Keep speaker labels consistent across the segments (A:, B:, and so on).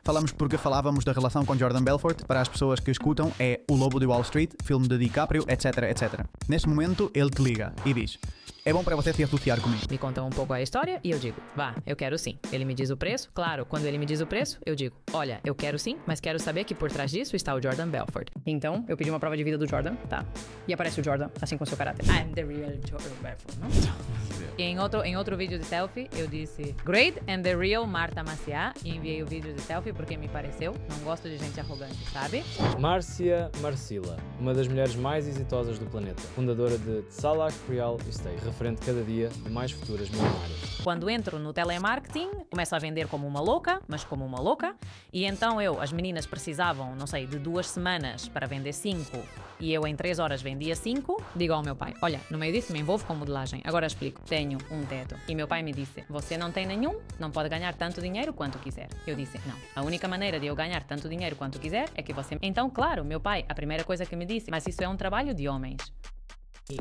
A: Falamos porque falávamos da relação com Jordan Belfort. Para as pessoas que escutam, é O Lobo de Wall Street, filme de DiCaprio, etc, etc. Nesse momento, ele te liga e diz: é bom para você se associar comigo.
B: Me conta um pouco a história e eu digo: vá, eu quero sim. Ele me diz o preço, claro, quando ele me diz o preço, eu digo: olha, eu quero sim, mas quero saber que por trás disso está o Jordan Belfort. Então, eu pedi uma prova de vida do Jordan, tá? E aparece o Jordan, assim com seu caráter. I'm the real Jordan Belfort, não? E em outro vídeo de selfie, eu disse Great and the real Marta Maciá. E enviei o vídeo de selfie porque me pareceu. Não gosto de gente arrogante, sabe?
C: Márcia Marcila, uma das mulheres mais exitosas do planeta, fundadora de Tsalak Real Estate, referente cada dia de mais futuras milionárias.
B: Quando entro no telemarketing, começo a vender como uma louca, mas como uma louca. E então as meninas precisavam, não sei, de 2 semanas para vender 5 e eu em 3 horas vendia 5. Digo ao meu pai: olha, no meio disso me envolvo com modelagem. Agora explico. Tenho um teto. E meu pai me disse: você não tem nenhum, não pode ganhar tanto dinheiro quanto quiser. Eu disse: não. A única maneira de eu ganhar tanto dinheiro quanto quiser é que você... Então, claro, meu pai, a primeira coisa que me disse: mas isso é um trabalho de homens.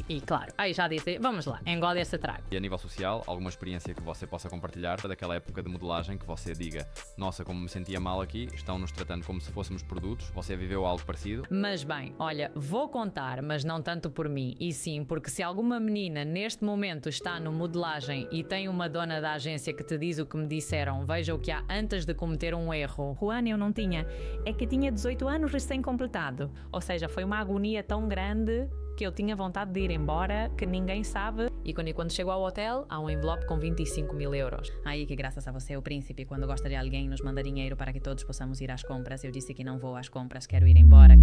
B: E claro, aí já disse: vamos lá, engole esse trago.
D: E a nível social, alguma experiência que você possa compartilhar daquela época de modelagem que você diga: nossa, como me sentia mal aqui, estão-nos tratando como se fôssemos produtos, você viveu algo parecido?
B: Mas bem, olha, vou contar, mas não tanto por mim, e sim porque se alguma menina neste momento está no modelagem e tem uma dona da agência que te diz o que me disseram, veja o que há antes de cometer um erro. Juana, eu não tinha, é que tinha 18 anos recém-completado. Ou seja, foi uma agonia tão grande que eu tinha vontade de ir embora, que ninguém sabe. E quando chego ao hotel, há um envelope com 25 mil euros. Aí que graças a você, o príncipe, quando gosta de alguém, nos manda dinheiro para que todos possamos ir às compras. Eu disse que não vou às compras, quero ir embora.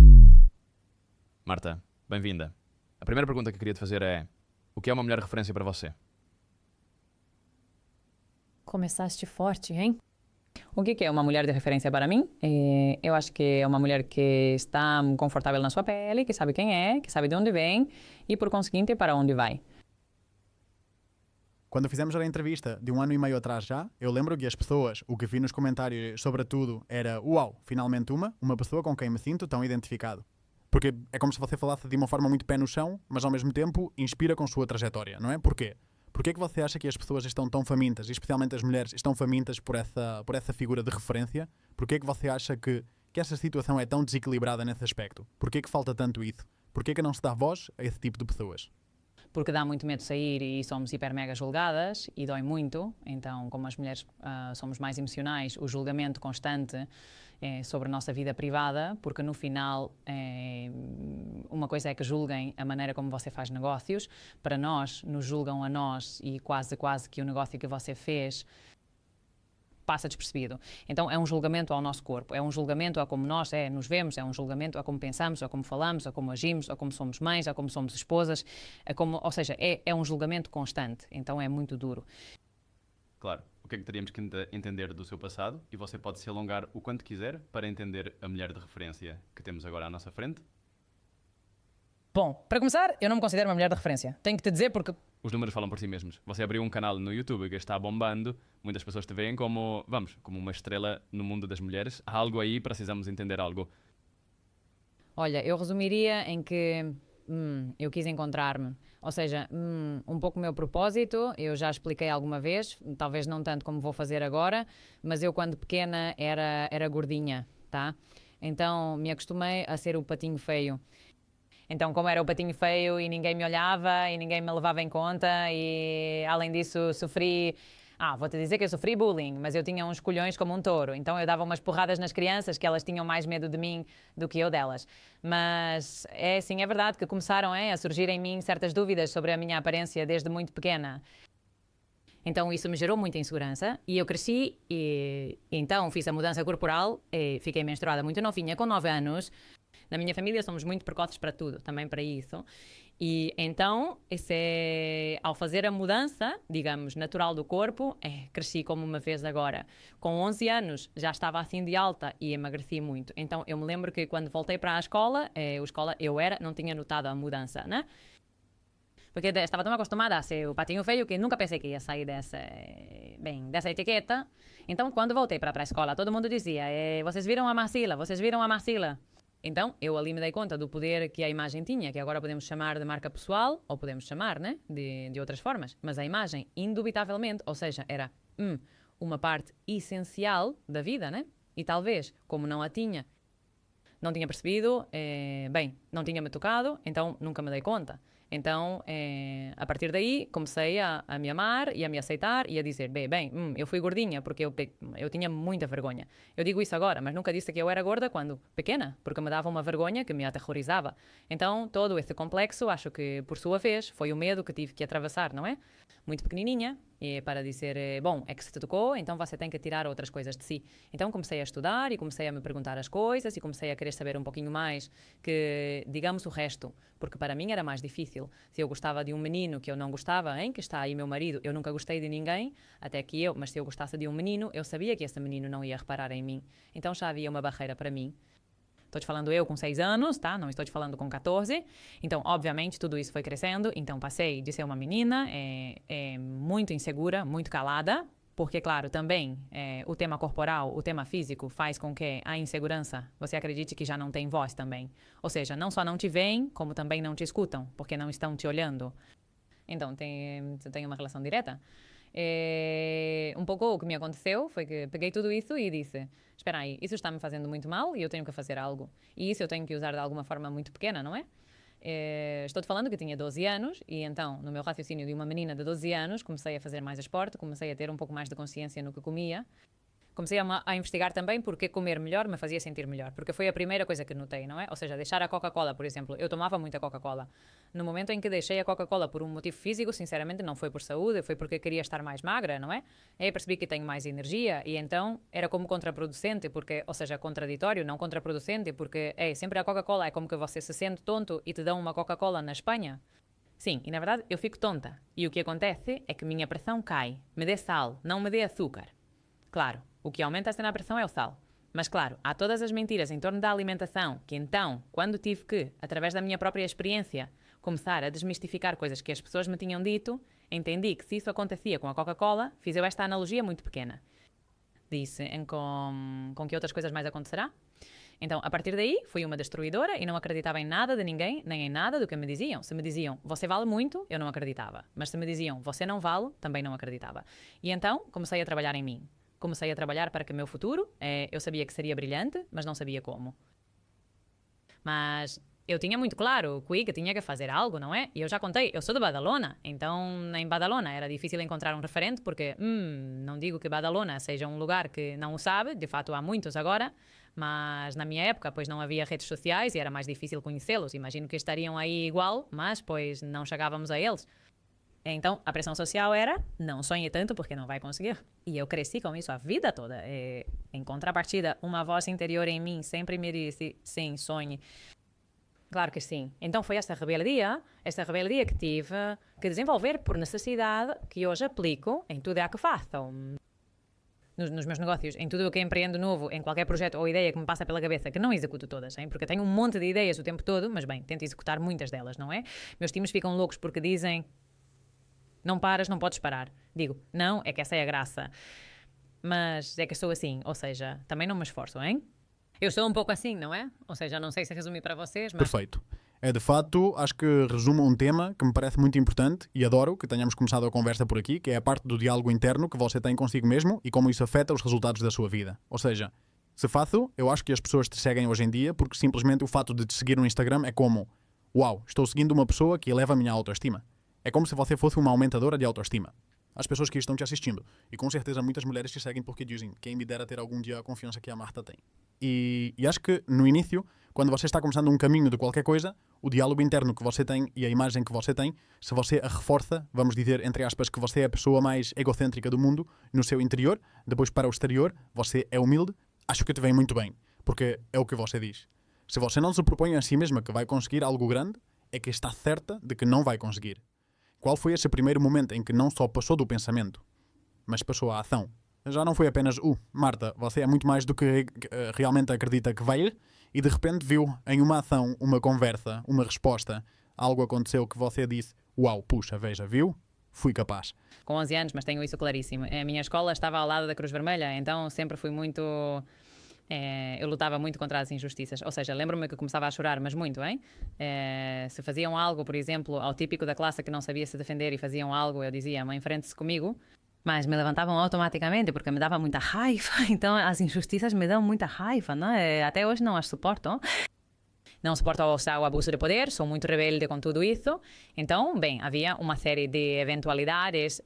D: Marta, bem-vinda. A primeira pergunta que queria te fazer é: o que é uma mulher referência para você?
B: Começaste forte, hein? O que é uma mulher de referência para mim? Eu acho que é uma mulher que está confortável na sua pele, que sabe quem é, que sabe de onde vem e, por conseguinte, para onde vai.
A: Quando fizemos a entrevista de 1 ano e meio atrás já, eu lembro que as pessoas, o que vi nos comentários sobre tudo era: uau, finalmente uma pessoa com quem me sinto tão identificado. Porque é como se você falasse de uma forma muito pé no chão, mas ao mesmo tempo inspira com sua trajetória, não é? Porquê? Porquê é que você acha que as pessoas estão tão famintas, e especialmente as mulheres, estão famintas por essa figura de referência? Porquê é que você acha que essa situação é tão desequilibrada nesse aspecto? Porquê é que falta tanto isso? Porquê é que não se dá voz a esse tipo de pessoas?
B: Porque dá muito medo de sair e somos hiper mega julgadas e dói muito. Então, como as mulheres somos mais emocionais, o julgamento constante sobre a nossa vida privada, porque no final uma coisa é que julguem a maneira como você faz negócios. Para nós, nos julgam a nós e quase que o negócio que você fez passa despercebido. Então é um julgamento ao nosso corpo, é um julgamento a como nós nos vemos, é um julgamento a como pensamos, a como falamos, a como agimos, a como somos mães, a como somos esposas, ou seja, é um julgamento constante, então é muito duro.
D: Claro, o que é que teríamos que entender do seu passado? E você pode se alongar o quanto quiser para entender a mulher de referência que temos agora à nossa frente.
B: Bom, para começar, eu não me considero uma mulher de referência. Tenho que te dizer porque...
D: Os números falam por si mesmos. Você abriu um canal no YouTube que está bombando, muitas pessoas te veem como uma estrela no mundo das mulheres. Há algo aí, precisamos entender algo.
B: Olha, eu resumiria em que eu quis encontrar-me. Ou seja, um pouco o meu propósito, eu já expliquei alguma vez, talvez não tanto como vou fazer agora, mas eu quando pequena era gordinha, tá? Então me acostumei a ser o patinho feio. Então, como era o patinho feio e ninguém me olhava e ninguém me levava em conta e, além disso, sofri... vou-te dizer que eu sofri bullying, mas eu tinha uns colhões como um touro. Então, eu dava umas porradas nas crianças que elas tinham mais medo de mim do que eu delas. Mas, é verdade que começaram a surgir em mim certas dúvidas sobre a minha aparência desde muito pequena. Então, isso me gerou muita insegurança e eu cresci e então fiz a mudança corporal e fiquei menstruada muito novinha, com 9 anos. Na minha família somos muito precoces para tudo, também para isso. E então, ao fazer a mudança, digamos, natural do corpo, cresci como uma vez agora. Com 11 anos já estava assim de alta e emagreci muito. Então eu me lembro que quando voltei para a escola, não tinha notado a mudança, né? Porque estava tão acostumada a ser o patinho feio que nunca pensei que ia sair dessa etiqueta. Então quando voltei para a escola, todo mundo dizia: vocês viram a Marcila, vocês viram a Marcila. Então, eu ali me dei conta do poder que a imagem tinha, que agora podemos chamar de marca pessoal, ou podemos chamar, né, de outras formas. Mas a imagem, indubitavelmente, ou seja, era uma parte essencial da vida, né? E talvez, como não a tinha, não tinha percebido, bem, não tinha-me tocado, então nunca me dei conta. Então, a partir daí, comecei a me amar e a me aceitar e a dizer, bem, eu fui gordinha porque eu tinha muita vergonha. Eu digo isso agora, mas nunca disse que eu era gorda quando pequena, porque me dava uma vergonha que me aterrorizava. Então, todo esse complexo, acho que, por sua vez, foi o medo que tive que atravessar, não é? Muito pequenininha, e para dizer, bom, é que se te tocou, então você tem que tirar outras coisas de si. Então comecei a estudar e comecei a me perguntar as coisas e comecei a querer saber um pouquinho mais que, digamos, o resto, porque para mim era mais difícil. Se eu gostava de um menino que eu não gostava, que está aí meu marido, eu nunca gostei de ninguém, até que mas se eu gostasse de um menino, eu sabia que esse menino não ia reparar em mim. Então já havia uma barreira para mim. Estou te falando eu com 6 anos, tá? Não estou te falando com 14. Então, obviamente, tudo isso foi crescendo. Então, passei de ser uma menina muito insegura, muito calada, porque, claro, também o tema corporal, o tema físico faz com que a insegurança, você acredite que já não tem voz também. Ou seja, não só não te veem, como também não te escutam, porque não estão te olhando. Então, tem uma relação direta. Um pouco o que me aconteceu foi que peguei tudo isso e disse, espera aí, isso está me fazendo muito mal e eu tenho que fazer algo. E isso eu tenho que usar de alguma forma muito pequena, não é? Estou-te falando que tinha 12 anos e então, no meu raciocínio de uma menina de 12 anos, comecei a fazer mais esporte, comecei a ter um pouco mais de consciência no que comia. Comecei a investigar também porque comer melhor me fazia sentir melhor, porque foi a primeira coisa que notei, não é? Ou seja, deixar a Coca-Cola, por exemplo. Eu tomava muita Coca-Cola. No momento em que deixei a Coca-Cola por um motivo físico, sinceramente não foi por saúde, foi porque queria estar mais magra, não é? Aí percebi que tenho mais energia e então era como contraproducente, porque, ou seja, contraditório, não contraproducente, porque sempre a Coca-Cola é como que você se sente tonto e te dão uma Coca-Cola na Espanha. Sim, e na verdade eu fico tonta. E o que acontece é que minha pressão cai. Me dê sal, não me dê açúcar. Claro, o que aumenta a pressão é o sal. Mas claro, há todas as mentiras em torno da alimentação, que então, quando tive que, através da minha própria experiência, começar a desmistificar coisas que as pessoas me tinham dito, entendi que se isso acontecia com a Coca-Cola, fiz eu esta analogia muito pequena. Disse com que outras coisas mais acontecerá? Então, a partir daí, fui uma destruidora e não acreditava em nada de ninguém, nem em nada do que me diziam. Se me diziam, você vale muito, eu não acreditava. Mas se me diziam, você não vale, também não acreditava. E então, comecei a trabalhar em mim. Comecei a trabalhar para que o meu futuro, eu sabia que seria brilhante, mas não sabia como. Mas eu tinha muito claro que tinha que fazer algo, não é? E eu já contei, eu sou de Badalona, então em Badalona era difícil encontrar um referente, porque não digo que Badalona seja um lugar que não o sabe, de fato há muitos agora, mas na minha época, pois não havia redes sociais e era mais difícil conhecê-los. Imagino que estariam aí igual, mas pois não chegávamos a eles. Então, a pressão social era, não sonhe tanto porque não vai conseguir. E eu cresci com isso a vida toda. Em contrapartida, uma voz interior em mim sempre me disse, sim, sonhe. Claro que sim. Então foi essa rebeldia que tive que desenvolver por necessidade, que hoje aplico em tudo o que faço. Nos meus negócios, em tudo o que empreendo novo, em qualquer projeto ou ideia que me passa pela cabeça, que não executo todas, hein? Porque tenho um monte de ideias o tempo todo, mas bem, tento executar muitas delas, não é? Meus times ficam loucos porque dizem... Não paras, não podes parar. Digo, não, é que essa é a graça. Mas é que sou assim, ou seja, também não me esforço, hein? Eu sou um pouco assim, não é? Ou seja, não sei se resumi para vocês, mas...
A: Perfeito. De fato, acho que resume um tema que me parece muito importante e adoro que tenhamos começado a conversa por aqui, que é a parte do diálogo interno que você tem consigo mesmo e como isso afeta os resultados da sua vida. Ou seja, se faço, eu acho que as pessoas te seguem hoje em dia porque simplesmente o fato de te seguir no Instagram é como uau, estou seguindo uma pessoa que eleva a minha autoestima. É como se você fosse uma aumentadora de autoestima. As pessoas que estão te assistindo. E com certeza muitas mulheres te seguem porque dizem quem me dera ter algum dia a confiança que a Marta tem. E acho que no início, quando você está começando um caminho de qualquer coisa, o diálogo interno que você tem e a imagem que você tem, se você a reforça, vamos dizer, entre aspas, que você é a pessoa mais egocêntrica do mundo no seu interior, depois para o exterior, você é humilde, acho que te vem muito bem. Porque é o que você diz. Se você não se propõe a si mesma que vai conseguir algo grande, é que está certa de que não vai conseguir. Qual foi esse primeiro momento em que não só passou do pensamento, mas passou à ação? Já não foi apenas, Marta, você é muito mais do que realmente acredita que vai, e de repente viu em uma ação, uma conversa, uma resposta, algo aconteceu que você disse, uau, puxa, veja, viu? Fui capaz.
B: Com 11 anos, mas tenho isso claríssimo. A minha escola estava ao lado da Cruz Vermelha, então sempre fui muito... eu lutava muito contra as injustiças. Ou seja, lembro-me que começava a chorar, mas muito, hein? Se faziam algo, por exemplo, ao típico da classe que não sabia se defender e faziam algo, eu dizia, mãe, enfrente-se comigo. Mas me levantavam automaticamente porque me dava muita raiva. Então as injustiças me dão muita raiva, não é? Até hoje não as suporto. Não suporto o abuso de poder, sou muito rebelde com tudo isso. Então, bem, havia uma série de eventualidades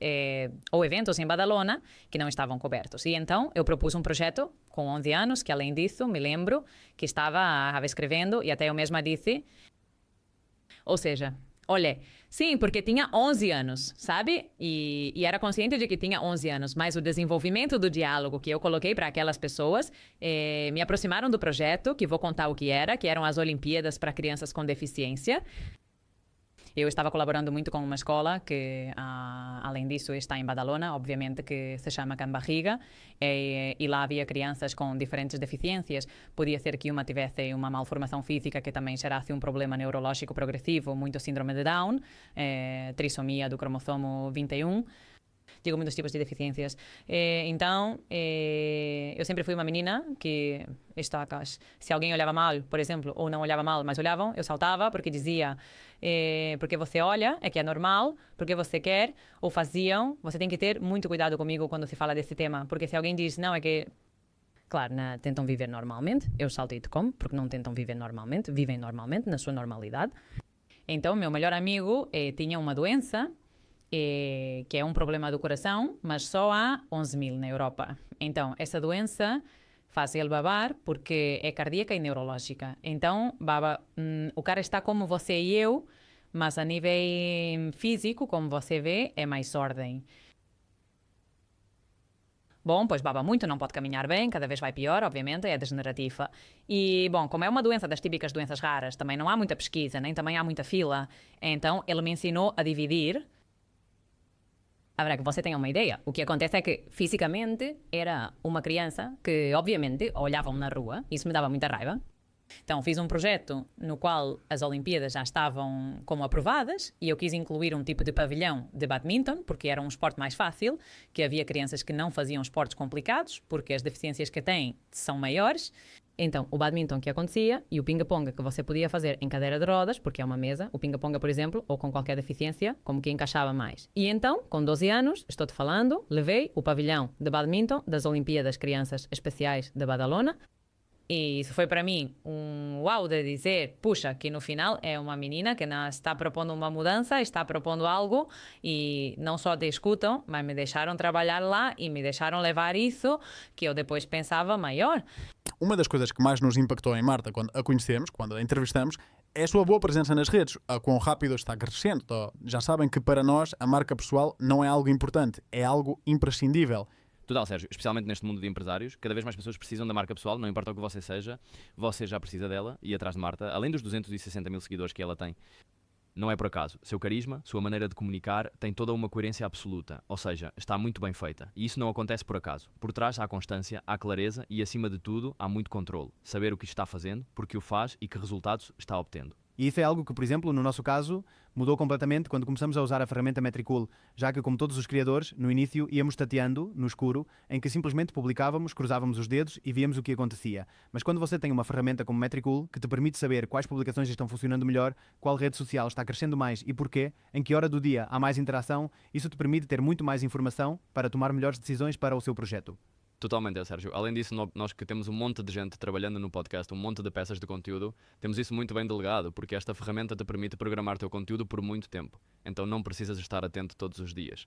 B: ou eventos em Badalona que não estavam cobertos. E então eu propus um projeto com 11 anos, que além disso, me lembro que estava escrevendo e até eu mesma disse... Ou seja, olha, sim, porque tinha 11 anos, sabe? E era consciente de que tinha 11 anos, mas o desenvolvimento do diálogo que eu coloquei para aquelas pessoas me aproximaram do projeto, que vou contar o que eram as Olimpíadas para crianças com deficiência. Eu estava colaborando muito com uma escola que, além disso, está em Badalona, obviamente, que se chama Can Barriga, e lá havia crianças com diferentes deficiências. Podia ser que uma tivesse uma malformação física que também gerasse um problema neurológico progressivo, muito síndrome de Down, trissomia do cromossomo 21. Digo, muitos tipos de deficiências. Então, eu sempre fui uma menina que, se alguém olhava mal, por exemplo, ou não olhava mal, mas olhavam, eu saltava porque dizia, porque você olha, é que é normal, porque você quer, ou faziam. Você tem que ter muito cuidado comigo quando se fala desse tema, porque se alguém diz, não, é que... Claro, tentam viver normalmente, eu salto e te como, porque não tentam viver normalmente, vivem normalmente, na sua normalidade. Então, meu melhor amigo tinha uma doença, que é um problema do coração, mas só há 11.000 na Europa. Então, essa doença faz ele babar porque é cardíaca e neurológica. Então, o cara está como você e eu, mas a nível físico, como você vê, é mais ordem. Bom, pois baba muito, não pode caminhar bem, cada vez vai pior, obviamente, é degenerativa. E, bom, como é uma doença das típicas doenças raras, também não há muita pesquisa, nem também há muita fila. Então, ele me ensinou a dividir. Para que você tenha uma ideia, o que acontece é que fisicamente era uma criança que obviamente olhavam na rua, isso me dava muita raiva. Então fiz um projeto no qual as Olimpíadas já estavam como aprovadas e eu quis incluir um tipo de pavilhão de badminton, porque era um esporte mais fácil, que havia crianças que não faziam esportes complicados, porque as deficiências que têm são maiores. Então, o badminton que acontecia e o pinga-ponga que você podia fazer em cadeira de rodas, porque é uma mesa, o pinga-ponga, por exemplo, ou com qualquer deficiência, como que encaixava mais. E então, com 12 anos, estou-te falando, levei o pavilhão de badminton das Olimpíadas Crianças Especiais de Badalona. E isso foi para mim um uau de dizer, puxa, que no final é uma menina que não está propondo uma mudança, está propondo algo e não só te escutam, mas me deixaram trabalhar lá e me deixaram levar isso que eu depois pensava maior.
A: Uma das coisas que mais nos impactou em Marta quando a conhecemos, quando a entrevistamos, é a sua boa presença nas redes, a quão rápido está crescendo. Já sabem que para nós a marca pessoal não é algo importante, é algo imprescindível.
D: Total, Sérgio, especialmente neste mundo de empresários, cada vez mais pessoas precisam da marca pessoal, não importa o que você seja, você já precisa dela e atrás de Marta, além dos 260.000 seguidores que ela tem. Não é por acaso. Seu carisma, sua maneira de comunicar tem toda uma coerência absoluta, ou seja, está muito bem feita. E isso não acontece por acaso. Por trás há constância, há clareza e, acima de tudo, há muito controle. Saber o que está fazendo, porque o faz e que resultados está obtendo.
E: E isso é algo que, por exemplo, no nosso caso, mudou completamente quando começamos a usar a ferramenta Metricool, já que, como todos os criadores, no início íamos tateando, no escuro, em que simplesmente publicávamos, cruzávamos os dedos e víamos o que acontecia. Mas quando você tem uma ferramenta como Metricool, que te permite saber quais publicações estão funcionando melhor, qual rede social está crescendo mais e porquê, em que hora do dia há mais interação, isso te permite ter muito mais informação para tomar melhores decisões para o seu projeto.
D: Totalmente, Sérgio. Além disso, nós que temos um monte de gente trabalhando no podcast, um monte de peças de conteúdo, temos isso muito bem delegado, porque esta ferramenta te permite programar teu conteúdo por muito tempo. Então não precisas estar atento todos os dias.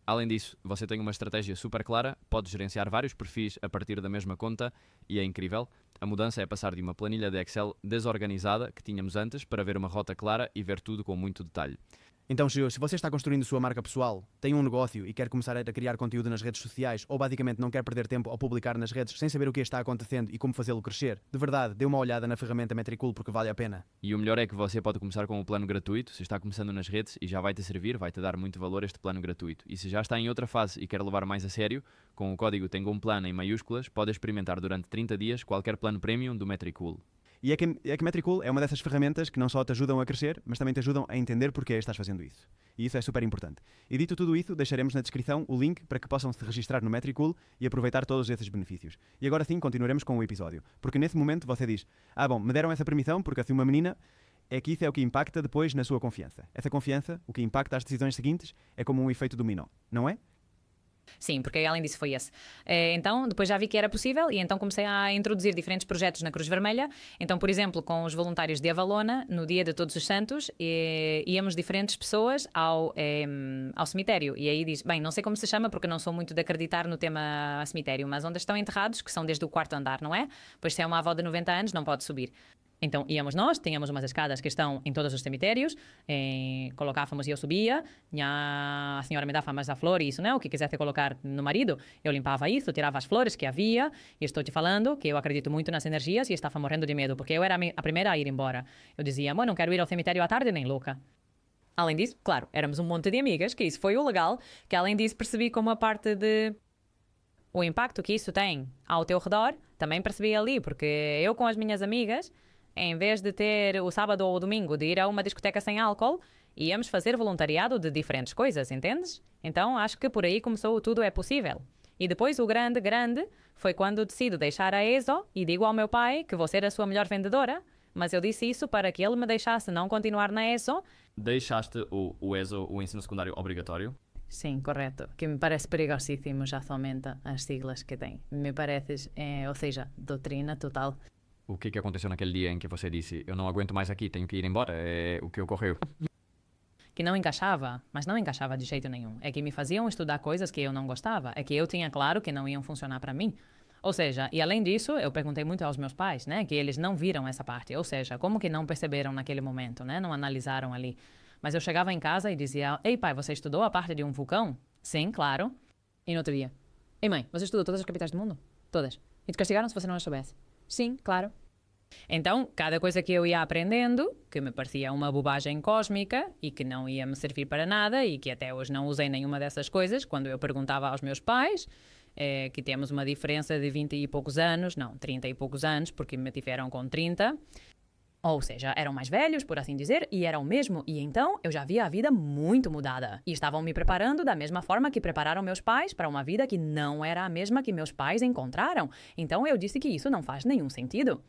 D: Além disso, você tem uma estratégia super clara, pode gerenciar vários perfis a partir da mesma conta e é incrível. A mudança é passar de uma planilha de Excel desorganizada que tínhamos antes para ver uma rota clara e ver tudo com muito detalhe.
E: Então, se você está construindo sua marca pessoal, tem um negócio e quer começar a criar conteúdo nas redes sociais ou basicamente não quer perder tempo ao publicar nas redes sem saber o que está acontecendo e como fazê-lo crescer, de verdade, dê uma olhada na ferramenta Metricool porque vale a pena.
D: E o melhor é que você pode começar com um plano gratuito, se está começando nas redes e já vai te servir, vai te dar muito valor este plano gratuito. E se já está em outra fase e quer levar mais a sério, com o código TENGOMPLAN em maiúsculas, pode experimentar durante 30 dias qualquer plano premium do Metricool.
E: E é que Metricool é uma dessas ferramentas que não só te ajudam a crescer, mas também te ajudam a entender porque estás fazendo isso. E isso é super importante. E dito tudo isso, deixaremos na descrição o link para que possam se registrar no Metricool e aproveitar todos esses benefícios. E agora sim, continuaremos com o episódio. Porque nesse momento você diz, bom, me deram essa permissão porque assim uma menina, é que isso é o que impacta depois na sua confiança. Essa confiança, o que impacta as decisões seguintes, é como um efeito dominó, não é?
B: Sim, porque além disso foi esse. Então, depois já vi que era possível e então comecei a introduzir diferentes projetos na Cruz Vermelha. Então, por exemplo, com os voluntários de Avalona, no dia de Todos os Santos, íamos diferentes pessoas ao cemitério. E aí diz, bem, não sei como se chama porque não sou muito de acreditar no tema cemitério, mas onde estão enterrados, que são desde o 4º andar, não é? Pois se é uma avó de 90 anos, não pode subir. Então íamos nós, tínhamos umas escadas que estão em todos os cemitérios, colocávamos e eu subia, a senhora me dava mais a flor e isso, né? O que quisesse colocar no marido, eu limpava isso, tirava as flores que havia, e estou te falando que eu acredito muito nas energias e estava morrendo de medo, porque eu era a primeira a ir embora. Eu dizia, não quero ir ao cemitério à tarde nem louca. Além disso, claro, éramos um monte de amigas, que isso foi o legal, que além disso percebi como a parte de... o impacto que isso tem ao teu redor, também percebi ali, porque eu com as minhas amigas... em vez de ter o sábado ou o domingo de ir a uma discoteca sem álcool, íamos fazer voluntariado de diferentes coisas, entendes? Então acho que por aí começou o Tudo é Possível. E depois o grande, foi quando decido deixar a ESO e digo ao meu pai que vou ser a sua melhor vendedora, mas eu disse isso para que ele me deixasse não continuar na ESO.
F: Deixaste o ESO, o ensino secundário obrigatório?
B: Sim, correto. Que me parece perigosíssimo já somente as siglas que tem. Me parece, ou seja, doutrina total.
D: O que aconteceu naquele dia em que você disse eu não aguento mais aqui, tenho que ir embora? É o que ocorreu?
B: Que não encaixava, mas não encaixava de jeito nenhum. É que me faziam estudar coisas que eu não gostava. É que eu tinha claro que não iam funcionar para mim. Ou seja, e além disso, eu perguntei muito aos meus pais, né? Que eles não viram essa parte. Ou seja, como que não perceberam naquele momento, né? Não analisaram ali. Mas eu chegava em casa e dizia, ei pai, você estudou a parte de um vulcão? Sim, claro. E no outro dia, ei mãe, você estudou todas as capitais do mundo? Todas. E te castigaram se você não as soubesse? Sim, claro. Então, cada coisa que eu ia aprendendo, que me parecia uma bobagem cósmica e que não ia me servir para nada e que até hoje não usei nenhuma dessas coisas, quando eu perguntava aos meus pais, que temos uma diferença de 20 e poucos anos, não, 30 e poucos anos, porque me tiveram com 30, ou seja, eram mais velhos, por assim dizer, e eram mesmo. E então eu já via a vida muito mudada. E estavam me preparando da mesma forma que prepararam meus pais para uma vida que não era a mesma que meus pais encontraram. Então eu disse que isso não faz nenhum sentido.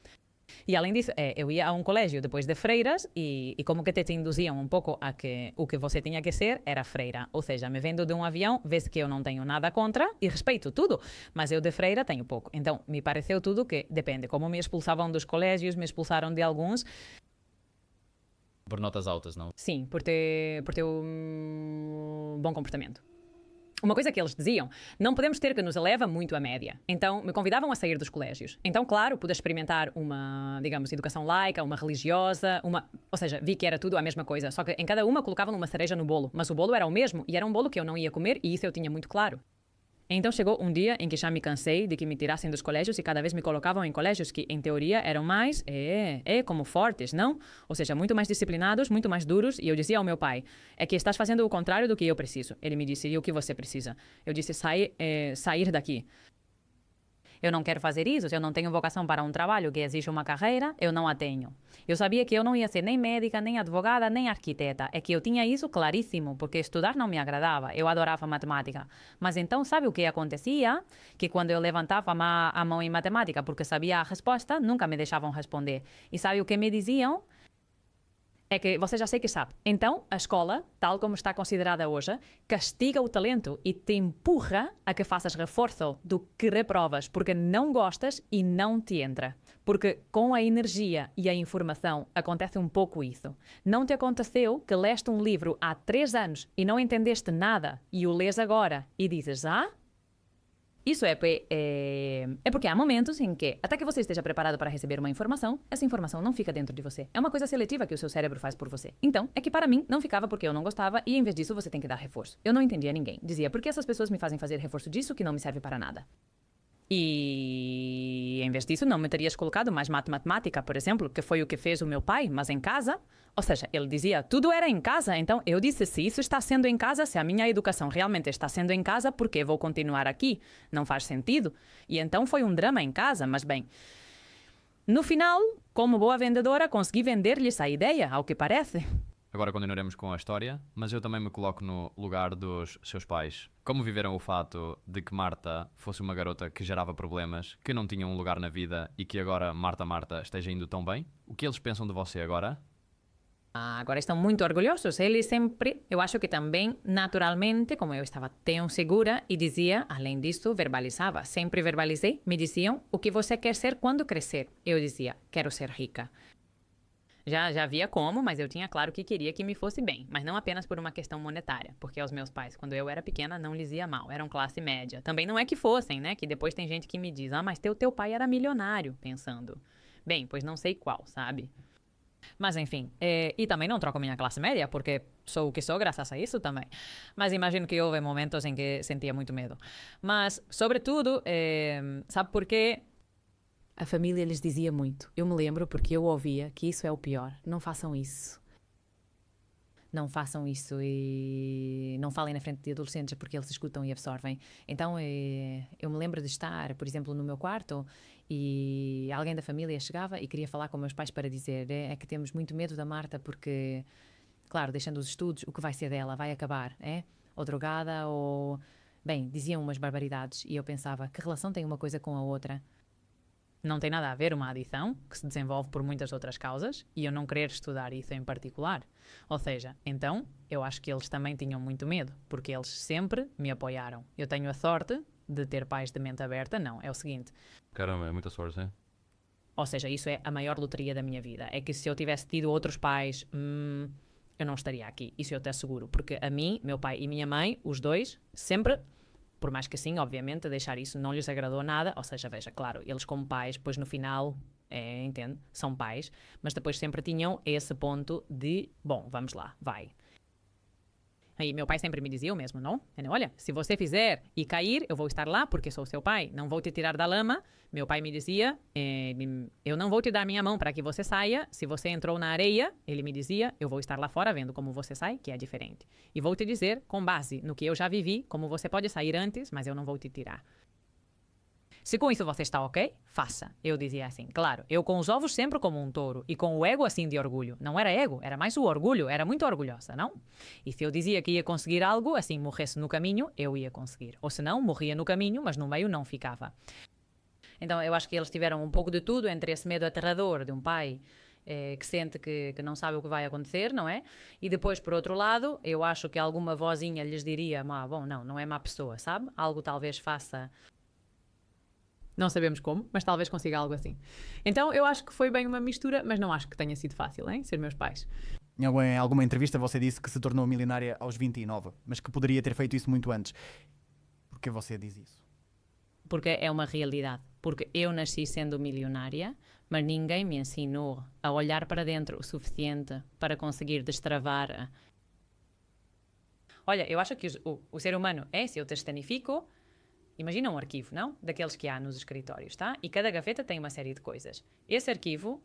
B: E além disso, eu ia a um colégio depois de freiras e como que te induziam um pouco a que o que você tinha que ser era freira. Ou seja, me vendo de um avião, vês que eu não tenho nada contra e respeito tudo, mas eu de freira tenho pouco. Então, me pareceu tudo que depende. Como me expulsavam dos colégios, me expulsaram de alguns.
F: Por notas altas, não?
B: Sim, por ter um bom comportamento. Uma coisa que eles diziam, não podemos ter que nos eleva muito a média. Então, me convidavam a sair dos colégios. Então, claro, pude experimentar uma, digamos, educação laica, uma religiosa, ou seja, vi que era tudo a mesma coisa. Só que em cada uma colocavam uma cereja no bolo. Mas o bolo era o mesmo e era um bolo que eu não ia comer e isso eu tinha muito claro. Então chegou um dia em que já me cansei de que me tirassem dos colégios e cada vez me colocavam em colégios que, em teoria, eram mais, como fortes, não? Ou seja, muito mais disciplinados, muito mais duros. E eu dizia ao meu pai, é que estás fazendo o contrário do que eu preciso. Ele me disse, e o que você precisa? Eu disse, sair daqui. Eu não quero fazer isso, se eu não tenho vocação para um trabalho que exige uma carreira, eu não a tenho. Eu sabia que eu não ia ser nem médica, nem advogada, nem arquiteta. É que eu tinha isso claríssimo, porque estudar não me agradava. Eu adorava matemática. Mas então, sabe o que acontecia? Que quando eu levantava a mão em matemática porque sabia a resposta, nunca me deixavam responder. E sabe o que me diziam? É que você já sei que sabe. Então, a escola, tal como está considerada hoje, castiga o talento e te empurra a que faças reforço do que reprovas, porque não gostas e não te entra. Porque com a energia e a informação acontece um pouco isso. Não te aconteceu que leste um livro há 3 anos e não entendeste nada e o lês agora e dizes, isso é porque há momentos em que, até que você esteja preparado para receber uma informação, essa informação não fica dentro de você. É uma coisa seletiva que o seu cérebro faz por você. Então, é que para mim não ficava porque eu não gostava e em vez disso você tem que dar reforço. Eu não entendia ninguém. Dizia, por que essas pessoas me fazem fazer reforço disso que não me serve para nada? E em vez disso não me terias colocado mais matemática, por exemplo, que foi o que fez o meu pai, mas em casa. Ou seja, ele dizia, tudo era em casa. Então eu disse, se isso está sendo em casa, se a minha educação realmente está sendo em casa, por que vou continuar aqui? Não faz sentido. E então foi um drama em casa, mas bem. No final, como boa vendedora, consegui vender-lhes a ideia, ao que parece.
D: Agora continuaremos com a história, mas eu também me coloco no lugar dos seus pais. Como viveram o fato de que Marta fosse uma garota que gerava problemas, que não tinha um lugar na vida e que agora Marta esteja indo tão bem? O que eles pensam de você agora?
B: Agora estão muito orgulhosos. Eles sempre, eu acho que também, naturalmente, como eu estava tão segura e dizia, além disso, verbalizava. Sempre verbalizei. Me diziam, o que você quer ser quando crescer? Eu dizia, quero ser rica. Já havia como, mas eu tinha claro que queria que me fosse bem. Mas não apenas por uma questão monetária. Porque aos meus pais, quando eu era pequena, não lhes ia mal. Eram classe média. Também não é que fossem, né? Que depois tem gente que me diz, mas teu pai era milionário, pensando. Bem, pois não sei qual, sabe? Mas enfim, e também não troco minha classe média, porque sou o que sou graças a isso também. Mas imagino que houve momentos em que sentia muito medo. Mas, sobretudo, sabe por quê? A família lhes dizia muito. Eu me lembro porque eu ouvia que isso é o pior. Não façam isso. Não façam isso e não falem na frente de adolescentes porque eles escutam e absorvem. Então, eu me lembro de estar, por exemplo, no meu quarto e alguém da família chegava e queria falar com meus pais para dizer é que temos muito medo da Marta porque, claro, deixando os estudos, o que vai ser dela? Vai acabar, é? Ou drogada ou... Bem, diziam umas barbaridades e eu pensava, que relação tem uma coisa com a outra? Não tem nada a ver uma adição, que se desenvolve por muitas outras causas, e eu não querer estudar isso em particular. Ou seja, então, eu acho que eles também tinham muito medo, porque eles sempre me apoiaram. Eu tenho a sorte de ter pais de mente aberta, não, é o seguinte.
F: Caramba, é muita sorte, hein?
B: Ou seja, isso é a maior loteria da minha vida. É que se eu tivesse tido outros pais, eu não estaria aqui, isso eu te asseguro. Porque a mim, meu pai e minha mãe, os dois, sempre... Por mais que sim, obviamente, deixar isso não lhes agradou nada. Ou seja, veja, claro, eles como pais, depois no final, entende? São pais, mas depois sempre tinham esse ponto de, bom, vamos lá, vai. Aí meu pai sempre me dizia o mesmo, não? Olha, se você fizer e cair, eu vou estar lá porque sou seu pai, não vou te tirar da lama. Meu pai me dizia, eu não vou te dar minha mão para que você saia. Se você entrou na areia, ele me dizia, eu vou estar lá fora vendo como você sai, que é diferente. E vou te dizer, com base no que eu já vivi, como você pode sair antes, mas eu não vou te tirar. Se com isso você está ok, faça. Eu dizia assim, claro, eu com os ovos sempre como um touro e com o ego assim de orgulho. Não era ego, era mais o orgulho, era muito orgulhosa, não? E se eu dizia que ia conseguir algo, assim morresse no caminho, eu ia conseguir. Ou se não, morria no caminho, mas no meio não ficava. Então eu acho que eles tiveram um pouco de tudo entre esse medo aterrador de um pai que sente que não sabe o que vai acontecer, não é? E depois, por outro lado, eu acho que alguma vozinha lhes diria, bom, não é má pessoa, sabe? Algo talvez faça... Não sabemos como, mas talvez consiga algo assim. Então, eu acho que foi bem uma mistura, mas não acho que tenha sido fácil, hein? Ser meus pais.
A: Em alguma entrevista você disse que se tornou milionária aos 29, mas que poderia ter feito isso muito antes. Por que você diz isso?
B: Porque é uma realidade. Porque eu nasci sendo milionária, mas ninguém me ensinou a olhar para dentro o suficiente para conseguir destravar. Olha, eu acho que o ser humano se eu testanifico... Imagina um arquivo, não? Daqueles que há nos escritórios, tá? E cada gaveta tem uma série de coisas. Esse arquivo,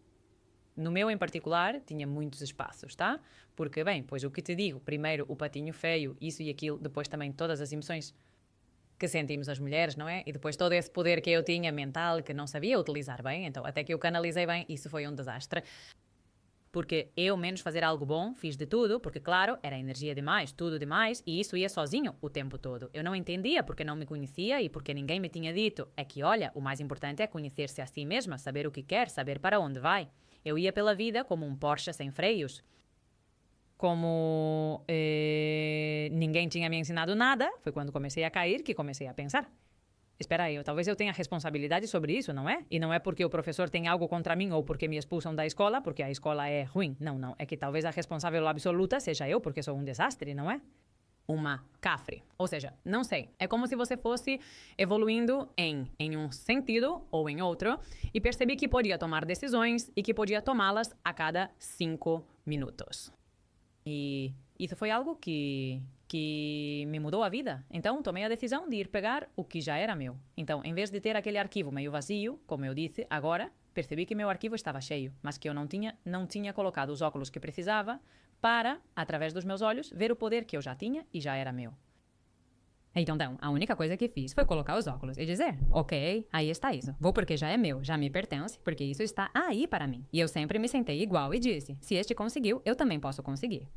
B: no meu em particular, tinha muitos espaços, tá? Porque, bem, pois o que te digo, primeiro o patinho feio, isso e aquilo, depois também todas as emoções que sentimos as mulheres, não é? E depois todo esse poder que eu tinha mental, que não sabia utilizar bem, então até que eu canalizei bem, isso foi um desastre. Porque eu, menos fazer algo bom, fiz de tudo, porque, claro, era energia demais, tudo demais, e isso ia sozinho o tempo todo. Eu não entendia porque não me conhecia e porque ninguém me tinha dito. É que, olha, o mais importante é conhecer-se a si mesma, saber o que quer, saber para onde vai. Eu ia pela vida como um Porsche sem freios. Como ninguém tinha me ensinado nada, foi quando comecei a cair que comecei a pensar. Espera aí, talvez eu tenha responsabilidade sobre isso, não é? E não é porque o professor tem algo contra mim ou porque me expulsam da escola, porque a escola é ruim. Não. É que talvez a responsável absoluta seja eu, porque sou um desastre, não é? Uma cafre. Ou seja, não sei. É como se você fosse evoluindo em um sentido ou em outro e percebi que podia tomar decisões e que podia tomá-las a cada 5 minutos. E isso foi algo que me mudou a vida. Então, tomei a decisão de ir pegar o que já era meu. Então, em vez de ter aquele arquivo meio vazio, como eu disse, agora percebi que meu arquivo estava cheio, mas que eu não tinha colocado os óculos que precisava para, através dos meus olhos, ver o poder que eu já tinha e já era meu. Então, a única coisa que fiz foi colocar os óculos e dizer, ok, aí está isso. Vou porque já é meu, já me pertence, porque isso está aí para mim. E eu sempre me sentei igual e disse, se este conseguiu, eu também posso conseguir.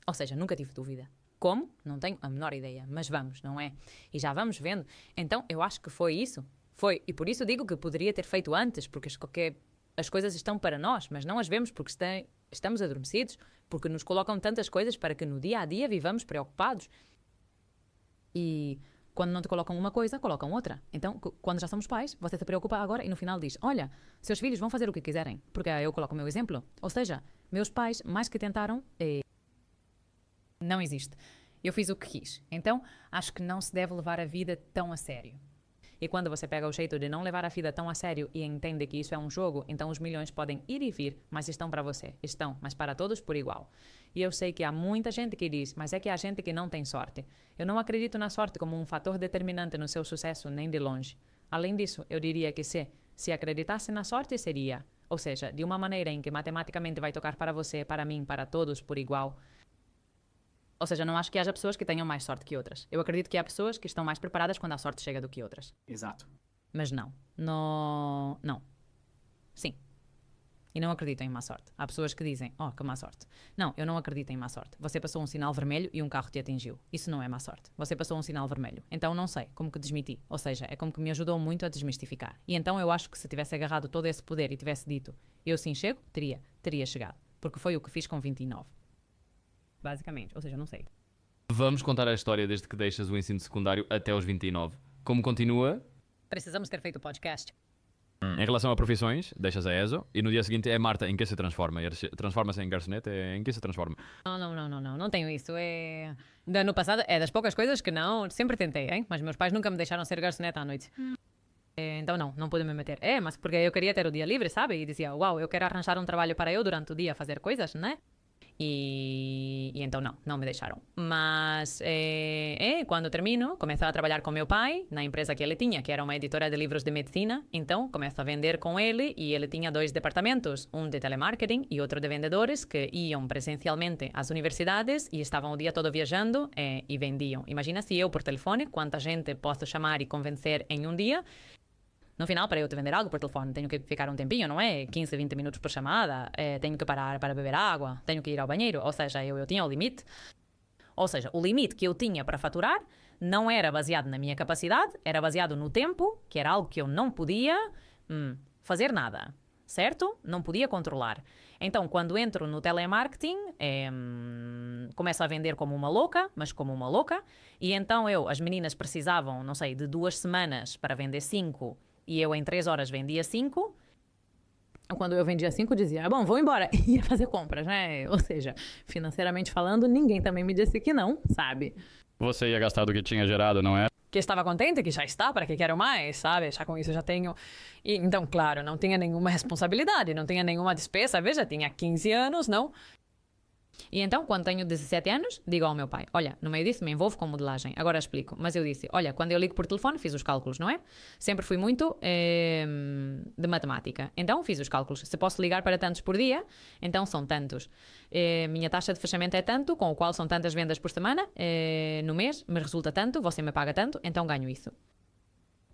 B: Ou seja, nunca tive dúvida. Como? Não tenho a menor ideia, mas vamos, não é? E já vamos vendo. Então, eu acho que foi isso. Foi, e por isso digo que poderia ter feito antes, porque as coisas estão para nós, mas não as vemos porque Estamos adormecidos porque nos colocam tantas coisas para que no dia a dia vivamos preocupados. E quando não te colocam uma coisa, colocam outra. Então, quando já somos pais, você se preocupa agora e no final diz: olha, seus filhos vão fazer o que quiserem, porque eu coloco o meu exemplo. Ou seja, meus pais, mais que tentaram, não existe. Eu fiz o que quis. Então, acho que não se deve levar a vida tão a sério. E quando você pega o jeito de não levar a vida tão a sério e entende que isso é um jogo, então os milhões podem ir e vir, mas estão para você. Estão, mas para todos por igual. E eu sei que há muita gente que diz, mas é que há gente que não tem sorte. Eu não acredito na sorte como um fator determinante no seu sucesso, nem de longe. Além disso, eu diria que se acreditasse na sorte, seria. Ou seja, de uma maneira em que matematicamente vai tocar para você, para mim, para todos por igual. Ou seja, não acho que haja pessoas que tenham mais sorte que outras. Eu acredito que há pessoas que estão mais preparadas quando a sorte chega do que outras.
G: Exato.
B: Mas não. Não. Sim. E não acredito em má sorte. Há pessoas que dizem, que má sorte. Não, eu não acredito em má sorte. Você passou um sinal vermelho e um carro te atingiu. Isso não é má sorte. Você passou um sinal vermelho. Então não sei, como que desmenti. Ou seja, é como que me ajudou muito a desmistificar. E então eu acho que se tivesse agarrado todo esse poder e tivesse dito, eu sim chego, teria chegado. Porque foi o que fiz com 29. Basicamente, ou seja, não sei.
D: Vamos contar a história desde que deixas o ensino secundário até aos 29. Como continua?
B: Precisamos ter feito o podcast.
D: Em relação a profissões, deixas a ESO e no dia seguinte é Marta, em que se transforma? Transforma-se em garçonete? Em que se transforma?
B: Não tenho isso. Do ano passado é das poucas coisas que não, sempre tentei, hein? Mas meus pais nunca me deixaram ser garçonete à noite. Então não pude me meter. Mas porque eu queria ter o dia livre, sabe? E dizia, uau, eu quero arranjar um trabalho para eu durante o dia fazer coisas, né? E então não me deixaram. Mas quando termino, começo a trabalhar com meu pai na empresa que ele tinha, que era uma editora de livros de medicina. Então começo a vender com ele e ele tinha 2 departamentos, um de telemarketing e outro de vendedores que iam presencialmente às universidades e estavam o dia todo viajando e vendiam. Imagina se eu por telefone, quanta gente posso chamar e convencer em um dia. No final, para eu te vender algo por telefone, tenho que ficar um tempinho, não é? 15, 20 minutos por chamada, tenho que parar para beber água, tenho que ir ao banheiro, ou seja, eu tinha o limite. Ou seja, o limite que eu tinha para faturar não era baseado na minha capacidade, era baseado no tempo, que era algo que eu não podia fazer nada, certo? Não podia controlar. Então, quando entro no telemarketing, começo a vender como uma louca, e então as meninas precisavam, não sei, de 2 semanas para vender 5, e eu em 3 horas vendia 5. Quando eu vendia 5, dizia, bom, vou embora. E ia fazer compras, né? Ou seja, financeiramente falando, ninguém também me disse que não, sabe?
D: Você ia gastar do que tinha gerado, não é?
B: Que estava contente, que já está, para que quero mais, sabe? Já com isso já tenho. E, então, claro, não tinha nenhuma responsabilidade, não tinha nenhuma despesa. Veja, tinha 15 anos, não? E então, quando tenho 17 anos, digo ao meu pai, olha, no meio disso me envolvo com modelagem, agora explico. Mas eu disse, olha, quando eu ligo por telefone, fiz os cálculos, não é? Sempre fui muito de matemática. Então, fiz os cálculos. Se posso ligar para tantos por dia, então são tantos. Minha taxa de fechamento é tanto, com o qual são tantas vendas por semana, no mês, me resulta tanto, você me paga tanto, então ganho isso.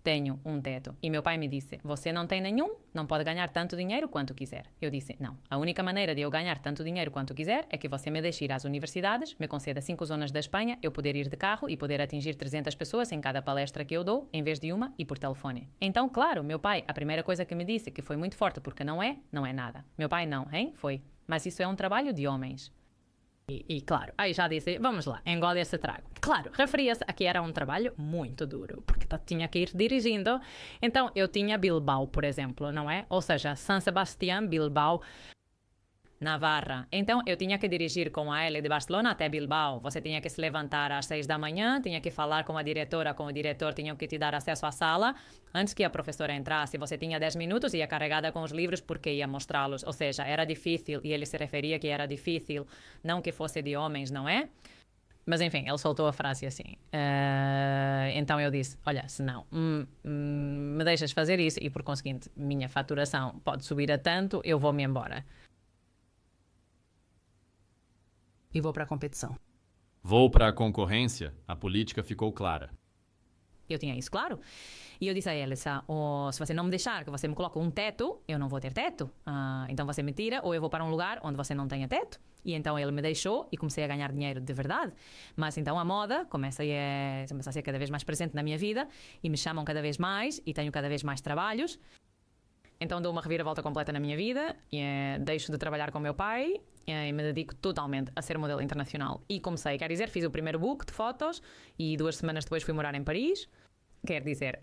B: Tenho um teto. E meu pai me disse, você não tem nenhum, não pode ganhar tanto dinheiro quanto quiser. Eu disse, não, a única maneira de eu ganhar tanto dinheiro quanto quiser é que você me deixe ir às universidades, me conceda 5 zonas da Espanha, eu poder ir de carro e poder atingir 300 pessoas em cada palestra que eu dou, em vez de uma e por telefone. Então, claro, meu pai, a primeira coisa que me disse, que foi muito forte porque não é nada. Meu pai não, hein? Foi. Mas isso é um trabalho de homens. E claro, aí já disse, vamos lá, engole esse trago. Claro, referia-se a que era um trabalho muito duro, porque tinha que ir dirigindo. Então, eu tinha Bilbao, por exemplo, não é? Ou seja, San Sebastián, Bilbao, Navarra. Então, eu tinha que dirigir com a L de Barcelona até Bilbao. Você tinha que se levantar às 6 da manhã, tinha que falar com a diretora, com o diretor, tinham que te dar acesso à sala. Antes que a professora entrasse, você tinha 10 minutos e ia carregada com os livros porque ia mostrá-los. Ou seja, era difícil, e ele se referia que era difícil, não que fosse de homens, não é? Mas enfim, ele soltou a frase assim. Então eu disse, olha, se não me deixas fazer isso e por conseguinte minha faturação pode subir a tanto, eu vou-me embora. E vou para a competição.
F: Vou para a concorrência, a política ficou clara.
B: Eu tinha isso claro. E eu disse a Elsa, se você não me deixar que você me coloque um teto, eu não vou ter teto. Então você me tira ou eu vou para um lugar onde você não tenha teto. E então ele me deixou e comecei a ganhar dinheiro de verdade. Mas então a moda começa a ser cada vez mais presente na minha vida e me chamam cada vez mais e tenho cada vez mais trabalhos. Então dou uma reviravolta completa na minha vida, deixo de trabalhar com o meu pai e me dedico totalmente a ser modelo internacional. E comecei, quer dizer, fiz o primeiro book de fotos e 2 semanas depois fui morar em Paris. Quer dizer,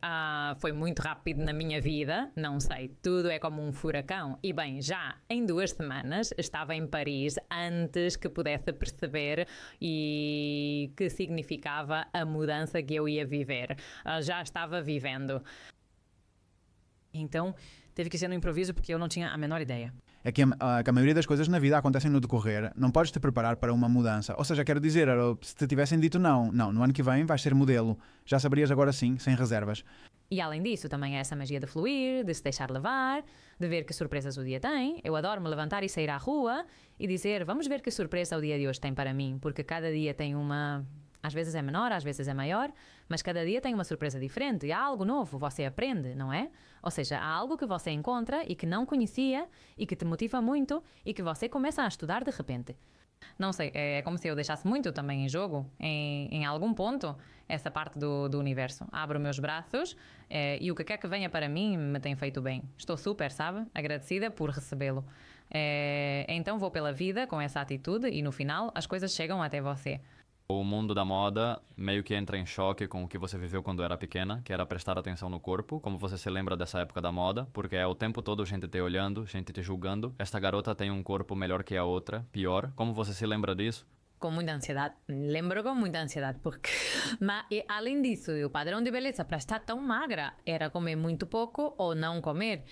B: foi muito rápido na minha vida, não sei, tudo é como um furacão. E bem, já em 2 semanas estava em Paris antes que pudesse perceber e que significava a mudança que eu ia viver. Já estava vivendo. Então, teve que ser no improviso porque eu não tinha a menor ideia.
A: É que a maioria das coisas na vida acontecem no decorrer. Não podes te preparar para uma mudança. Ou seja, quero dizer, se te tivessem dito não, no ano que vem vais ser modelo. Já saberias agora sim, sem reservas.
B: E além disso, também é essa magia de fluir, de se deixar levar, de ver que surpresas o dia tem. Eu adoro me levantar e sair à rua e dizer, vamos ver que surpresa o dia de hoje tem para mim. Porque cada dia tem uma... Às vezes é menor, às vezes é maior, mas cada dia tem uma surpresa diferente. E há algo novo, você aprende, não é? Ou seja, há algo que você encontra e que não conhecia e que te motiva muito e que você começa a estudar de repente. Não sei, é como se eu deixasse muito também em jogo, em algum ponto, essa parte do universo. Abro meus braços e o que quer que venha para mim me tem feito bem. Estou super, sabe? Agradecida por recebê-lo. Então vou pela vida com essa atitude e no final as coisas chegam até você.
D: O mundo da moda meio que entra em choque com o que você viveu quando era pequena, que era prestar atenção no corpo, como você se lembra dessa época da moda, porque é o tempo todo gente te olhando, gente te julgando. Esta garota tem um corpo melhor que a outra, pior. Como você se lembra disso?
B: Com muita ansiedade, lembro com muita ansiedade, porque... Mas, além disso, o padrão de beleza para estar tão magra era comer muito pouco ou não comer.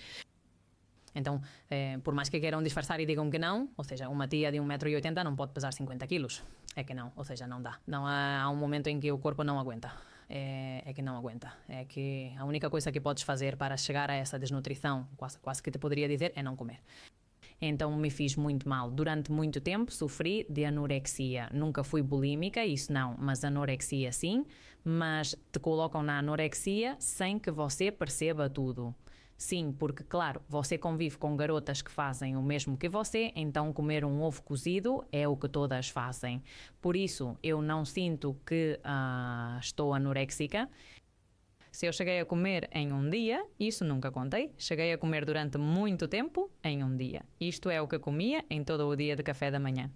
B: Então, por mais que queiram disfarçar e digam que não, ou seja, uma tia de 1,80 m não pode pesar 50 kg. É que não, ou seja, não dá. Não há um momento em que o corpo não aguenta. É que não aguenta. É que a única coisa que podes fazer para chegar a essa desnutrição, quase que te poderia dizer, é não comer. Então me fiz muito mal. Durante muito tempo sofri de anorexia. Nunca fui bulímica, isso não, mas anorexia sim. Mas te colocam na anorexia sem que você perceba tudo. Sim, porque, claro, você convive com garotas que fazem o mesmo que você, então comer um ovo cozido é o que todas fazem. Por isso, eu não sinto que estou anoréxica. Se eu cheguei a comer em um dia, isso nunca contei, cheguei a comer durante muito tempo em um dia. Isto é o que comia em todo o dia de café da manhã.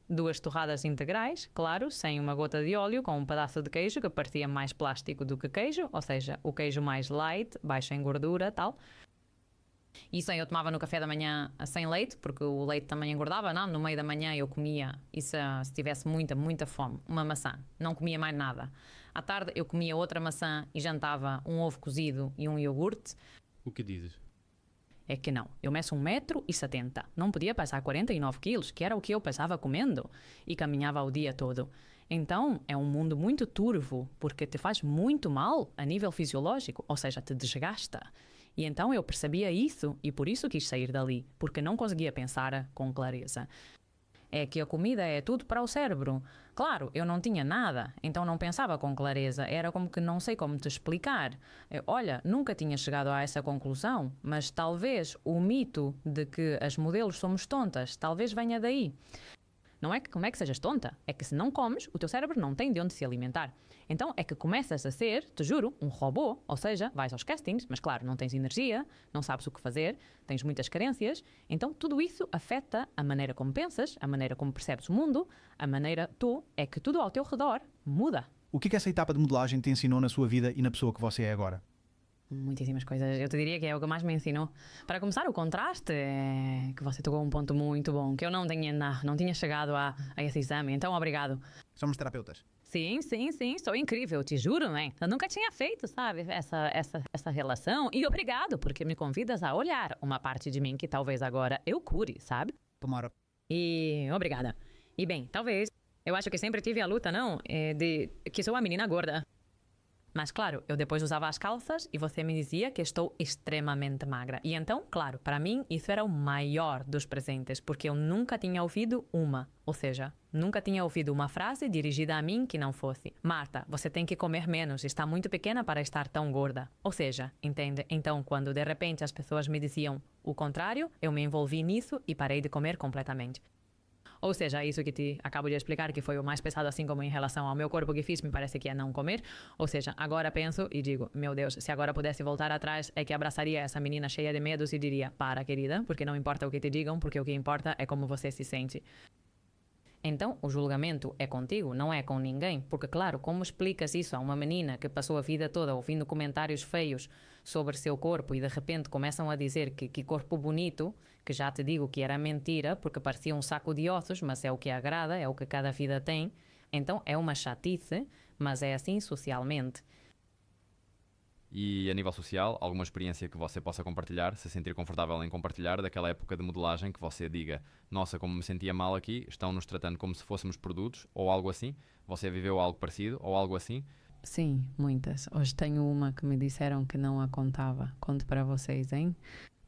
B: 2 torradas integrais, claro, sem uma gota de óleo, com um pedaço de queijo que parecia mais plástico do que queijo, ou seja, o queijo mais light, baixo em gordura, tal. Isso aí eu tomava no café da manhã sem leite, porque o leite também engordava, não? No meio da manhã eu comia, isso se tivesse muita fome, uma maçã, não comia mais nada. À tarde eu comia outra maçã e jantava um ovo cozido e um iogurte.
C: O que dizes?
B: É que não, eu meço 1,70 m, não podia pesar 49 kg, que era o que eu pesava comendo, e caminhava o dia todo. Então, é um mundo muito turvo, porque te faz muito mal a nível fisiológico, ou seja, te desgasta. E então eu percebia isso, e por isso quis sair dali, porque não conseguia pensar com clareza. É que a comida é tudo para o cérebro. Claro, eu não tinha nada, então não pensava com clareza. Era como que não sei como te explicar. Olha, nunca tinha chegado a essa conclusão, mas talvez o mito de que as modelos somos tontas, talvez venha daí. Não é que como é que sejas tonta, é que se não comes, o teu cérebro não tem de onde se alimentar. Então é que começas a ser, te juro, um robô, ou seja, vais aos castings, mas claro, não tens energia, não sabes o que fazer, tens muitas carências, então tudo isso afeta a maneira como pensas, a maneira como percebes o mundo, a maneira é que tudo ao teu redor muda.
A: O que essa etapa de modelagem te ensinou na sua vida e na pessoa que você é agora?
B: Muitíssimas coisas. Eu te diria que é o que mais me ensinou. Para começar, o contraste é que você tocou um ponto muito bom, que eu não tinha chegado a esse exame, então obrigado.
A: Somos terapeutas.
B: Sim, sou incrível, te juro, né? Eu nunca tinha feito, sabe, essa relação. E obrigado, porque me convidas a olhar uma parte de mim que talvez agora eu cure, sabe?
A: Tomara.
B: E obrigada. E bem, talvez, eu acho que sempre tive a luta, não? De que sou a menina gorda. Mas claro, eu depois usava as calças e você me dizia que estou extremamente magra. E então, claro, para mim isso era o maior dos presentes, porque eu nunca tinha ouvido nunca tinha ouvido uma frase dirigida a mim que não fosse: Marta, você tem que comer menos, está muito pequena para estar tão gorda. Ou seja, entende? Então, quando de repente as pessoas me diziam o contrário, eu me envolvi nisso e parei de comer completamente. Ou seja, isso que te acabo de explicar, que foi o mais pesado, assim como em relação ao meu corpo que fiz, me parece que é não comer. Ou seja, agora penso e digo, meu Deus, se agora pudesse voltar atrás, é que abraçaria essa menina cheia de medos e diria, para, querida, porque não importa o que te digam, porque o que importa é como você se sente. Então, o julgamento é contigo, não é com ninguém. Porque, claro, como explicas isso a uma menina que passou a vida toda ouvindo comentários feios sobre seu corpo e de repente começam a dizer que corpo bonito, que já te digo que era mentira, porque parecia um saco de ossos, mas é o que agrada, é o que cada vida tem. Então, é uma chatice, mas é assim socialmente.
D: E a nível social, alguma experiência que você possa compartilhar, se sentir confortável em compartilhar, daquela época de modelagem que você diga, nossa, como me sentia mal aqui, estão-nos tratando como se fôssemos produtos, ou algo assim? Você viveu algo parecido, ou algo assim?
B: Sim, muitas. Hoje tenho uma que me disseram que não a contava. Conto para vocês, hein?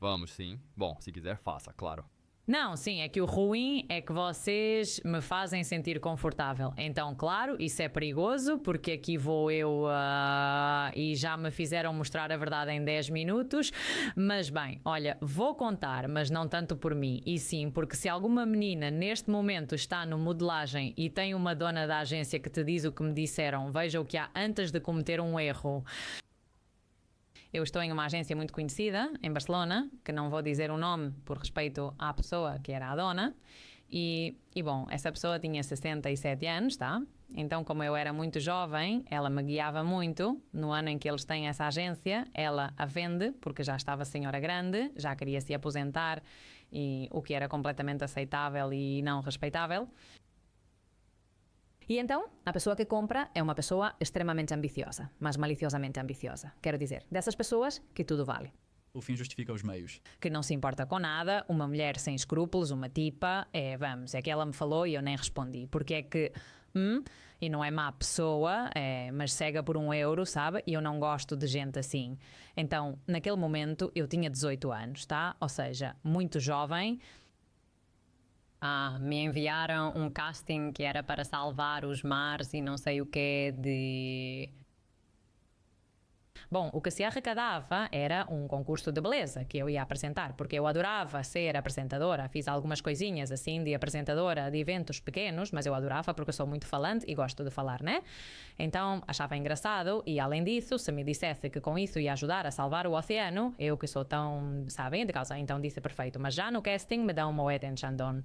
D: Vamos, sim. Bom, se quiser, faça, claro.
B: Não, sim, é que o ruim é que vocês me fazem sentir confortável. Então, claro, isso é perigoso, porque aqui vou eu e já me fizeram mostrar a verdade em 10 minutos. Mas bem, olha, vou contar, mas não tanto por mim. E sim, porque se alguma menina neste momento está no modelagem e tem uma dona da agência que te diz o que me disseram, veja o que há antes de cometer um erro. Eu estou em uma agência muito conhecida, em Barcelona, que não vou dizer o nome por respeito à pessoa que era a dona. E bom, essa pessoa tinha 67 anos, tá? Então, como eu era muito jovem, ela me guiava muito. No ano em que eles têm essa agência, ela a vende, porque já estava senhora grande, já queria se aposentar, e o que era completamente aceitável e não respeitável. E então, a pessoa que compra é uma pessoa extremamente ambiciosa, mas maliciosamente ambiciosa. Quero dizer, dessas pessoas que tudo vale.
G: O fim justifica os meios.
B: Que não se importa com nada, uma mulher sem escrúpulos, uma tipa, é que ela me falou e eu nem respondi. Porque é que, e não é má pessoa, mas cega por €1, sabe? E eu não gosto de gente assim. Então, naquele momento, eu tinha 18 anos, tá? Ou seja, muito jovem. Me enviaram um casting que era para salvar os mares e não sei o quê de... Bom, o que se arrecadava era um concurso de beleza que eu ia apresentar, porque eu adorava ser apresentadora. Fiz algumas coisinhas assim de apresentadora de eventos pequenos, mas eu adorava porque eu sou muito falante e gosto de falar, né? Então achava engraçado e, além disso, se me dissesse que com isso ia ajudar a salvar o oceano, eu que sou tão, sabem, de causa, então disse perfeito. Mas já no casting me dão Moët en Chandon.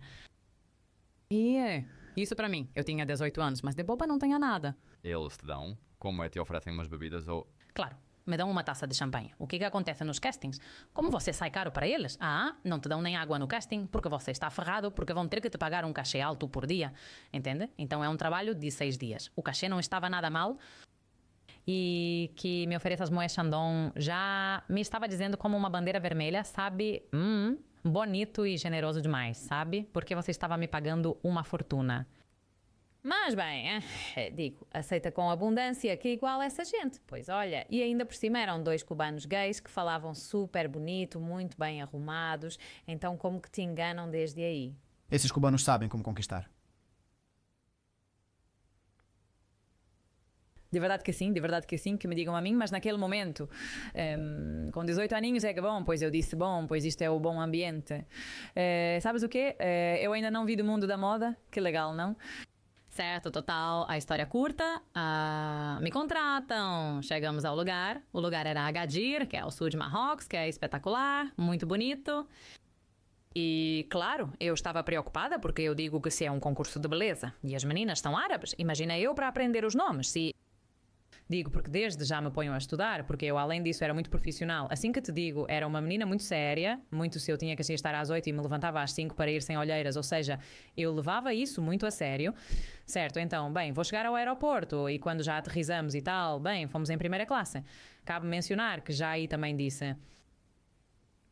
B: E isso para mim, eu tinha 18 anos, mas de boba não tinha nada.
D: Eles te dão, como é, te oferecem umas bebidas ou...
B: Claro, me dão uma taça de champanhe. O que acontece nos castings? Como você sai caro para eles, não te dão nem água no casting, porque você está ferrado, porque vão ter que te pagar um cachê alto por dia, entende? Então é um trabalho de 6 dias. O cachê não estava nada mal e que me ofereças Moët Chandon já me estava dizendo como uma bandeira vermelha, sabe? Bonito e generoso demais, sabe? Porque você estava me pagando uma fortuna. Mas bem, digo, aceita com abundância que igual essa gente. Pois olha, e ainda por cima eram 2 cubanos gays que falavam super bonito, muito bem arrumados. Então como que te enganam desde aí?
E: Esses cubanos sabem como conquistar.
B: De verdade que sim, que me digam a mim, mas naquele momento, com 18 aninhos, é que bom, pois eu disse, bom, pois isto é o bom ambiente. Sabes o quê? Eu ainda não vi do mundo da moda, que legal, não? Certo, total, a história curta, me contratam, chegamos ao lugar, o lugar era Agadir, que é ao sul de Marrocos, que é espetacular, muito bonito. E, claro, eu estava preocupada porque eu digo que se é um concurso de beleza e as meninas são árabes, imagina eu para aprender os nomes, se... Digo porque desde já me ponho a estudar, porque eu além disso era muito profissional. Assim que te digo, era uma menina muito séria, muito se eu tinha que estar às 8 e me levantava às 5 para ir sem olheiras, ou seja, eu levava isso muito a sério. Certo, então, bem, vou chegar ao aeroporto e quando já aterrizamos e tal, bem, fomos em primeira classe. Cabe mencionar que já aí também disse...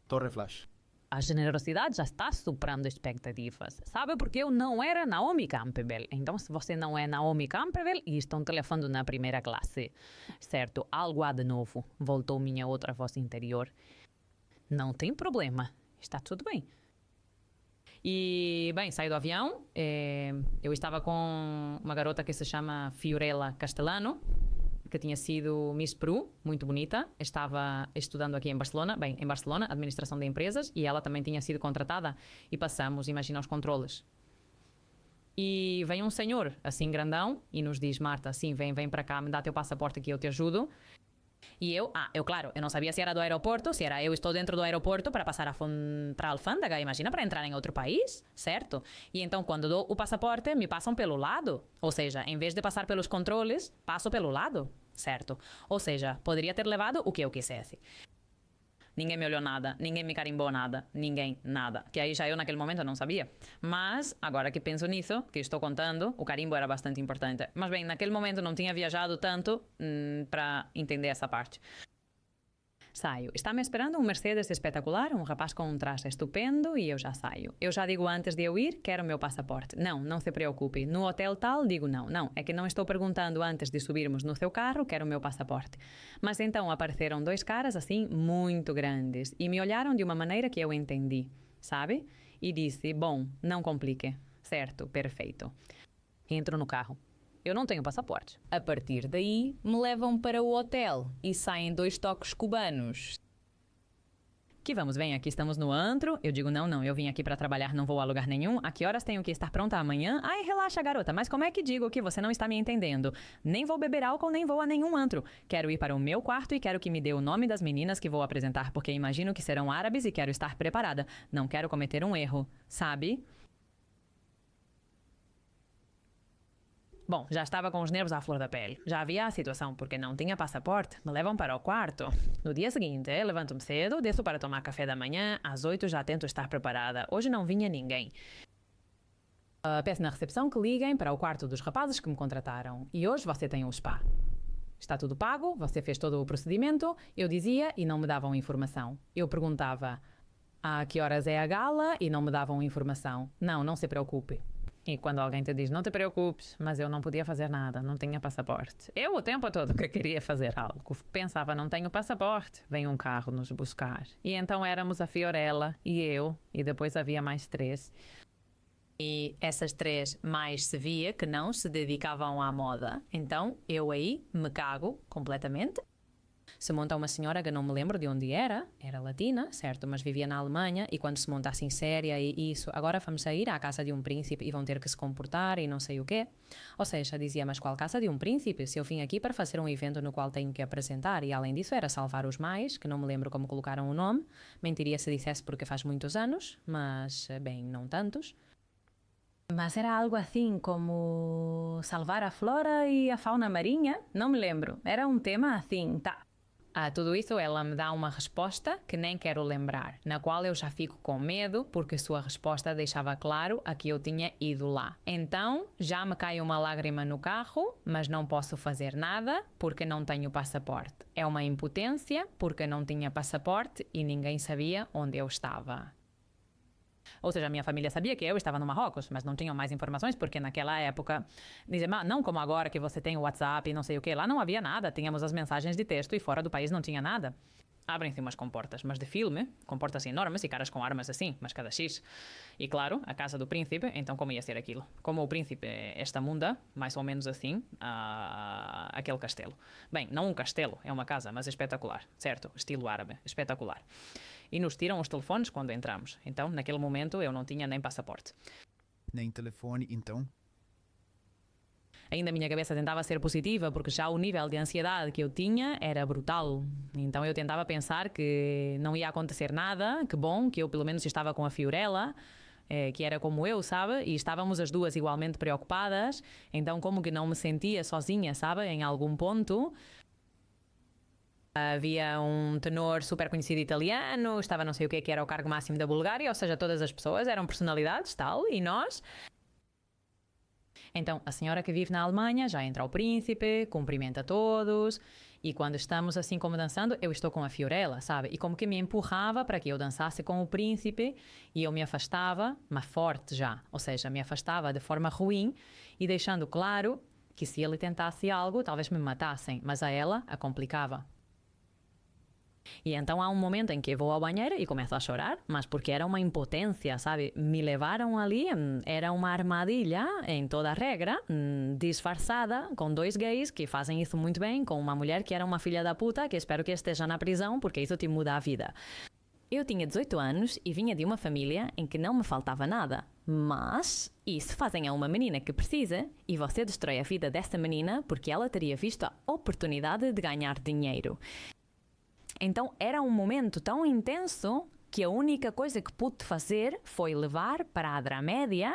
E: Torre Flash.
B: A generosidade já está superando expectativas. Sabe porque eu não era Naomi Campbell. Então, se você não é Naomi Campbell e estão te levando na primeira classe, certo, algo há de novo. Voltou minha outra voz interior. Não tem problema. Está tudo bem. E, bem, saí do avião. Eu estava com uma garota que se chama Fiorella Castellano, que tinha sido Miss Peru, muito bonita, estava estudando aqui em Barcelona, administração de empresas, e ela também tinha sido contratada, e passamos, imagina, os controles. E vem um senhor, assim grandão, e nos diz: Marta, assim, vem para cá, me dá teu passaporte que eu te ajudo. E claro, eu não sabia se era do aeroporto, se era eu estou dentro do aeroporto para passar para a alfândega, imagina, para entrar em outro país, certo? E então, quando dou o passaporte, me passam pelo lado. Ou seja, em vez de passar pelos controles, passo pelo lado, certo? Ou seja, poderia ter levado o que eu quisesse. Ninguém me olhou nada, ninguém me carimbou nada, ninguém nada. Que aí já eu naquele momento não sabia. Mas, agora que penso nisso, que estou contando, o carimbo era bastante importante. Mas bem, naquele momento não tinha viajado tanto para entender essa parte. Saio. Está-me esperando um Mercedes espetacular, um rapaz com um traje estupendo e eu já saio. Eu já digo antes de eu ir, quero o meu passaporte. Não se preocupe. No hotel tal, digo não, é que não estou perguntando antes de subirmos no seu carro, quero o meu passaporte. Mas então apareceram 2 caras assim, muito grandes, e me olharam de uma maneira que eu entendi, sabe? E disse, bom, não complique. Certo, perfeito. Entro no carro. Eu não tenho passaporte. A partir daí, me levam para o hotel e saem 2 toques cubanos. Que vamos, vem, aqui estamos no antro. Eu digo, não, eu vim aqui para trabalhar, não vou a lugar nenhum. A que horas tenho que estar pronta amanhã? Ai, relaxa, garota, mas como é que digo que você não está me entendendo? Nem vou beber álcool, nem vou a nenhum antro. Quero ir para o meu quarto e quero que me dê o nome das meninas que vou apresentar, porque imagino que serão árabes e quero estar preparada. Não quero cometer um erro, sabe? Bom, já estava com os nervos à flor da pele. Já havia a situação, porque não tinha passaporte. Me levam para o quarto. No dia seguinte, levanto-me cedo, desço para tomar café da manhã. Às 8 já tento estar preparada. Hoje não vinha ninguém. Peço na recepção que liguem para o quarto dos rapazes que me contrataram. E hoje você tem um spa. Está tudo pago, você fez todo o procedimento. Eu dizia e não me davam informação. Eu perguntava a que horas é a gala e não me davam informação. Não se preocupe. E quando alguém te diz, não te preocupes, mas eu não podia fazer nada, não tinha passaporte. Eu o tempo todo que queria fazer algo, pensava, não tenho passaporte, vem um carro nos buscar. E então éramos a Fiorella e eu, e depois havia mais 3. E essas 3 mais se via que não se dedicavam à moda. Então eu aí me cago completamente. Se monta uma senhora que não me lembro de onde era latina, certo, mas vivia na Alemanha, e quando se monta assim séria e isso, agora vamos sair à casa de um príncipe e vão ter que se comportar e não sei o quê. Ou seja, dizia, mas qual casa de um príncipe? Se eu vim aqui para fazer um evento no qual tenho que apresentar, e além disso era salvar os mais, que não me lembro como colocaram o nome, mentiria se dissesse porque faz muitos anos, mas bem, não tantos. Mas era algo assim como salvar a flora e a fauna marinha, não me lembro, era um tema assim, tá. A tudo isso ela me dá uma resposta que nem quero lembrar, na qual eu já fico com medo porque sua resposta deixava claro a que eu tinha ido lá. Então já me cai uma lágrima no carro, mas não posso fazer nada porque não tenho passaporte. É uma impotência porque não tinha passaporte e ninguém sabia onde eu estava. Ou seja, a minha família sabia que eu estava no Marrocos, mas não tinham mais informações, porque naquela época, dizem, não como agora que você tem o WhatsApp e não sei o que, lá não havia nada, tínhamos as mensagens de texto e fora do país não tinha nada. Abrem-se umas comportas, mas de filme, comportas enormes e caras com armas assim, mas cada X. E claro, a casa do príncipe, então como ia ser aquilo? Como o príncipe é esta munda, mais ou menos assim, aquele castelo. Bem, não um castelo, é uma casa, mas espetacular, certo? Estilo árabe, espetacular. E nos tiram os telefones quando entramos. Então, naquele momento, eu não tinha nem passaporte.
A: Nem telefone, então?
B: Ainda a minha cabeça tentava ser positiva, porque já o nível de ansiedade que eu tinha era brutal. Então eu tentava pensar que não ia acontecer nada, que bom, que eu pelo menos estava com a Fiorella, que era como eu, sabe? E estávamos as duas igualmente preocupadas. Então como que não me sentia sozinha, sabe? Em algum ponto. Havia um tenor super conhecido italiano, estava não sei o que era o cargo máximo da Bulgária, ou seja, todas as pessoas eram personalidades, tal, e nós... Então, a senhora que vive na Alemanha, já entra o príncipe, cumprimenta todos, e quando estamos assim como dançando, eu estou com a Fiorella, sabe? E como que me empurrava para que eu dançasse com o príncipe, e eu me afastava, mas forte já, ou seja, me afastava de forma ruim, e deixando claro que se ele tentasse algo, talvez me matassem, mas a ela a complicava. E então há um momento em que eu vou ao banheiro e começo a chorar, mas porque era uma impotência, sabe? Me levaram ali, era uma armadilha em toda a regra, disfarçada, com 2 gays que fazem isso muito bem, com uma mulher que era uma filha da puta, que espero que esteja na prisão, porque isso te muda a vida. Eu tinha 18 anos e vinha de uma família em que não me faltava nada.
H: Mas isso fazem a uma menina que precisa e você destrói a vida dessa menina porque ela teria visto a oportunidade de ganhar dinheiro. Então era um momento tão intenso que a única coisa que pude fazer foi levar para a dramédia,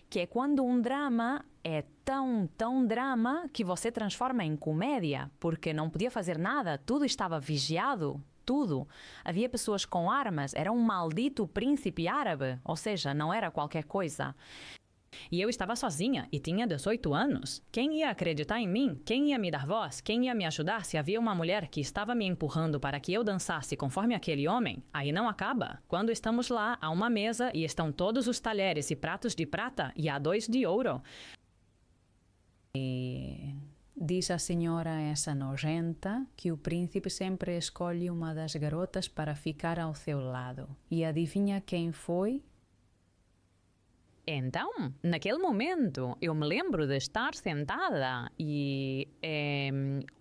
H: que é quando um drama é tão drama que você transforma em comédia, porque não podia fazer nada, tudo estava vigiado, tudo. Havia pessoas com armas, era um maldito príncipe árabe, ou seja, não era qualquer coisa. E eu estava sozinha e tinha 18 anos. Quem ia acreditar em mim? Quem ia me dar voz? Quem ia me ajudar se havia uma mulher que estava me empurrando para que eu dançasse conforme aquele homem? Aí não acaba. Quando estamos lá, há uma mesa e estão todos os talheres e pratos de prata e há 2 de ouro. E diz a senhora essa nojenta que o príncipe sempre escolhe uma das garotas para ficar ao seu lado. E adivinha quem foi?
B: Então, naquele momento, eu me lembro de estar sentada e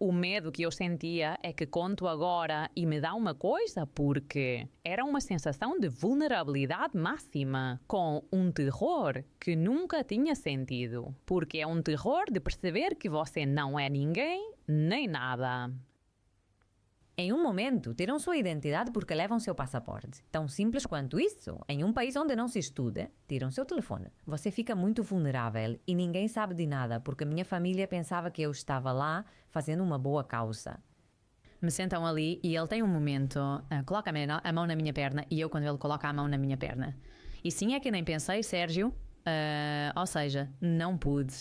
B: o medo que eu sentia é que conto agora e me dá uma coisa, porque era uma sensação de vulnerabilidade máxima, com um terror que nunca tinha sentido, porque é um terror de perceber que você não é ninguém nem nada.
H: Em um momento, tiram sua identidade porque levam seu passaporte. Tão simples quanto isso. Em um país onde não se estuda, tiram seu telefone. Você fica muito vulnerável e ninguém sabe de nada porque minha família pensava que eu estava lá fazendo uma boa causa.
B: Me sentam ali e ele tem um momento, coloca a mão na minha perna e eu quando ele coloca a mão na minha perna. E sim é que nem pensei, Sérgio, ou seja, não pude.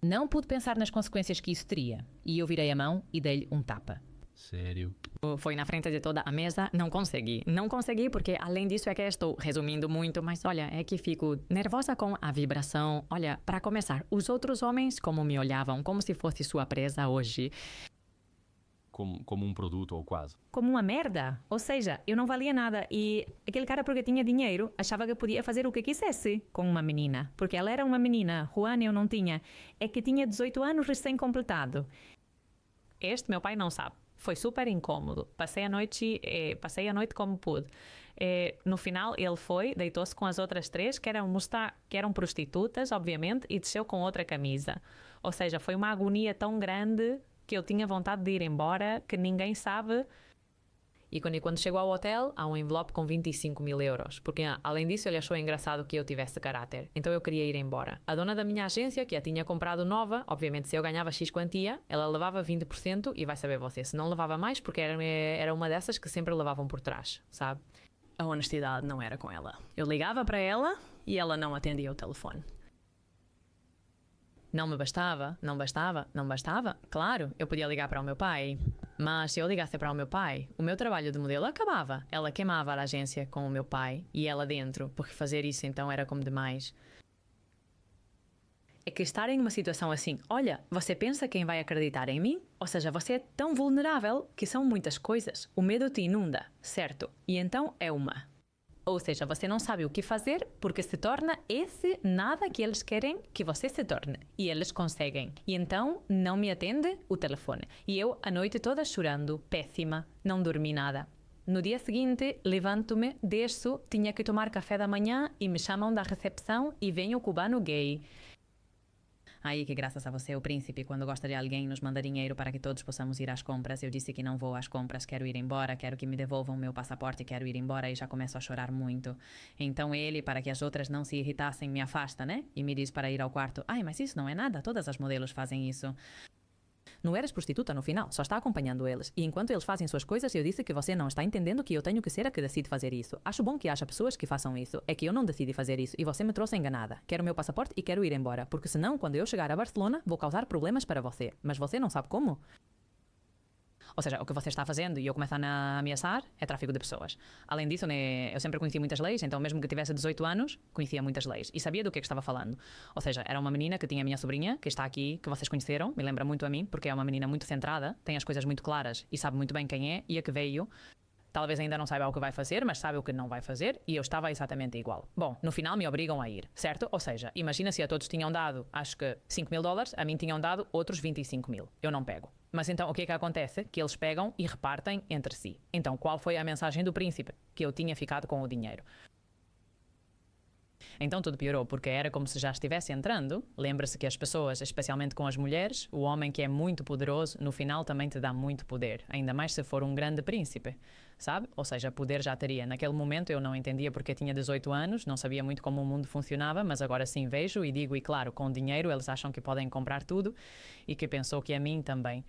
B: Não pude pensar nas consequências que isso teria. E eu virei a mão e dei-lhe um tapa.
F: Sério?
B: Foi na frente de toda a mesa, não consegui porque além disso é que estou resumindo muito, mas olha, é que fico nervosa com a vibração. Olha, para começar, os outros homens como me olhavam, como se fosse sua presa hoje.
F: Como um produto ou quase?
H: Como uma merda. Ou seja, eu não valia nada e aquele cara, porque tinha dinheiro, achava que podia fazer o que quisesse com uma menina. Porque ela era uma menina, Juana eu não tinha. É que tinha 18 anos recém-completado.
B: Este meu pai não sabe. Foi super incômodo. Passei a noite como pude. No final, ele foi, deitou-se com as outras 3, que eram prostitutas, obviamente, e desceu com outra camisa. Ou seja, foi uma agonia tão grande que eu tinha vontade de ir embora, que ninguém sabe. E quando chegou ao hotel, há um envelope com 25 mil euros. Porque, além disso, ele achou engraçado que eu tivesse caráter. Então eu queria ir embora. A dona da minha agência, que a tinha comprado nova, obviamente se eu ganhava X quantia, ela levava 20% e vai saber você. Se não levava mais, porque era uma dessas que sempre levavam por trás, sabe? A honestidade não era com ela. Eu ligava para ela e ela não atendia o telefone. Não me bastava. Claro, eu podia ligar para o meu pai. Mas se eu ligasse para o meu pai, o meu trabalho de modelo acabava. Ela queimava a agência com o meu pai e ela dentro, porque fazer isso então era como demais. É que estar em uma situação assim, olha, você pensa quem vai acreditar em mim? Ou seja, você é tão vulnerável que são muitas coisas. O medo te inunda, certo? E então é uma. Ou seja, você não sabe o que fazer porque se torna esse nada que eles querem que você se torne. E eles conseguem. E então não me atende o telefone. E eu a noite toda chorando, péssima, não dormi nada. No dia seguinte, levanto-me, desço, tinha que tomar café da manhã e me chamam da recepção e vem o cubano gay. Aí que graças a você, o príncipe, quando gosta de alguém, nos manda dinheiro para que todos possamos ir às compras. Eu disse que não vou às compras, quero ir embora, quero que me devolvam o meu passaporte, quero ir embora e já começo a chorar muito. Então ele, para que as outras não se irritassem, me afasta, né? E me diz para ir ao quarto. Ai, mas isso não é nada, todas as modelos fazem isso. Não eres prostituta no final, só está acompanhando eles. E enquanto eles fazem suas coisas, eu disse que você não está entendendo que eu tenho que ser a que decide fazer isso. Acho bom que haja pessoas que façam isso. É que eu não decidi fazer isso e você me trouxe enganada. Quero o meu passaporte e quero ir embora. Porque senão, quando eu chegar a Barcelona, vou causar problemas para você. Mas você não sabe como? Ou seja, o que você está fazendo e eu começo a ameaçar é tráfico de pessoas. Além disso, né, eu sempre conheci muitas leis, então mesmo que tivesse 18 anos, conhecia muitas leis e sabia do que estava falando. Ou seja, era uma menina que tinha a minha sobrinha, que está aqui, que vocês conheceram, me lembra muito a mim, porque é uma menina muito centrada, tem as coisas muito claras e sabe muito bem quem é e a que veio. Talvez ainda não saiba o que vai fazer, mas sabe o que não vai fazer e eu estava exatamente igual. Bom, no final me obrigam a ir, certo? Ou seja, imagina se a todos tinham dado, acho que 5 mil dólares, a mim tinham dado outros 25 mil. Eu não pego. Mas então o que é que acontece? Que eles pegam e repartem entre si. Então qual foi a mensagem do príncipe? Que eu tinha ficado com o dinheiro. Então tudo piorou, porque era como se já estivesse entrando. Lembra-se que as pessoas, especialmente com as mulheres, o homem que é muito poderoso, no final também te dá muito poder, ainda mais se for um grande príncipe, sabe? Ou seja, poder já teria. Naquele momento eu não entendia porque tinha 18 anos, não sabia muito como o mundo funcionava, mas agora sim vejo e digo, e claro, com dinheiro eles acham que podem comprar tudo e que pensou que a mim também.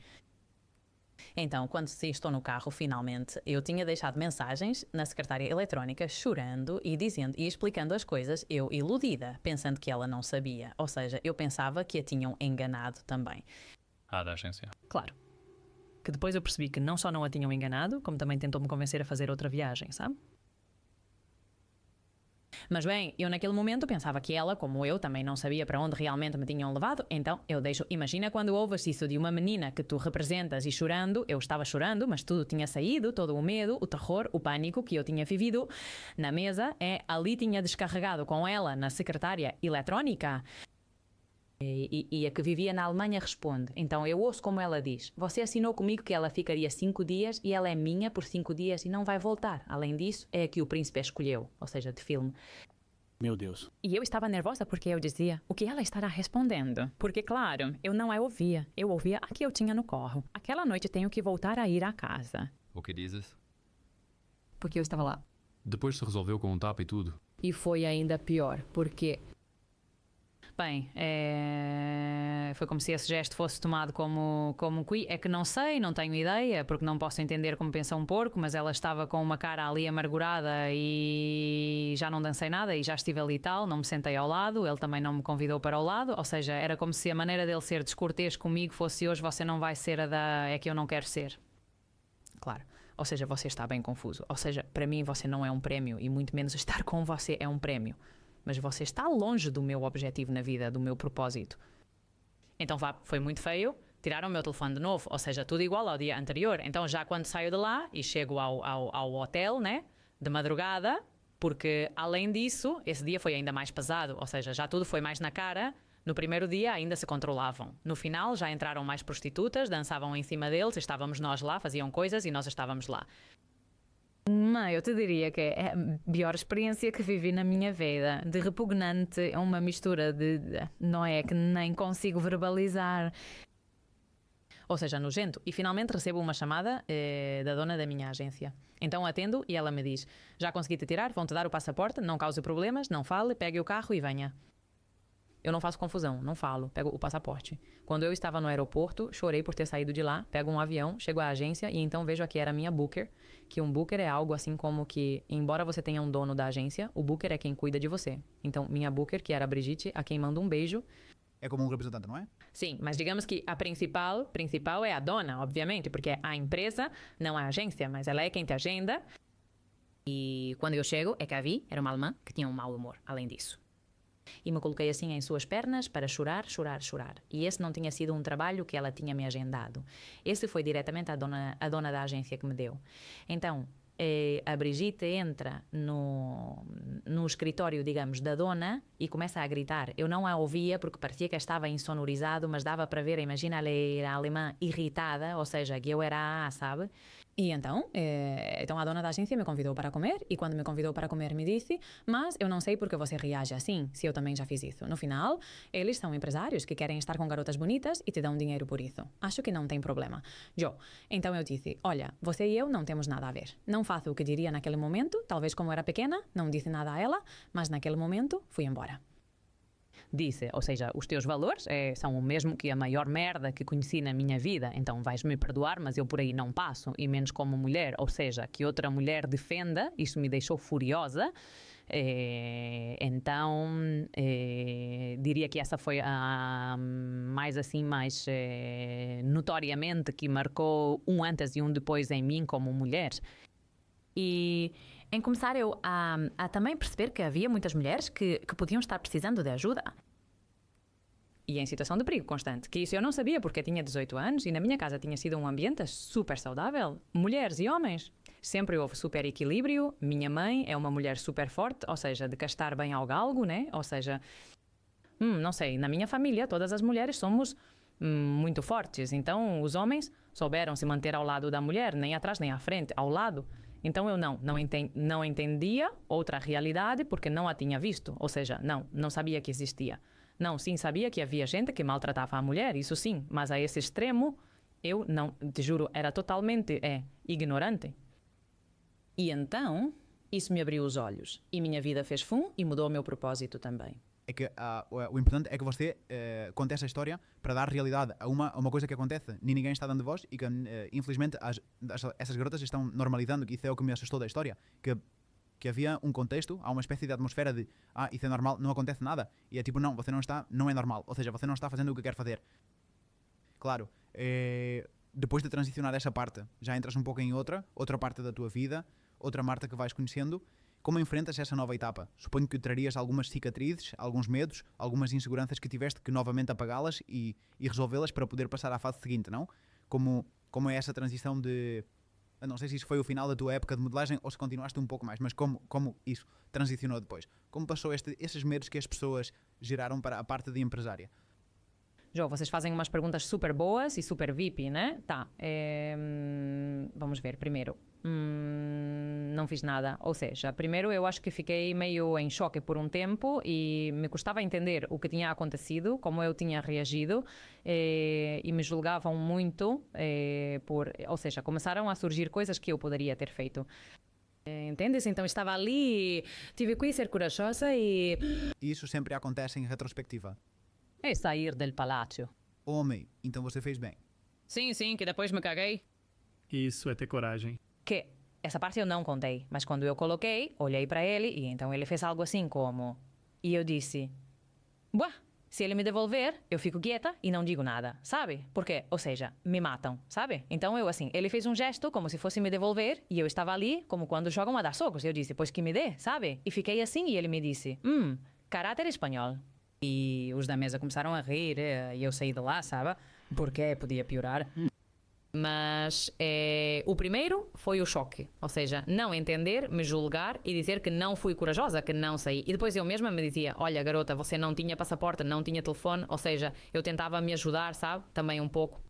B: Então, quando estou no carro, finalmente, eu tinha deixado mensagens na secretária eletrónica chorando e dizendo e explicando as coisas, eu iludida, pensando que ela não sabia. Ou seja, eu pensava que a tinham enganado também.
G: Da agência.
B: Claro. Que depois eu percebi que não só não a tinham enganado, como também tentou-me convencer a fazer outra viagem, sabe? Mas bem, eu naquele momento pensava que ela, como eu, também não sabia para onde realmente me tinham levado, então eu deixo... Imagina quando ouves isso de uma menina que tu representas e chorando, eu estava chorando, mas tudo tinha saído, todo o medo, o terror, o pânico que eu tinha vivido na mesa, ali tinha descarregado com ela na secretária eletrónica. E a que vivia na Alemanha responde. Então eu ouço como ela diz: você assinou comigo que ela ficaria 5 dias e ela é minha por 5 dias e não vai voltar. Além disso, é a que o príncipe escolheu, ou seja, de filme.
I: Meu Deus.
B: E eu estava nervosa porque eu dizia: o que ela estará respondendo? Porque, claro, eu não a ouvia. Eu ouvia a que eu tinha no carro. Aquela noite tenho que voltar a ir à casa.
D: O que dizes?
J: Porque eu estava lá.
G: Depois se resolveu com um tapa e tudo.
J: E foi ainda pior, porque...
B: Bem, foi como se esse gesto fosse tomado como é que não sei, não tenho ideia, porque não posso entender como pensa um porco, mas ela estava com uma cara ali amargurada e já não dancei nada e já estive ali e tal, não me sentei ao lado, ele também não me convidou para o lado, ou seja, era como se a maneira dele ser descortês comigo fosse: hoje você não vai ser a da... é que eu não quero ser. Claro. Ou seja, você está bem confuso. Ou seja, para mim você não é um prémio e muito menos estar com você é um prémio. Mas você está longe do meu objetivo na vida, do meu propósito. Então foi muito feio, tiraram o meu telefone de novo, ou seja, tudo igual ao dia anterior. Então já quando saio de lá e chego ao hotel, né, de madrugada, porque além disso, esse dia foi ainda mais pesado, ou seja, já tudo foi mais na cara. No primeiro dia ainda se controlavam. No final já entraram mais prostitutas, dançavam em cima deles, estávamos nós lá, faziam coisas e nós estávamos lá. Mas eu te diria que é a pior experiência que vivi na minha vida. De repugnante, é uma mistura de... não é que nem consigo verbalizar. Ou seja, nojento. E finalmente recebo uma chamada da dona da minha agência. Então atendo e ela me diz: já consegui te tirar, vão-te dar o passaporte, não cause problemas, não fale, pegue o carro e venha. Eu não faço confusão, não falo, pego o passaporte. Quando eu estava no aeroporto, chorei por ter saído de lá, pego um avião, chego à agência e então vejo que era a minha booker, que um booker é algo assim como que, embora você tenha um dono da agência, o booker é quem cuida de você. Então, minha booker, que era a Brigitte, a quem manda um beijo.
A: É como um representante, não é?
B: Sim, mas digamos que a principal é a dona, obviamente, porque é a empresa, não a agência, mas ela é quem te agenda. E quando eu chego, é que a vi, era uma alemã que tinha um mau humor, além disso. E me coloquei assim em suas pernas para chorar, chorar, chorar. E esse não tinha sido um trabalho que ela tinha me agendado. Esse foi diretamente a dona da agência que me deu. Então, a Brigitte entra no escritório, digamos, da dona e começa a gritar. Eu não a ouvia porque parecia que estava insonorizado, mas dava para ver, imagina, ela era alemã irritada, ou seja, que eu era a, sabe? E então a dona da agência me convidou para comer e quando me convidou para comer me disse: mas eu não sei porque você reage assim, se eu também já fiz isso. No final, eles são empresários que querem estar com garotas bonitas e te dão dinheiro por isso. Acho que não tem problema. Então eu disse: olha, você e eu não temos nada a ver. Não faço o que diria naquele momento, talvez como era pequena, não disse nada a ela, mas naquele momento fui embora. Disse, ou seja, os teus valores são o mesmo que a maior merda que conheci na minha vida, então vais-me perdoar, mas eu por aí não passo, e menos como mulher, ou seja, que outra mulher defenda, isso me deixou furiosa. Então diria que essa foi a mais notoriamente que marcou um antes e um depois em mim como mulher. E em começar eu a também perceber que havia muitas mulheres que podiam estar precisando de ajuda e em situação de perigo constante, que isso eu não sabia porque eu tinha 18 anos e na minha casa tinha sido um ambiente super saudável, mulheres e homens. Sempre houve super equilíbrio. Minha mãe é uma mulher super forte, ou seja, de castar bem ao galgo, né? Ou seja, não sei, na minha família todas as mulheres somos muito fortes, então os homens souberam se manter ao lado da mulher, nem atrás nem à frente, ao lado.
H: Então eu não entendia outra realidade porque não a tinha visto. Ou seja, não sabia que existia. Não, sim, sabia que havia gente que maltratava a mulher, isso sim. Mas a esse extremo, eu não, te juro, era totalmente ignorante. E então, isso me abriu os olhos. E minha vida fez e mudou o meu propósito também.
E: É que o importante é que você conte essa história para dar realidade a uma coisa que acontece. Ninguém está dando voz e que, infelizmente, essas garotas estão normalizando, que isso é o que me assustou da história. Que havia um contexto, há uma espécie de atmosfera de isso é normal, não acontece nada. E é tipo, não, você não é normal. Ou seja, você não está fazendo o que quer fazer. Claro, depois de transicionar essa parte, já entras um pouco em outra parte da tua vida, outra Marta que vais conhecendo. Como enfrentas essa nova etapa? Suponho que trarias algumas cicatrizes, alguns medos, algumas inseguranças que tiveste que novamente apagá-las e resolvê-las para poder passar à fase seguinte, não? Como é essa transição de... Eu não sei se isso foi o final da tua época de modelagem ou se continuaste um pouco mais, mas como isso transicionou depois? Como passou esses medos que as pessoas geraram para a parte de empresária?
H: João, vocês fazem umas perguntas super boas e super VIP, né? Tá. Vamos ver, primeiro. Não fiz nada. Ou seja, primeiro eu acho que fiquei meio em choque por um tempo e me custava entender o que tinha acontecido, como eu tinha reagido e me julgavam muito ou seja, começaram a surgir coisas que eu poderia ter feito. Entendes? Então estava ali, tive que ser corajosa e
E: isso sempre acontece em retrospectiva.
H: É sair do palácio.
E: Homem, então você fez bem.
H: Sim, que depois me caguei.
I: Isso é ter coragem.
H: Que essa parte eu não contei, mas quando eu coloquei, olhei para ele e então ele fez algo assim como... E eu disse... Buah, se ele me devolver, eu fico quieta e não digo nada, sabe? Porque, ou seja, me matam, sabe? Então eu assim, ele fez um gesto como se fosse me devolver e eu estava ali como quando jogam a dar socos. Eu disse, pois que me dê, sabe? E fiquei assim e ele me disse, caráter espanhol. E os da mesa começaram a rir e eu saí de lá, sabe? Porque podia piorar. Mas o primeiro foi o choque. Ou seja, não entender, me julgar e dizer que não fui corajosa, que não saí. E depois eu mesma me dizia, olha garota, você não tinha passaporte, não tinha telefone. Ou seja, eu tentava me ajudar, sabe? Também um pouco.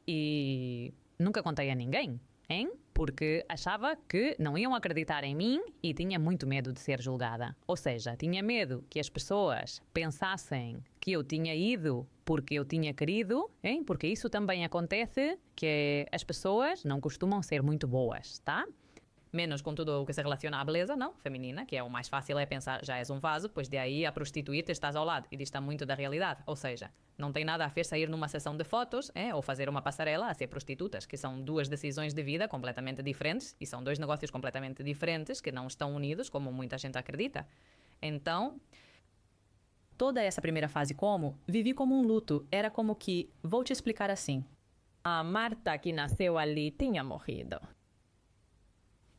H: E nunca contei a ninguém, hein? Porque achava que não iam acreditar em mim e tinha muito medo de ser julgada. Ou seja, tinha medo que as pessoas pensassem que eu tinha ido porque eu tinha querido, hein? Porque isso também acontece, que as pessoas não costumam ser muito boas, tá? Menos com tudo o que se relaciona à beleza, não? Feminina, que é o mais fácil é pensar, já és um vaso, pois de aí a prostituir-te estás ao lado. E dista muito da realidade. Ou seja, não tem nada a ver sair numa sessão de fotos ou fazer uma passarela a ser prostitutas, que são duas decisões de vida completamente diferentes e são dois negócios completamente diferentes que não estão unidos, como muita gente acredita. Então, toda essa primeira fase vivi como um luto. Era como que, vou te explicar assim. A Marta que nasceu ali tinha morrido.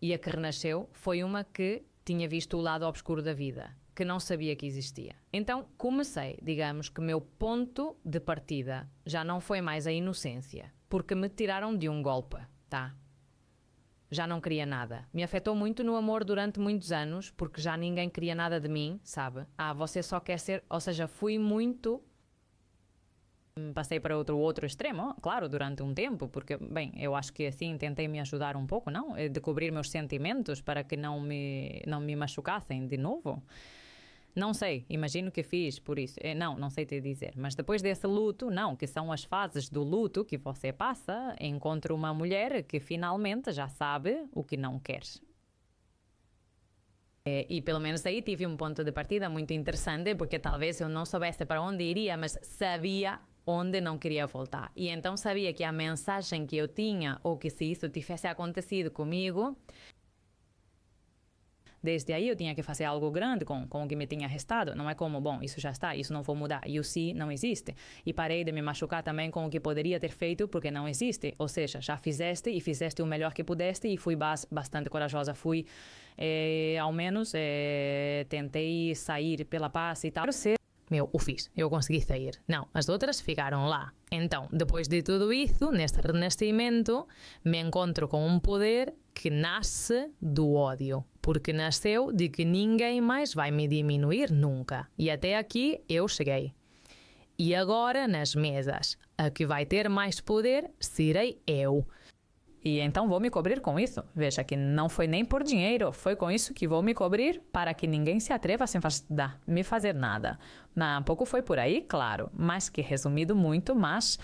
H: E a que renasceu foi uma que tinha visto o lado obscuro da vida, que não sabia que existia. Então comecei, digamos que meu ponto de partida já não foi mais a inocência, porque me tiraram de um golpe, tá? Já não queria nada. Me afetou muito no amor durante muitos anos, porque já ninguém queria nada de mim, sabe? Você só quer ser... Ou seja, fui muito... Passei para outro extremo, claro, durante um tempo, porque, bem, eu acho que assim tentei me ajudar um pouco, não? Descobrir meus sentimentos para que não me machucassem de novo. Não sei, imagino que fiz por isso. Não sei te dizer. Mas depois desse luto, não, que são as fases do luto que você passa, encontro uma mulher que finalmente já sabe o que não quer. E pelo menos aí tive um ponto de partida muito interessante, porque talvez eu não soubesse para onde iria, mas sabia onde não queria voltar. E então sabia que a mensagem que eu tinha, ou que se isso tivesse acontecido comigo, desde aí eu tinha que fazer algo grande com o que me tinha restado. Não é como, bom, isso já está, isso não vou mudar. E o sim não existe. E parei de me machucar também com o que poderia ter feito, porque não existe. Ou seja, já fizeste e fizeste o melhor que pudeste e fui bastante corajosa. Fui, ao menos, tentei sair pela paz e tal. O fiz, eu consegui sair. Não, as outras ficaram lá. Então, depois de tudo isso, neste renascimento, me encontro com um poder que nasce do ódio. Porque nasceu de que ninguém mais vai me diminuir nunca. E até aqui eu cheguei. E agora, nas mesas, a que vai ter mais poder serei eu. E então vou me cobrir com isso. Veja que não foi nem por dinheiro, foi com isso que vou me cobrir para que ninguém se atreva a me fazer nada. Um pouco foi por aí, claro, mas que resumido muito, mas...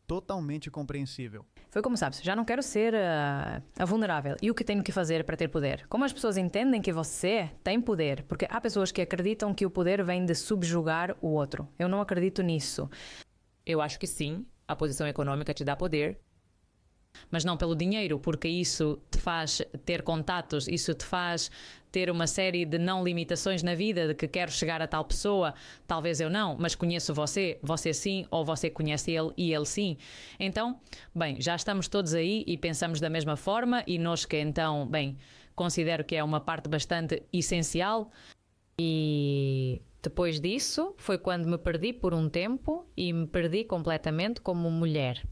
A: Totalmente compreensível.
H: Foi como sabes, já não quero ser a vulnerável. E o que tenho que fazer para ter poder? Como as pessoas entendem que você tem poder? Porque há pessoas que acreditam que o poder vem de subjugar o outro. Eu não acredito nisso. Eu acho que sim, a posição econômica te dá poder, mas não pelo dinheiro, porque isso te faz ter contatos, isso te faz ter uma série de não limitações na vida, de que quero chegar a tal pessoa, talvez eu não, mas conheço você, você sim, ou você conhece ele e ele sim. Então, bem, já estamos todos aí e pensamos da mesma forma, e nós que então, bem, considero que é uma parte bastante essencial. E depois disso foi quando me perdi por um tempo e me perdi completamente como mulher.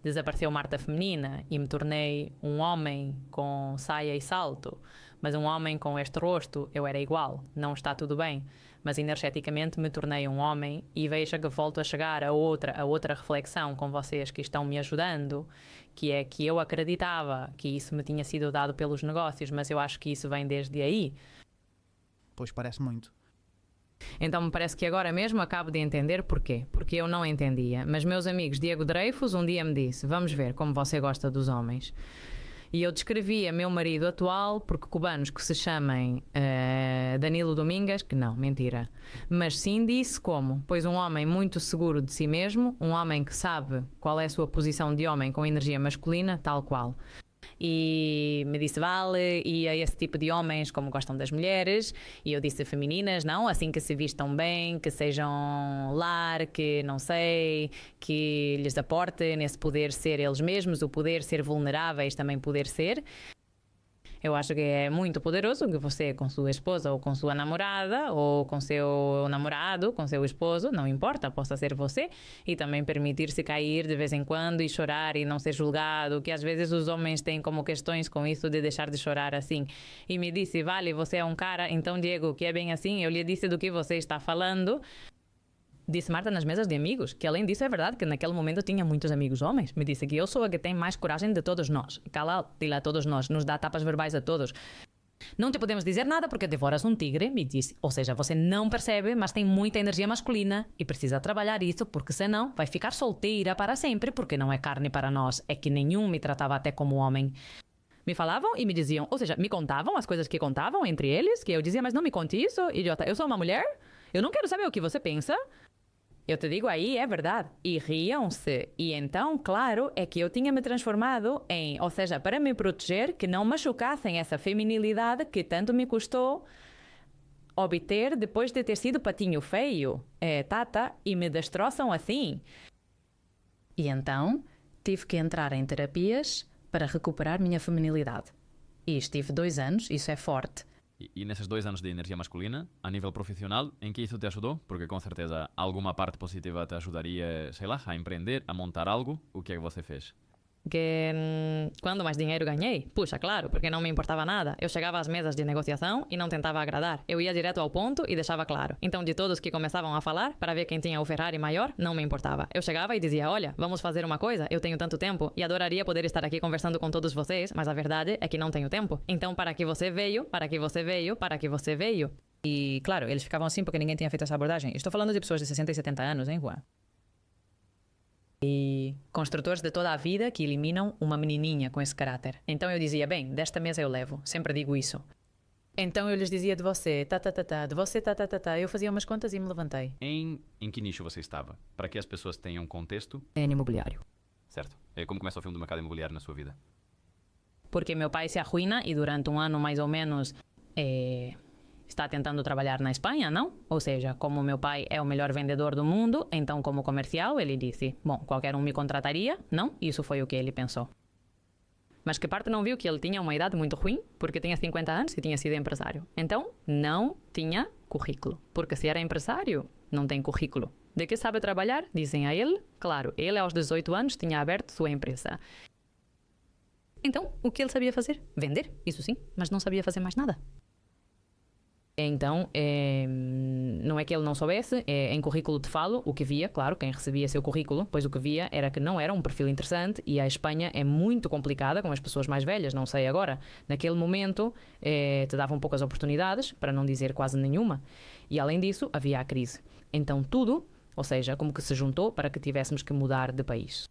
H: Desapareceu Marta feminina e me tornei um homem com saia e salto. Mas um homem com este rosto, eu era igual. Não está tudo bem. Mas energeticamente me tornei um homem e veja que volto a chegar a outra reflexão com vocês que estão me ajudando, que é que eu acreditava que isso me tinha sido dado pelos negócios, mas eu acho que isso vem desde aí.
A: Pois parece muito.
B: Então me parece que agora mesmo acabo de entender porquê. Porque eu não entendia. Mas meus amigos Diego Dreyfus um dia me disse: vamos ver como você gosta dos homens. E eu descrevia meu marido atual, porque cubanos que se chamem Danilo Domingas, que não, mentira. Mas sim disse como, pois um homem muito seguro de si mesmo, um homem que sabe qual é a sua posição de homem com energia masculina, tal qual. E me disse, vale, e a esse tipo de homens como gostam das mulheres, e eu disse femininas, não, assim que se vistam bem, que sejam lar, que não sei, que lhes aporte nesse poder ser eles mesmos, o poder ser vulneráveis também poder ser. Eu acho que é muito poderoso que você com sua esposa ou com sua namorada ou com seu namorado, com seu esposo, não importa, possa ser você e também permitir-se cair de vez em quando e chorar e não ser julgado, que às vezes os homens têm como questões com isso de deixar de chorar assim. E me disse, vale, você é um cara, então Diego, que é bem assim, eu lhe disse do que você está falando. Disse Marta nas mesas de amigos, que além disso é verdade que naquele momento eu tinha muitos amigos homens. Me disse que eu sou a que tem mais coragem de todos nós. Cala, dile a todos nós, nos dá tapas verbais a todos. Não te podemos dizer nada porque devoras um tigre, me disse. Ou seja, você não percebe, mas tem muita energia masculina e precisa trabalhar isso porque senão vai ficar solteira para sempre porque não é carne para nós. É que nenhum me tratava até como homem. Me falavam e me diziam, ou seja, me contavam as coisas que contavam entre eles, que eu dizia, mas não me conte isso, idiota, eu sou uma mulher, eu não quero saber o que você pensa. Eu te digo aí, é verdade. E riam-se. E então, claro, é que eu tinha me transformado em, ou seja, para me proteger, que não machucassem essa feminilidade que tanto me custou obter depois de ter sido patinho feio, tata, e me destroçam assim. E então, tive que entrar em terapias para recuperar minha feminilidade. E estive 2 anos, isso é forte.
D: E nesses 2 anos de energia masculina, a nível profissional, em que isso te ajudou? Porque com certeza alguma parte positiva te ajudaria, sei lá, a empreender, a montar algo. O que é que você fez?
B: Que quando mais dinheiro ganhei? Puxa, claro, porque não me importava nada. Eu chegava às mesas de negociação e não tentava agradar. Eu ia direto ao ponto e deixava claro. Então, de todos que começavam a falar, para ver quem tinha o Ferrari maior, não me importava. Eu chegava e dizia, olha, vamos fazer uma coisa? Eu tenho tanto tempo e adoraria poder estar aqui conversando com todos vocês, mas a verdade é que não tenho tempo. Então, para que você veio? Para que você veio? Para que você veio? E, claro, eles ficavam assim porque ninguém tinha feito essa abordagem. Estou falando de pessoas de 60 e 70 anos, hein, Juan? E construtores de toda a vida que eliminam uma menininha com esse caráter. Então eu dizia, bem, desta mesa eu levo, sempre digo isso. Então eu lhes dizia de você, de você, eu fazia umas contas e me levantei.
D: Em que nicho você estava? Para que as pessoas tenham contexto?
B: É no imobiliário.
D: Certo. Como começa o filme do mercado imobiliário na sua vida?
B: Porque meu pai se arruína e durante um ano mais ou menos está tentando trabalhar na Espanha, não? Ou seja, como meu pai é o melhor vendedor do mundo, então como comercial ele disse, bom, qualquer um me contrataria, não? Isso foi o que ele pensou. Mas que parte não viu que ele tinha uma idade muito ruim, porque tinha 50 anos e tinha sido empresário. Então, não tinha currículo. Porque se era empresário, não tem currículo. De que sabe trabalhar? Dizem a ele. Claro, ele aos 18 anos tinha aberto sua empresa. Então, o que ele sabia fazer? Vender, isso sim, mas não sabia fazer mais nada. Então, não é que ele não soubesse, em currículo te falo, o que via, claro, quem recebia seu currículo, pois o que via era que não era um perfil interessante e a Espanha é muito complicada com as pessoas mais velhas, não sei agora. Naquele momento, te davam poucas oportunidades, para não dizer quase nenhuma, e além disso, havia a crise. Então tudo, ou seja, como que se juntou para que tivéssemos que mudar de país.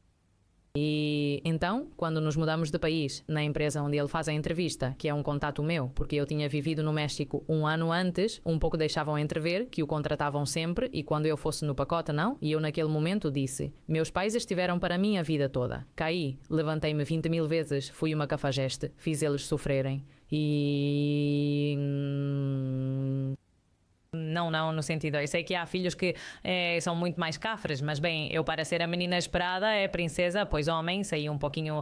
B: E então, quando nos mudamos de país, na empresa onde ele faz a entrevista, que é um contato meu, porque eu tinha vivido no México um ano antes, um pouco deixavam entrever que o contratavam sempre e quando eu fosse no pacote não, e eu naquele momento disse, meus pais estiveram para mim a vida toda. Caí, levantei-me 20.000 vezes, fui uma cafajeste, fiz eles sofrerem e... Não, no sentido, eu sei que há filhos que são muito mais cafres, mas bem, eu para ser a menina esperada é princesa, pois homem, saí um pouquinho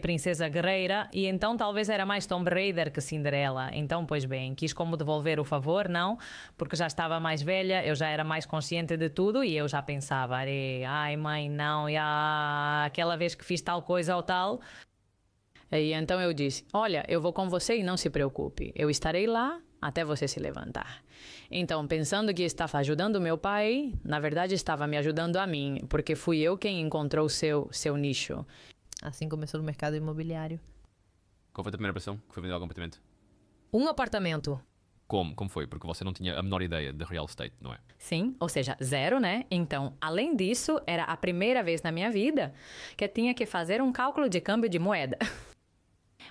B: princesa guerreira, e então talvez era mais Tomb Raider que Cinderela. Então, pois bem, quis como devolver o favor, não, porque já estava mais velha, eu já era mais consciente de tudo e eu já pensava, ai mãe, não, aquela vez que fiz tal coisa ou tal. E então eu disse, olha, eu vou com você e não se preocupe, eu estarei lá até você se levantar. Então, pensando que estava ajudando meu pai, na verdade estava me ajudando a mim, porque fui eu quem encontrou seu nicho.
K: Assim começou no mercado imobiliário.
F: Qual foi a primeira operação que foi vendida ao apartamento?
B: Um apartamento.
F: Como foi? Porque você não tinha a menor ideia de real estate, não é?
B: Sim, ou seja, zero, né? Então, além disso, era a primeira vez na minha vida que eu tinha que fazer um cálculo de câmbio de moeda.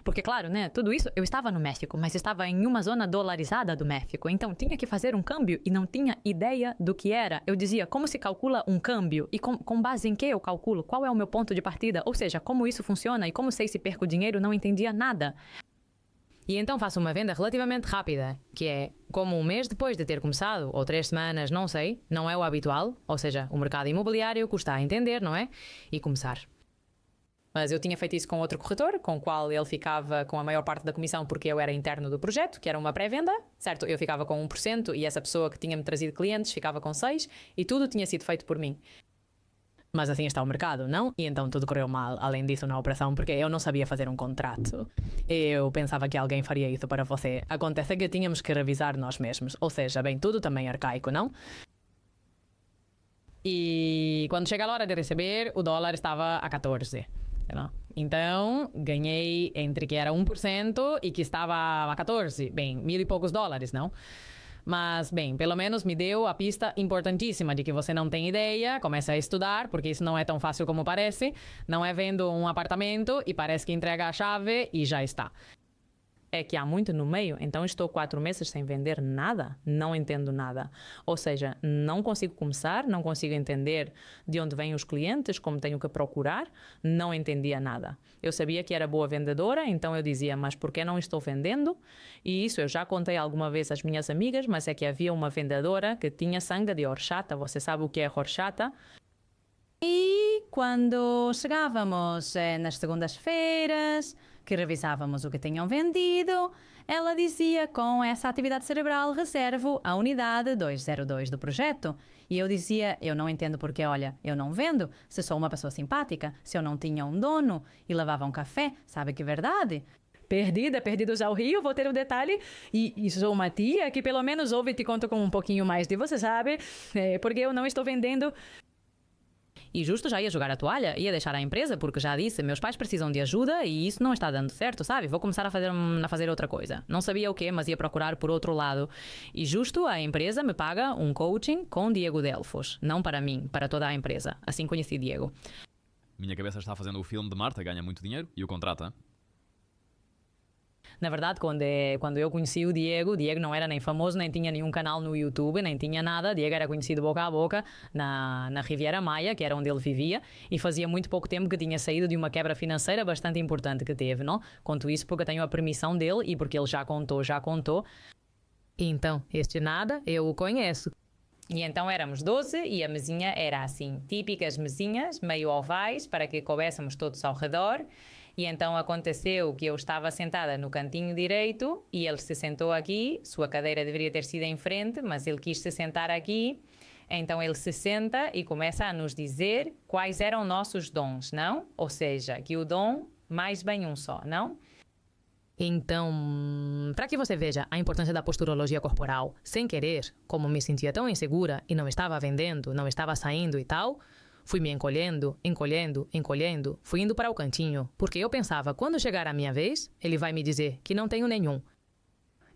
B: Porque, claro, né, tudo isso, eu estava no México, mas estava em uma zona dolarizada do México, então tinha que fazer um câmbio e não tinha ideia do que era. Eu dizia, como se calcula um câmbio? E com base em que eu calculo? Qual é o meu ponto de partida? Ou seja, como isso funciona e como sei se perco dinheiro? Não entendia nada. E então faço uma venda relativamente rápida, que é como um mês depois de ter começado, ou 3 semanas, não sei, não é o habitual, ou seja, o mercado imobiliário custa a entender, não é? E começar. Mas eu tinha feito isso com outro corretor, com o qual ele ficava com a maior parte da comissão porque eu era interno do projeto, que era uma pré-venda, certo? Eu ficava com 1% e essa pessoa que tinha-me trazido clientes ficava com 6% e tudo tinha sido feito por mim. Mas assim está o mercado, não? E então tudo correu mal, além disso, na operação, porque eu não sabia fazer um contrato. Eu pensava que alguém faria isso para você. Acontece que tínhamos que revisar nós mesmos. Ou seja, bem, tudo também arcaico, não? E quando chega a hora de receber, o dólar estava a 14. Então, ganhei entre que era 1% e que estava a 14. Bem, $1.000 e poucos, não? Mas, bem, pelo menos me deu a pista importantíssima de que você não tem ideia, começa a estudar, porque isso não é tão fácil como parece. Não é vendo um apartamento e parece que entrega a chave e já está. É que há muito no meio, então estou 4 meses sem vender nada, não entendo nada. Ou seja, não consigo começar, não consigo entender de onde vêm os clientes, como tenho que procurar, não entendia nada. Eu sabia que era boa vendedora, então eu dizia, mas por que não estou vendendo? E isso eu já contei alguma vez às minhas amigas, mas é que havia uma vendedora que tinha sangue de horchata, você sabe o que é horchata? E quando chegávamos nas segundas-feiras, que revisávamos o que tinham vendido, ela dizia, com essa atividade cerebral reservo a unidade 202 do projeto. E eu dizia, eu não entendo porque, olha, eu não vendo, se sou uma pessoa simpática, se eu não tinha um dono e levava um café, sabe que verdade? Perdidos ao Rio, vou ter o detalhe, e sou uma tia que pelo menos ouve e te conto com um pouquinho mais de você, sabe? Porque eu não estou vendendo. E justo já ia jogar a toalha, ia deixar a empresa, porque já disse, meus pais precisam de ajuda e isso não está dando certo, sabe? Vou começar a fazer outra coisa. Não sabia o quê, mas ia procurar por outro lado. E justo a empresa me paga um coaching com Diego Delfos. Não para mim, para toda a empresa. Assim conheci Diego.
F: Minha cabeça está fazendo o filme de Marta, ganha muito dinheiro e o contrata.
B: Na verdade, quando eu conheci o Diego não era nem famoso, nem tinha nenhum canal no YouTube, nem tinha nada. Diego era conhecido boca a boca na Riviera Maya, que era onde ele vivia, e fazia muito pouco tempo que tinha saído de uma quebra financeira bastante importante que teve, não? Conto isso porque eu tenho a permissão dele e porque ele já contou. Então, este nada, eu o conheço. E então éramos 12 e a mesinha era assim, típicas mesinhas, meio ovais, para que coubéssemos todos ao redor. E então aconteceu que eu estava sentada no cantinho direito e ele se sentou aqui, sua cadeira deveria ter sido em frente, mas ele quis se sentar aqui. Então ele se senta e começa a nos dizer quais eram nossos dons, não? Ou seja, que o dom, mais bem um só, não?
J: Então, para que você veja a importância da posturologia corporal, sem querer, como me sentia tão insegura e não estava vendendo, não estava saindo e tal, fui me encolhendo, fui indo para o cantinho, porque eu pensava, quando chegar a minha vez, ele vai me dizer que não tenho nenhum.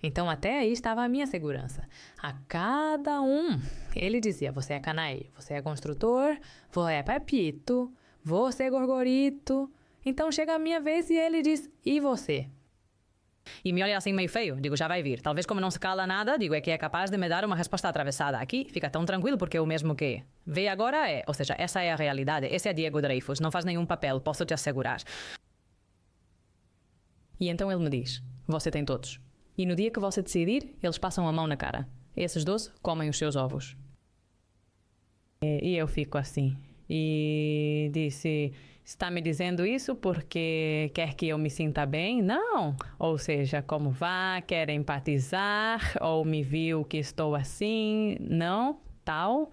J: Então, até aí estava a minha segurança. A cada um, ele dizia, você é canaí, você é construtor, você é pepito, você é gorgorito. Então, chega a minha vez e ele diz, e você? E me olha assim meio feio, digo, já vai vir. Talvez como não se cala nada, digo, é que é capaz de me dar uma resposta atravessada. Aqui fica tão tranquilo porque o mesmo que vê agora é, ou seja, essa é a realidade, esse é Diego Dreyfus, não faz nenhum papel, posso te assegurar. E então ele me diz, você tem todos. E no dia que você decidir, eles passam a mão na cara. Esses 12 comem os seus ovos. E eu fico assim. E disse, está me dizendo isso porque quer que eu me sinta bem? Não. Ou seja, como vá, quer empatizar, ou me viu que estou assim, não, tal.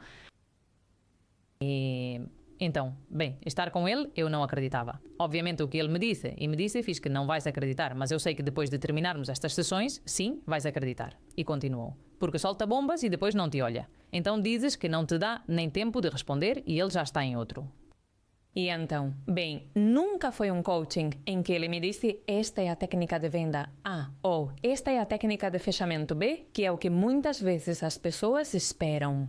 J: Então, bem, estar com ele, eu não acreditava. Obviamente o que ele me disse, fiz que não vais acreditar, mas eu sei que depois de terminarmos estas sessões, sim, vais acreditar. E continuou. Porque solta bombas e depois não te olha. Então dizes que não te dá nem tempo de responder e ele já está em outro. E então, bem, nunca foi um coaching em que ele me disse esta é a técnica de venda A ou esta é a técnica de fechamento B, que é o que muitas vezes as pessoas esperam.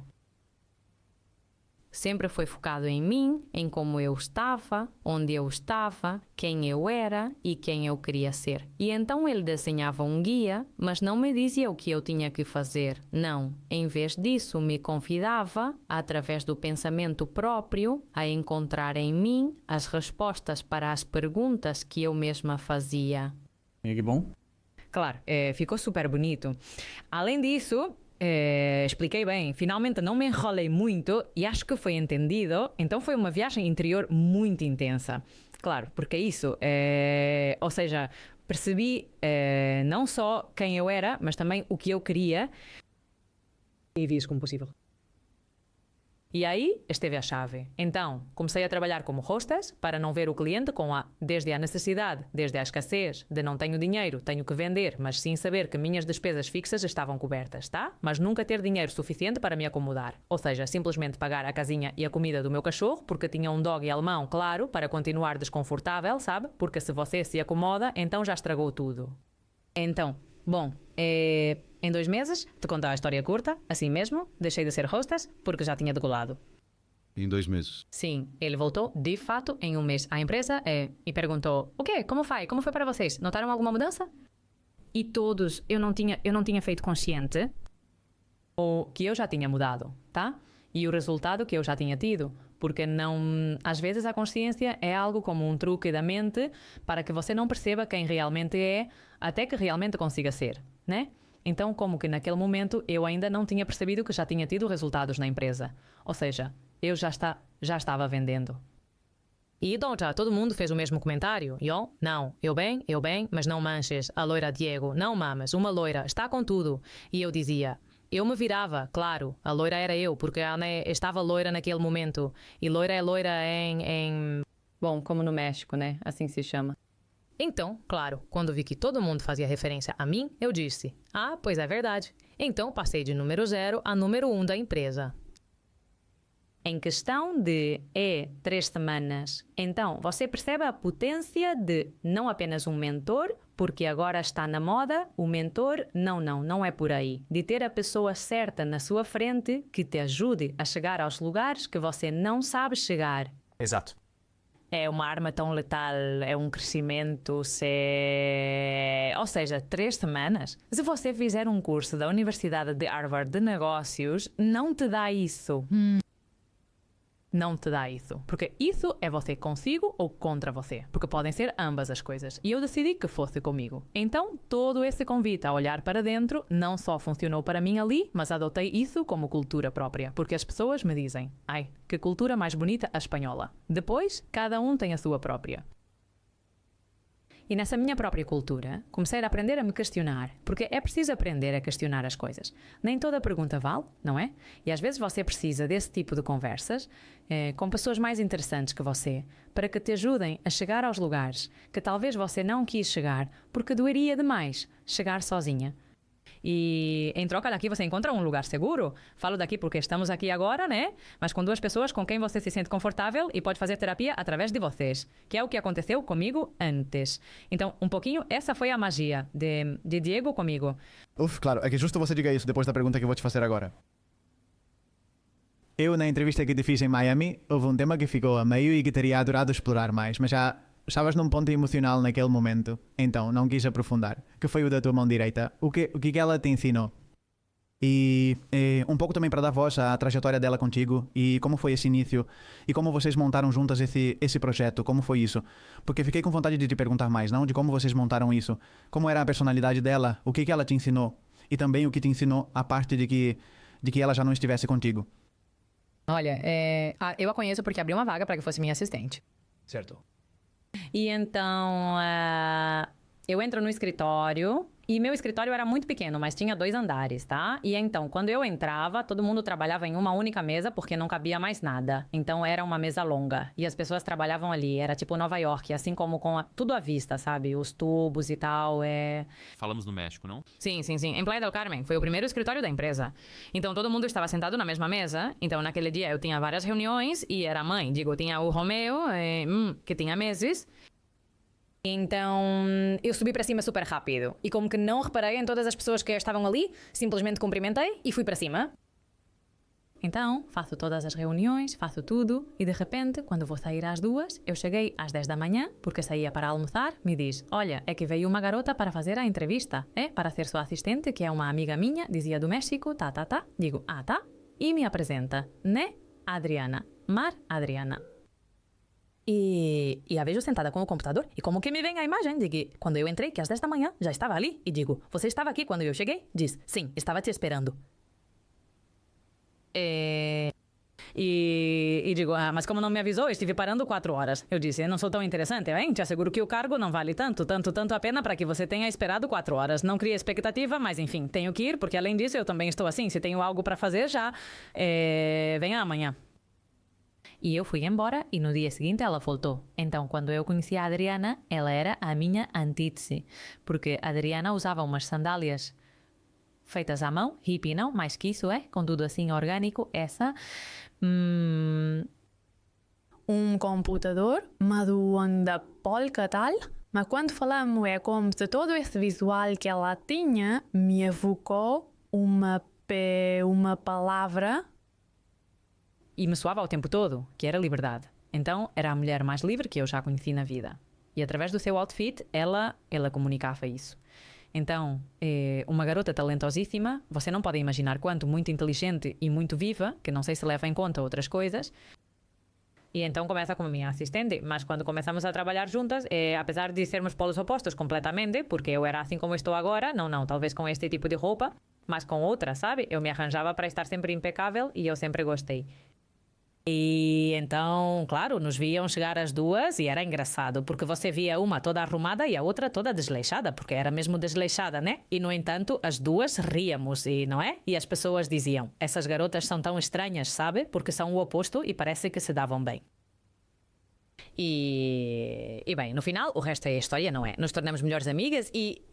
J: Sempre foi focado em mim, em como eu estava, onde eu estava, quem eu era e quem eu queria ser. E então ele desenhava um guia, mas não me dizia o que eu tinha que fazer. Não. Em vez disso, me convidava, através do pensamento próprio, a encontrar em mim as respostas para as perguntas que eu mesma fazia.
L: E que bom?
B: Claro, ficou super bonito. Além disso... expliquei bem, finalmente não me enrolei muito e acho que foi entendido, então foi uma viagem interior muito intensa. Claro, porque isso, ou seja, percebi não só quem eu era, mas também o que eu queria e vi isso como possível. E aí esteve a chave. Então, comecei a trabalhar como hostess para não ver o cliente desde a necessidade, desde a escassez, de não tenho dinheiro, tenho que vender, mas sim saber que minhas despesas fixas estavam cobertas, tá? Mas nunca ter dinheiro suficiente para me acomodar. Ou seja, simplesmente pagar a casinha e a comida do meu cachorro, porque tinha um dog alemão, claro, para continuar desconfortável, sabe? Porque se você se acomoda, então já estragou tudo. Então, bom, em 2 meses, te contar a história curta, assim mesmo, deixei de ser hostess porque já tinha decolado.
M: Em 2 meses?
B: Sim, ele voltou, de fato, em 1 mês à empresa e perguntou, o quê? Como foi? Como foi para vocês? Notaram alguma mudança? E todos, eu não tinha feito consciente o que eu já tinha mudado, tá? E o resultado que eu já tinha tido. Porque não, às vezes a consciência é algo como um truque da mente para que você não perceba quem realmente é, até que realmente consiga ser, né? Então, como que naquele momento eu ainda não tinha percebido que já tinha tido resultados na empresa. Ou seja, eu já estava vendendo. E então já todo mundo fez o mesmo comentário. Eu? Não. Eu bem, mas não manches. A loira Diego, não mames. Uma loira, está com tudo. E eu dizia... Eu me virava, claro, a loira era eu, porque a Ana estava loira naquele momento. E loira é loira em... Bom, como no México, né? Assim se chama. Então, claro, quando vi que todo mundo fazia referência a mim, eu disse, pois é verdade. Então passei de número 0 a número 1 da empresa. Em questão de 3 semanas. Então, você percebe a potência de não apenas um mentor, porque agora está na moda, o mentor, não é por aí. De ter a pessoa certa na sua frente que te ajude a chegar aos lugares que você não sabe chegar.
L: Exato.
B: É uma arma tão letal, é um crescimento, ou seja, 3 semanas. Se você fizer um curso da Universidade de Harvard de Negócios, não te dá isso. Não te dá isso. Porque isso é você consigo ou contra você. Porque podem ser ambas as coisas. E eu decidi que fosse comigo. Então, todo esse convite a olhar para dentro não só funcionou para mim ali, mas adotei isso como cultura própria. Porque as pessoas me dizem, que cultura mais bonita a espanhola. Depois, cada um tem a sua própria. E nessa minha própria cultura, comecei a aprender a me questionar, porque é preciso aprender a questionar as coisas. Nem toda pergunta vale, não é? E às vezes você precisa desse tipo de conversas com pessoas mais interessantes que você, para que te ajudem a chegar aos lugares que talvez você não quis chegar, porque doeria demais chegar sozinha. E em troca daqui você encontra um lugar seguro. Falo daqui porque estamos aqui agora, né? Mas com duas pessoas com quem você se sente confortável e pode fazer terapia através de vocês, que é o que aconteceu comigo antes. Então, um pouquinho, essa foi a magia de Diego comigo.
E: Claro, é que justo você diga isso depois da pergunta que eu vou te fazer agora. Eu, na entrevista que te fiz em Miami, houve um tema que ficou a meio e que teria adorado explorar mais, mas já estavas num ponto emocional naquele momento, então não quis aprofundar, que foi o da tua mão direita. O que ela te ensinou? E um pouco também para dar voz à trajetória dela contigo e como foi esse início e como vocês montaram juntas esse projeto, como foi isso? Porque fiquei com vontade de te perguntar mais, não? De como vocês montaram isso, como era a personalidade dela, o que ela te ensinou e também o que te ensinou a parte de que ela já não estivesse contigo.
J: Olha, eu a conheço porque abri uma vaga para que fosse minha assistente.
E: Certo.
B: E então, eu entro no escritório, e meu escritório era muito pequeno, mas tinha 2 andares, tá? E então, quando eu entrava, todo mundo trabalhava em uma única mesa, porque não cabia mais nada. Então, era uma mesa longa, e as pessoas trabalhavam ali. Era tipo Nova York, assim como com tudo à vista, sabe? Os tubos e tal,
F: Falamos no México, não?
J: Sim. Em Playa del Carmen. Foi o primeiro escritório da empresa. Então, todo mundo estava sentado na mesma mesa. Então, naquele dia, eu tinha várias reuniões e era mãe. Tinha o Romeo, que tinha meses. Então, eu subi para cima super rápido. E como que não reparei em todas as pessoas que estavam ali, simplesmente cumprimentei e fui para cima. Então, faço todas as reuniões, faço tudo. E de repente, quando vou sair às 2, eu cheguei às 10 da manhã, porque saía para almoçar, me diz: olha, é que veio uma garota para fazer a entrevista, para ser sua assistente, que é uma amiga minha, dizia do México, tá. Digo, tá. E me apresenta, né, Adriana, Mar Adriana. E a vejo sentada com o computador e como que me vem a imagem de que quando eu entrei, que às 10 da manhã, já estava ali. E digo, você estava aqui quando eu cheguei? Diz, sim, estava te esperando. E digo, mas como não me avisou, eu estive parando 4 horas. Eu disse, eu não sou tão interessante, hein? Te asseguro que o cargo não vale tanto a pena para que você tenha esperado 4 horas. Não cria expectativa, mas enfim, tenho que ir, porque além disso eu também estou assim. Se tenho algo para fazer já, venha amanhã. E eu fui embora e no dia seguinte ela voltou. Então, quando eu conheci a Adriana, ela era a minha antítese. Porque a Adriana usava umas sandálias feitas à mão, hippie não, mais que isso com tudo assim orgânico. Essa, um computador, mas do onda polka tal. Mas quando falamos como se todo esse visual que ela tinha me evocou uma palavra... E me soava o tempo todo, que era liberdade. Então, era a mulher mais livre que eu já conheci na vida. E através do seu outfit, ela comunicava isso. Então, uma garota talentosíssima, você não pode imaginar quanto, muito inteligente e muito viva, que não sei se leva em conta outras coisas. E então começa como minha assistente, mas quando começamos a trabalhar juntas, apesar de sermos polos opostos completamente, porque eu era assim como estou agora, não, talvez com este tipo de roupa, mas com outra, sabe? Eu me arranjava para estar sempre impecável e eu sempre gostei. E então, claro, nos viam chegar as 2 e era engraçado, porque você via uma toda arrumada e a outra toda desleixada, porque era mesmo desleixada, né? E, no entanto, as 2 ríamos, e não é? E as pessoas diziam, essas garotas são tão estranhas, sabe? Porque são o oposto e parece que se davam bem. E bem, no final, o resto é história, não é? Nos tornamos melhores amigas e,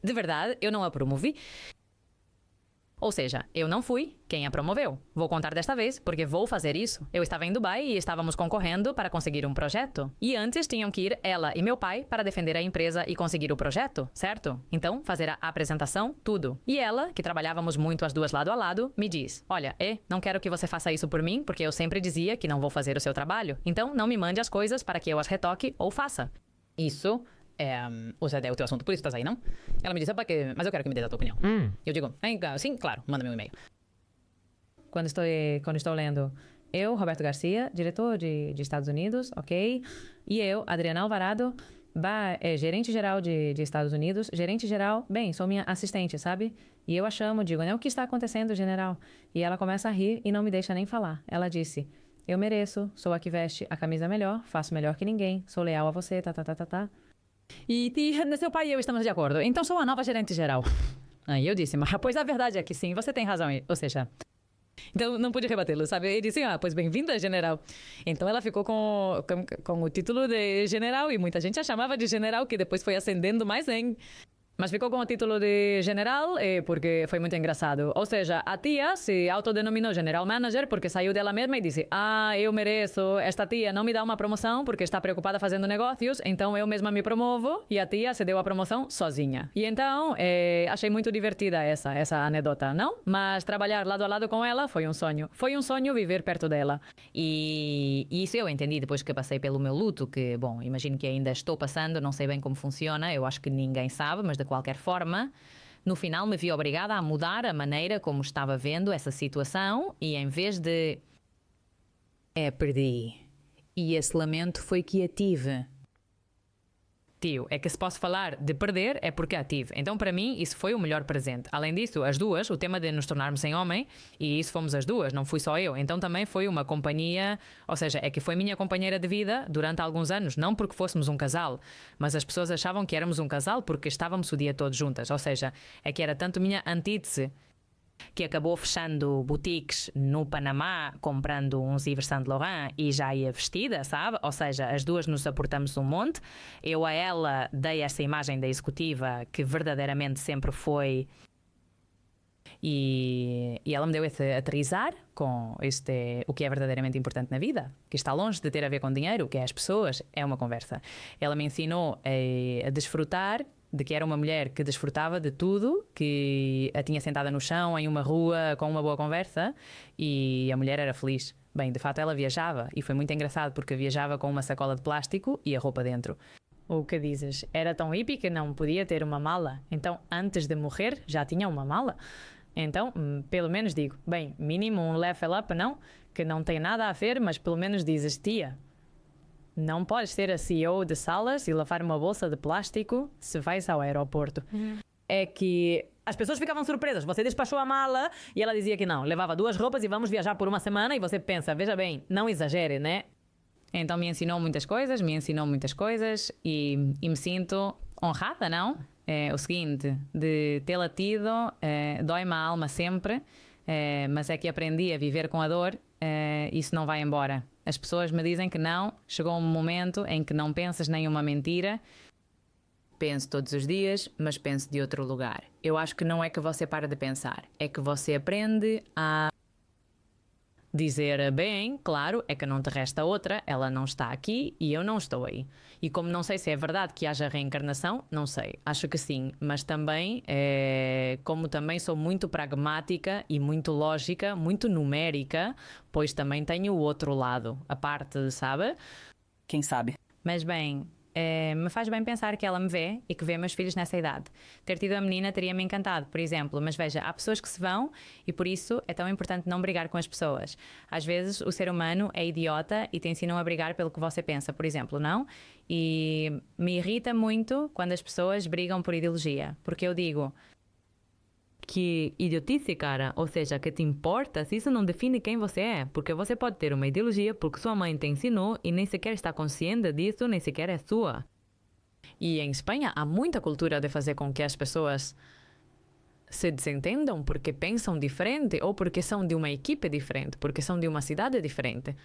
J: de verdade, eu não a promovi. Ou seja, eu não fui quem a promoveu. Vou contar desta vez, porque vou fazer isso. Eu estava em Dubai e estávamos concorrendo para conseguir um projeto. E antes tinham que ir ela e meu pai para defender a empresa e conseguir o projeto, certo? Então, fazer a apresentação, tudo. E ela, que trabalhávamos muito as 2 lado a lado, me diz, olha, não quero que você faça isso por mim, porque eu sempre dizia que não vou fazer o seu trabalho. Então, não me mande as coisas para que eu as retoque ou faça. Isso... Você é o teu assunto, por isso estás aí, não? Ela me disse, mas eu quero que me dê a tua opinião. Eu digo, sim, claro, manda-me um e-mail. Quando estou lendo, eu, Roberto Garcia, diretor de Estados Unidos, ok? E eu, Adriana Alvarado, gerente geral de Estados Unidos. Gerente geral, sou minha assistente, sabe? E eu a chamo, digo, o que está acontecendo, general? E ela começa a rir e não me deixa nem falar. Ela disse, eu mereço, sou a que veste a camisa melhor, faço melhor que ninguém, sou leal a você, tá.
B: E seu pai e eu estamos de acordo. Então sou a nova gerente geral. Aí eu disse, mas pois a verdade é que sim, você tem razão. Ou seja, então não pude rebatê-lo, sabe? Ele disse, pois bem-vinda, general. Então ela ficou com o título de general e muita gente a chamava de general, que depois foi ascendendo mais em... Mas ficou com o título de general porque foi muito engraçado. Ou seja, a tia se autodenominou general manager porque saiu dela mesma e disse: eu mereço, esta tia não me dá uma promoção porque está preocupada fazendo negócios, então eu mesma me promovo. E a tia se deu a promoção sozinha. E então, achei muito divertida essa anedota, não? Mas trabalhar lado a lado com ela foi um sonho. Foi um sonho viver perto dela. E isso eu entendi depois que passei pelo meu luto, que, bom, imagino que ainda estou passando, não sei bem como funciona, eu acho que ninguém sabe, mas de qualquer forma, no final me vi obrigada a mudar a maneira como estava vendo essa situação e em vez de perdi. E esse lamento foi que a tive. Tio, é que se posso falar de perder é porque a tive. Então para mim isso foi o melhor presente. Além disso, as duas, o tema de nos tornarmos em homem, e isso fomos as duas, não fui só eu. Então também foi uma companhia, ou seja, é que foi minha companheira de vida durante alguns anos, não porque fôssemos um casal, mas as pessoas achavam que éramos um casal porque estávamos o dia todo juntas. Ou seja, é que era tanto minha antítese, que acabou fechando boutiques no Panamá, comprando uns Yves Saint Laurent e já ia vestida, sabe? Ou seja, as duas nos aportamos um monte. Eu a ela dei essa imagem da executiva que verdadeiramente sempre foi... E ela me deu esse aterrizar com o que é verdadeiramente importante na vida, que está longe de ter a ver com dinheiro, que é as pessoas, é uma conversa. Ela me ensinou a desfrutar de que era uma mulher que desfrutava de tudo, que a tinha sentada no chão, em uma rua, com uma boa conversa, e a mulher era feliz. Bem, de fato ela viajava, e foi muito engraçado porque viajava com uma sacola de plástico e a roupa dentro. O que dizes? Era tão hippie que não podia ter uma mala. Então, antes de morrer, já tinha uma mala. Então, pelo menos digo, bem, mínimo um level up, não? Que não tem nada a ver, mas pelo menos dizes, tia, não podes ser a CEO de salas e levar uma bolsa de plástico se vais ao aeroporto. É que as pessoas ficavam surpresas. Você despachou a mala e ela dizia que não. Levava 2 roupas e vamos viajar por uma semana e você pensa, veja bem, não exagere, né? Então me ensinou muitas coisas e me sinto honrada, não? É o seguinte, de tê-la tido, dói-me a alma sempre, mas é que aprendi a viver com a dor, isso não vai embora. As pessoas me dizem que não, chegou um momento em que não pensas nenhuma mentira. Penso todos os dias, mas penso de outro lugar. Eu acho que não é que você para de pensar, é que você aprende a dizer bem, claro, é que não te resta outra, ela não está aqui e eu não estou aí. E como não sei se é verdade que haja reencarnação, não sei, acho que sim, mas também, como também sou muito pragmática e muito lógica, muito numérica, pois também tenho o outro lado, a parte, sabe?
L: Quem sabe?
B: Mas bem... me faz bem pensar que ela me vê e que vê meus filhos nessa idade. Ter tido a menina teria-me encantado, por exemplo, mas veja, há pessoas que se vão e por isso é tão importante não brigar com as pessoas. Às vezes o ser humano é idiota e te ensinam a brigar pelo que você pensa, por exemplo, não? E me irrita muito quando as pessoas brigam por ideologia, porque eu digo... Que idiotice, cara, ou seja, que te importa se isso não define quem você é, porque você pode ter uma ideologia porque sua mãe te ensinou e nem sequer está consciente disso, nem sequer é sua. E em Espanha há muita cultura de fazer com que as pessoas se desentendam porque pensam diferente ou porque são de uma equipe diferente, porque são de uma cidade diferente.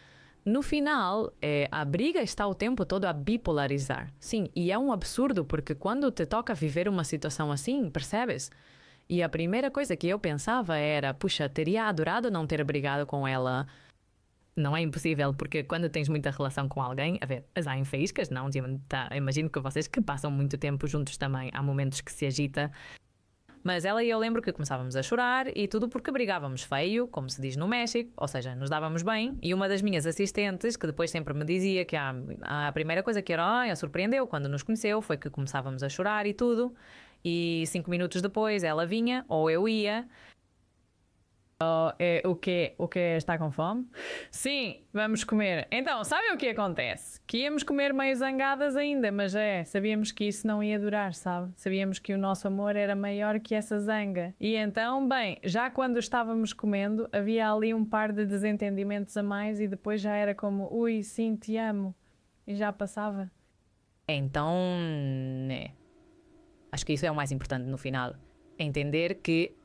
B: No final, a briga está o tempo todo a bipolarizar. Sim, e é um absurdo porque quando te toca viver uma situação assim, percebes? E a primeira coisa que eu pensava era, puxa, teria adorado não ter brigado com ela. Não é impossível, porque quando tens muita relação com alguém, a ver, há em faíscas, não? Imagino que vocês que passam muito tempo juntos também, há momentos que se agita. Mas ela e eu lembro que começávamos a chorar e tudo porque brigávamos feio, como se diz no México, ou seja, nos dávamos bem. E uma das minhas assistentes, que depois sempre me dizia que a primeira coisa que a surpreendeu quando nos conheceu foi que começávamos a chorar e tudo. E 5 minutos depois ela vinha, ou eu ia. O quê? Está com fome? Sim, vamos comer. Então, sabe o que acontece? Que íamos comer meio zangadas ainda, mas sabíamos que isso não ia durar, sabe? Sabíamos que o nosso amor era maior que essa zanga. E então, bem, já quando estávamos comendo, havia ali um par de desentendimentos a mais e depois já era como, ui, sim, te amo. E já passava.
J: Então, acho que isso é o mais importante no final. Entender que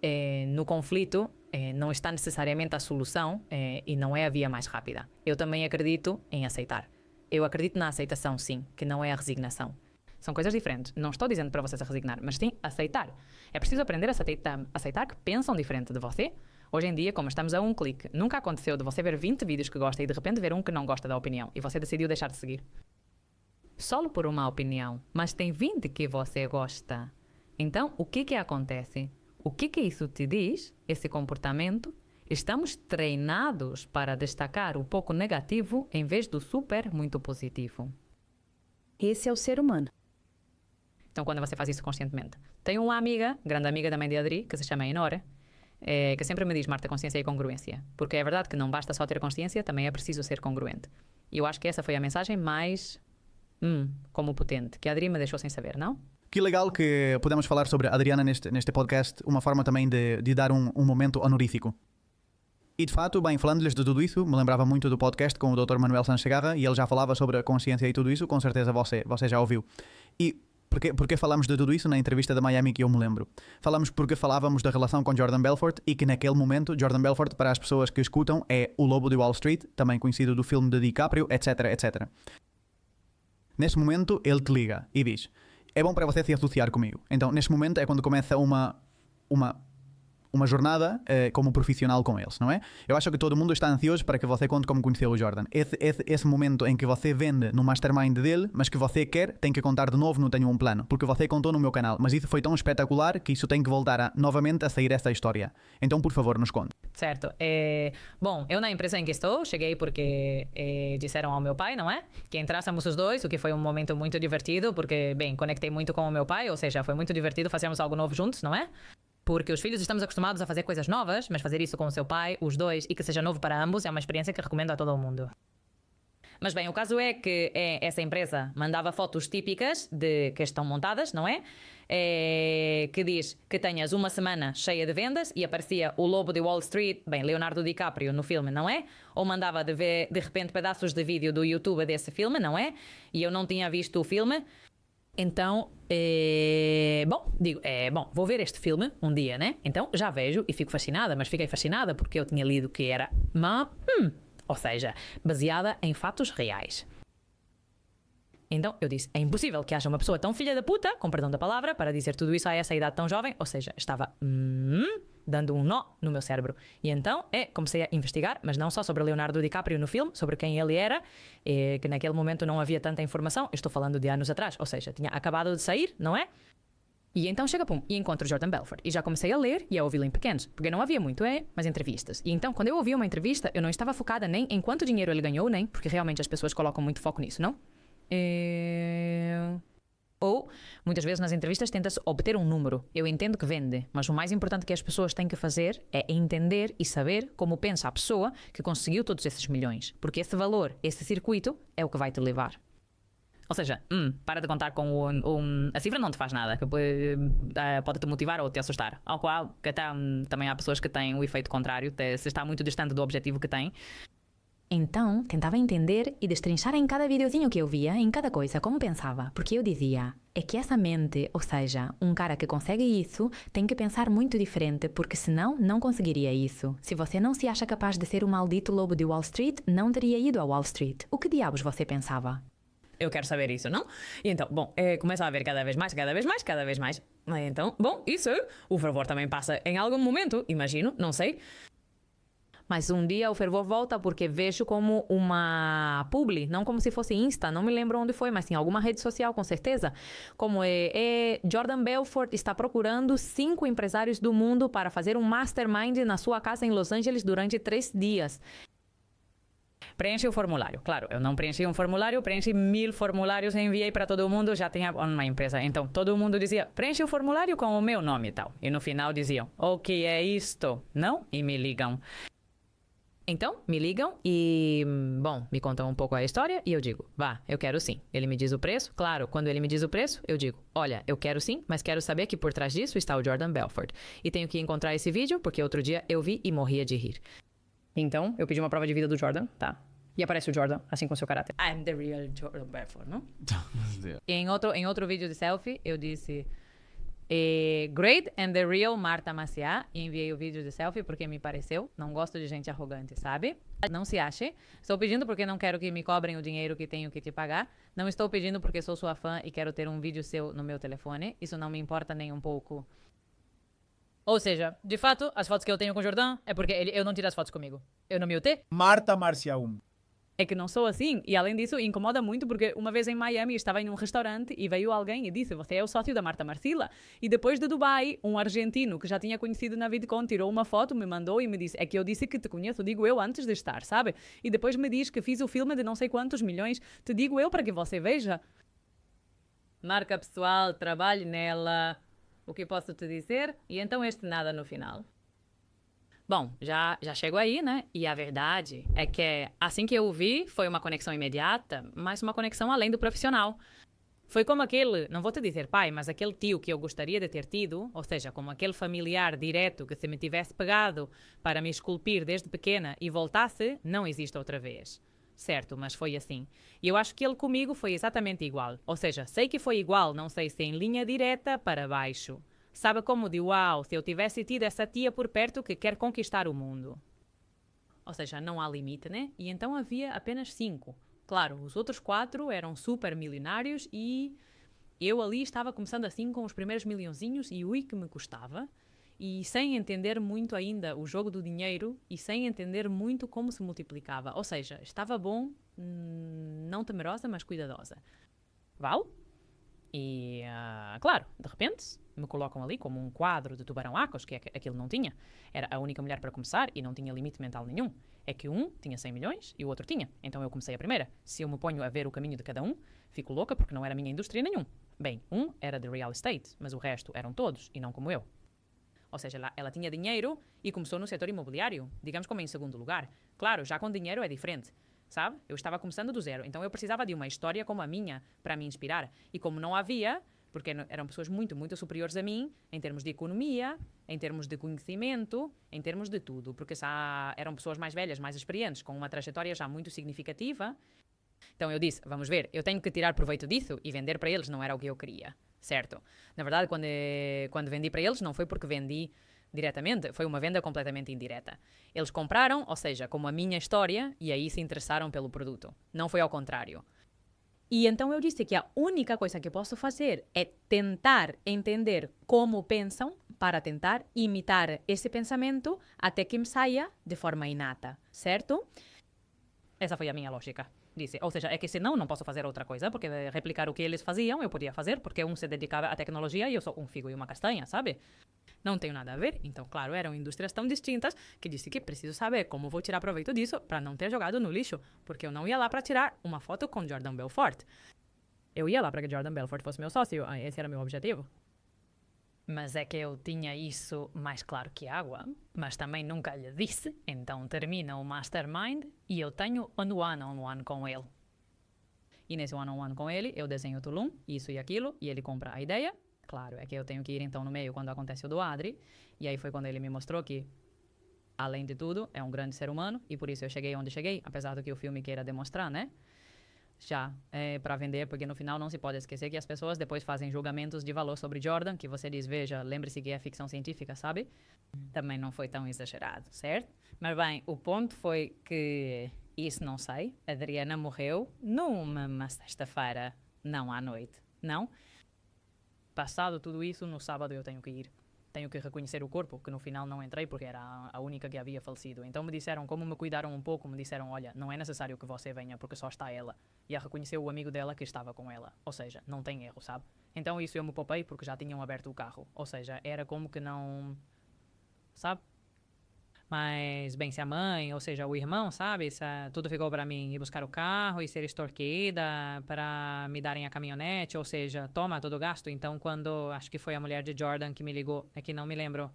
J: no conflito não está necessariamente a solução e não é a via mais rápida. Eu também acredito em aceitar. Eu acredito na aceitação, sim, que não é a resignação. São coisas diferentes. Não estou dizendo para vocês a resignar, mas sim aceitar. É preciso aprender a aceitar que pensam diferente de você. Hoje em dia, como estamos a um clique, nunca aconteceu de você ver 20 vídeos que gosta e de repente ver um que não gosta da opinião e você decidiu deixar de seguir. Só por uma opinião, mas tem 20 que você gosta. Então, o que acontece? O que isso te diz, esse comportamento? Estamos treinados para destacar o pouco negativo em vez do super muito positivo.
L: Esse é o ser humano.
J: Então, quando você faz isso conscientemente. Tenho uma amiga, grande amiga da mãe de Adri, que se chama Inora, que sempre me diz, Marta, consciência e congruência. Porque é verdade que não basta só ter consciência, também é preciso ser congruente. E eu acho que essa foi a mensagem mais, como potente, que a Adri me deixou sem saber, não?
E: Que legal que podemos falar sobre a Adriana neste podcast, uma forma também de dar um momento honorífico. E de fato, bem, falando-lhes de tudo isso, me lembrava muito do podcast com o Dr. Manuel Sanz Segarra e ele já falava sobre a consciência e tudo isso, com certeza você já ouviu. E porque falamos de tudo isso na entrevista da Miami que eu me lembro? Falamos porque falávamos da relação com Jordan Belfort e que naquele momento Jordan Belfort, para as pessoas que escutam, é o lobo de Wall Street, também conhecido do filme de DiCaprio, etc, etc. Nesse momento, ele te liga e diz: é bom para você se associar comigo. Então, neste momento é quando começa uma jornada como profissional com eles, não é? Eu acho que todo mundo está ansioso para que você conte como conheceu o Jordan. Esse momento em que você vende no mastermind dele, mas que você tem que contar de novo no Tenho um Plano, porque você contou no meu canal, mas isso foi tão espetacular que isso tem que voltar novamente a sair essa história. Então, por favor, nos conte.
J: Certo. Bom, eu na empresa em que estou, cheguei porque disseram ao meu pai, não é? Que entrássemos os dois, o que foi um momento muito divertido, porque, bem, conectei muito com o meu pai, ou seja, foi muito divertido fazermos algo novo juntos, não é? Porque os filhos estamos acostumados a fazer coisas novas, mas fazer isso com o seu pai, os dois, e que seja novo para ambos, é uma experiência que recomendo a todo o mundo. Mas bem, o caso é que essa empresa mandava fotos típicas que estão montadas, não é? Que diz que tenhas uma semana cheia de vendas e aparecia o lobo de Wall Street, bem, Leonardo DiCaprio no filme, não é? Ou mandava de repente pedaços de vídeo do YouTube desse filme, não é? E eu não tinha visto o filme. Então, bom, vou ver este filme um dia, né? Então, já vejo e fico fascinada, mas fiquei fascinada porque eu tinha lido que era ou seja, baseada em fatos reais. Então, eu disse, é impossível que haja uma pessoa tão filha da puta, com perdão da palavra, para dizer tudo isso a essa idade tão jovem, ou seja, estava dando um nó no meu cérebro. E então, comecei a investigar, mas não só sobre Leonardo DiCaprio no filme, sobre quem ele era, que naquele momento não havia tanta informação, eu estou falando de anos atrás, ou seja, tinha acabado de sair, não é? E então chega, e encontro Jordan Belfort. E já comecei a ler e a ouvi-lo em pequenos, porque não havia muito, mas entrevistas. E então, quando eu ouvi uma entrevista, eu não estava focada nem em quanto dinheiro ele ganhou, nem, porque realmente as pessoas colocam muito foco nisso, não? Ou, muitas vezes nas entrevistas tenta-se obter um número. Eu entendo que vende, mas o mais importante que as pessoas têm que fazer é entender e saber como pensa a pessoa que conseguiu todos esses milhões. Porque esse valor, esse circuito, é o que vai te levar. Ou seja, para de contar com a cifra não te faz nada, que pode te motivar ou te assustar. Ao qual que também há pessoas que têm o efeito contrário, se está muito distante do objetivo que têm. Então, tentava entender e destrinchar em cada videozinho que eu via, em cada coisa, como pensava. Porque eu dizia, é que essa mente, ou seja, um cara que consegue isso, tem que pensar muito diferente, porque senão não conseguiria isso. Se você não se acha capaz de ser o maldito lobo de Wall Street, não teria ido a Wall Street. O que diabos você pensava? Eu quero saber isso, não? E então, bom, começa a ver cada vez mais. Então, bom, isso, o fervor também passa em algum momento, imagino, não sei. Mas um dia o fervor volta porque vejo como uma publi, não como se fosse Insta, não me lembro onde foi, mas em alguma rede social, com certeza. Como Jordan Belfort está procurando 5 empresários do mundo para fazer um mastermind na sua casa em Los Angeles durante 3 dias. Preenche o formulário. Claro, eu não preenchi um formulário, preenchi 1000 formulários e enviei para todo mundo, já tinha uma empresa. Então, todo mundo dizia, preenche o formulário com o meu nome e tal. E no final diziam, o que é isto? Não? E me ligam. Então, me ligam e, bom, me contam um pouco a história e eu digo, vá, eu quero sim. Ele me diz o preço, claro, quando ele me diz o preço, eu digo, olha, eu quero sim, mas quero saber que por trás disso está o Jordan Belfort. E tenho que encontrar esse vídeo, porque outro dia eu vi e morria de rir. Então, eu pedi uma prova de vida do Jordan, tá?
B: E aparece o Jordan, assim com o seu caráter.
H: I'm the real Jordan Belfort, não?
B: E em outro vídeo de selfie, eu disse great and the real Marta Maciá. E enviei o vídeo de selfie porque me pareceu. Não gosto de gente arrogante, sabe? Não se ache. Estou pedindo porque não quero que me cobrem o dinheiro que tenho que te pagar. Não estou pedindo porque sou sua fã e quero ter um vídeo seu no meu telefone. Isso não me importa nem um pouco. Ou seja, de fato, as fotos que eu tenho com o Jordan é porque eu não tiro as fotos comigo. Eu não me utei.
N: Marta Marcia 1.
B: É que não sou assim. E além disso, incomoda muito porque uma vez em Miami estava em um restaurante e veio alguém e disse: você é o sócio da Marta Marcila. E depois de Dubai, um argentino que já tinha conhecido na VidCon tirou uma foto, me mandou e me disse: é que eu disse que te conheço, digo eu, antes de estar, sabe? E depois me diz que fiz o filme de não sei quantos milhões, te digo eu para que você veja. Marca pessoal, trabalhe nela. O que posso te dizer? E então este nada no final. Bom, já chego aí, né? E a verdade é que assim que eu o vi, foi uma conexão imediata, mas uma conexão além do profissional. Foi como aquele, não vou te dizer pai, mas aquele tio que eu gostaria de ter tido, ou seja, como aquele familiar direto que se me tivesse pegado para me esculpir desde pequena e voltasse, não existe outra vez. Certo, mas foi assim. E eu acho que ele comigo foi exatamente igual. Ou seja, sei que foi igual, não sei se em linha direta para baixo. Sabe como de uau, se eu tivesse tido essa tia por perto que quer conquistar o mundo. Ou seja, não há limite, né? E então havia apenas 5. Claro, os outros 4 eram super milionários e eu ali estava começando assim com os primeiros milhãozinhos e ui que me custava. E sem entender muito ainda o jogo do dinheiro e sem entender muito como se multiplicava. Ou seja, estava bom, não temerosa, mas cuidadosa. Vale? E, claro, de repente, me colocam ali como um quadro de Tubarão Acos, que aquilo não tinha. Era a única mulher para começar e não tinha limite mental nenhum. É que um tinha 100 milhões e o outro tinha. Então eu comecei a primeira. Se eu me ponho a ver o caminho de cada um, fico louca porque não era minha indústria nenhum. Bem, um era de real estate, mas o resto eram todos e não como eu. Ou seja, ela tinha dinheiro e começou no setor imobiliário, digamos como em segundo lugar. Claro, já com dinheiro é diferente. Sabe? Eu estava começando do zero, então eu precisava de uma história como a minha para me inspirar. E como não havia, porque eram pessoas muito, muito superiores a mim, em termos de economia, em termos de conhecimento, em termos de tudo, porque eram pessoas mais velhas, mais experientes, com uma trajetória já muito significativa. Então eu disse, vamos ver, eu tenho que tirar proveito disso e vender para eles não era o que eu queria, certo? Na verdade, quando vendi para eles, não foi porque vendi diretamente, foi uma venda completamente indireta. Eles compraram, ou seja, como a minha história, e aí se interessaram pelo produto. Não foi ao contrário. E então eu disse que a única coisa que posso fazer é tentar entender como pensam para tentar imitar esse pensamento até que me saia de forma inata, certo? Essa foi a minha lógica. Disse, ou seja, é que senão não posso fazer outra coisa, porque replicar o que eles faziam eu podia fazer, porque um se dedicava à tecnologia e eu sou um figo e uma castanha, sabe? Não tenho nada a ver. Então, claro, eram indústrias tão distintas que disse que preciso saber como vou tirar proveito disso para não ter jogado no lixo, porque eu não ia lá para tirar uma foto com Jordan Belfort. Eu ia lá para que Jordan Belfort fosse meu sócio, esse era meu objetivo. Mas é que eu tinha isso mais claro que água, mas também nunca lhe disse, então termina o mastermind e eu tenho um one-on-one com ele. E nesse one-on-one com ele, eu desenho o Tulum, isso e aquilo, e ele compra a ideia. Claro, é que eu tenho que ir então no meio quando acontece o do Adri, e aí foi quando ele me mostrou que, além de tudo, é um grande ser humano, e por isso eu cheguei onde cheguei, apesar do que o filme queira demonstrar, né? Já para vender, porque no final não se pode esquecer que as pessoas depois fazem julgamentos de valor sobre Jordan, que você diz, veja, lembre-se que é ficção científica, sabe? Também não foi tão exagerado, certo? Mas bem, o ponto foi que, isso não sei, Adriana morreu numa sexta-feira, não à noite, não? Passado tudo isso, no sábado eu tenho que ir. Tenho que reconhecer o corpo, que no final não entrei porque era a única que havia falecido. Então me disseram, como me cuidaram um pouco, me disseram, olha, não é necessário que você venha porque só está ela. E a reconheceu o amigo dela que estava com ela. Ou seja, não tem erro, sabe? Então isso eu me poupei porque já tinham aberto o carro. Ou seja, era como que não... Sabe? Mas, bem, se a mãe, ou seja, o irmão, sabe? Tudo ficou para mim ir buscar o carro e ser extorquida para me darem a caminhonete, ou seja, toma todo o gasto. Então, quando, acho que foi a mulher de Jordan que me ligou, é que não me lembro.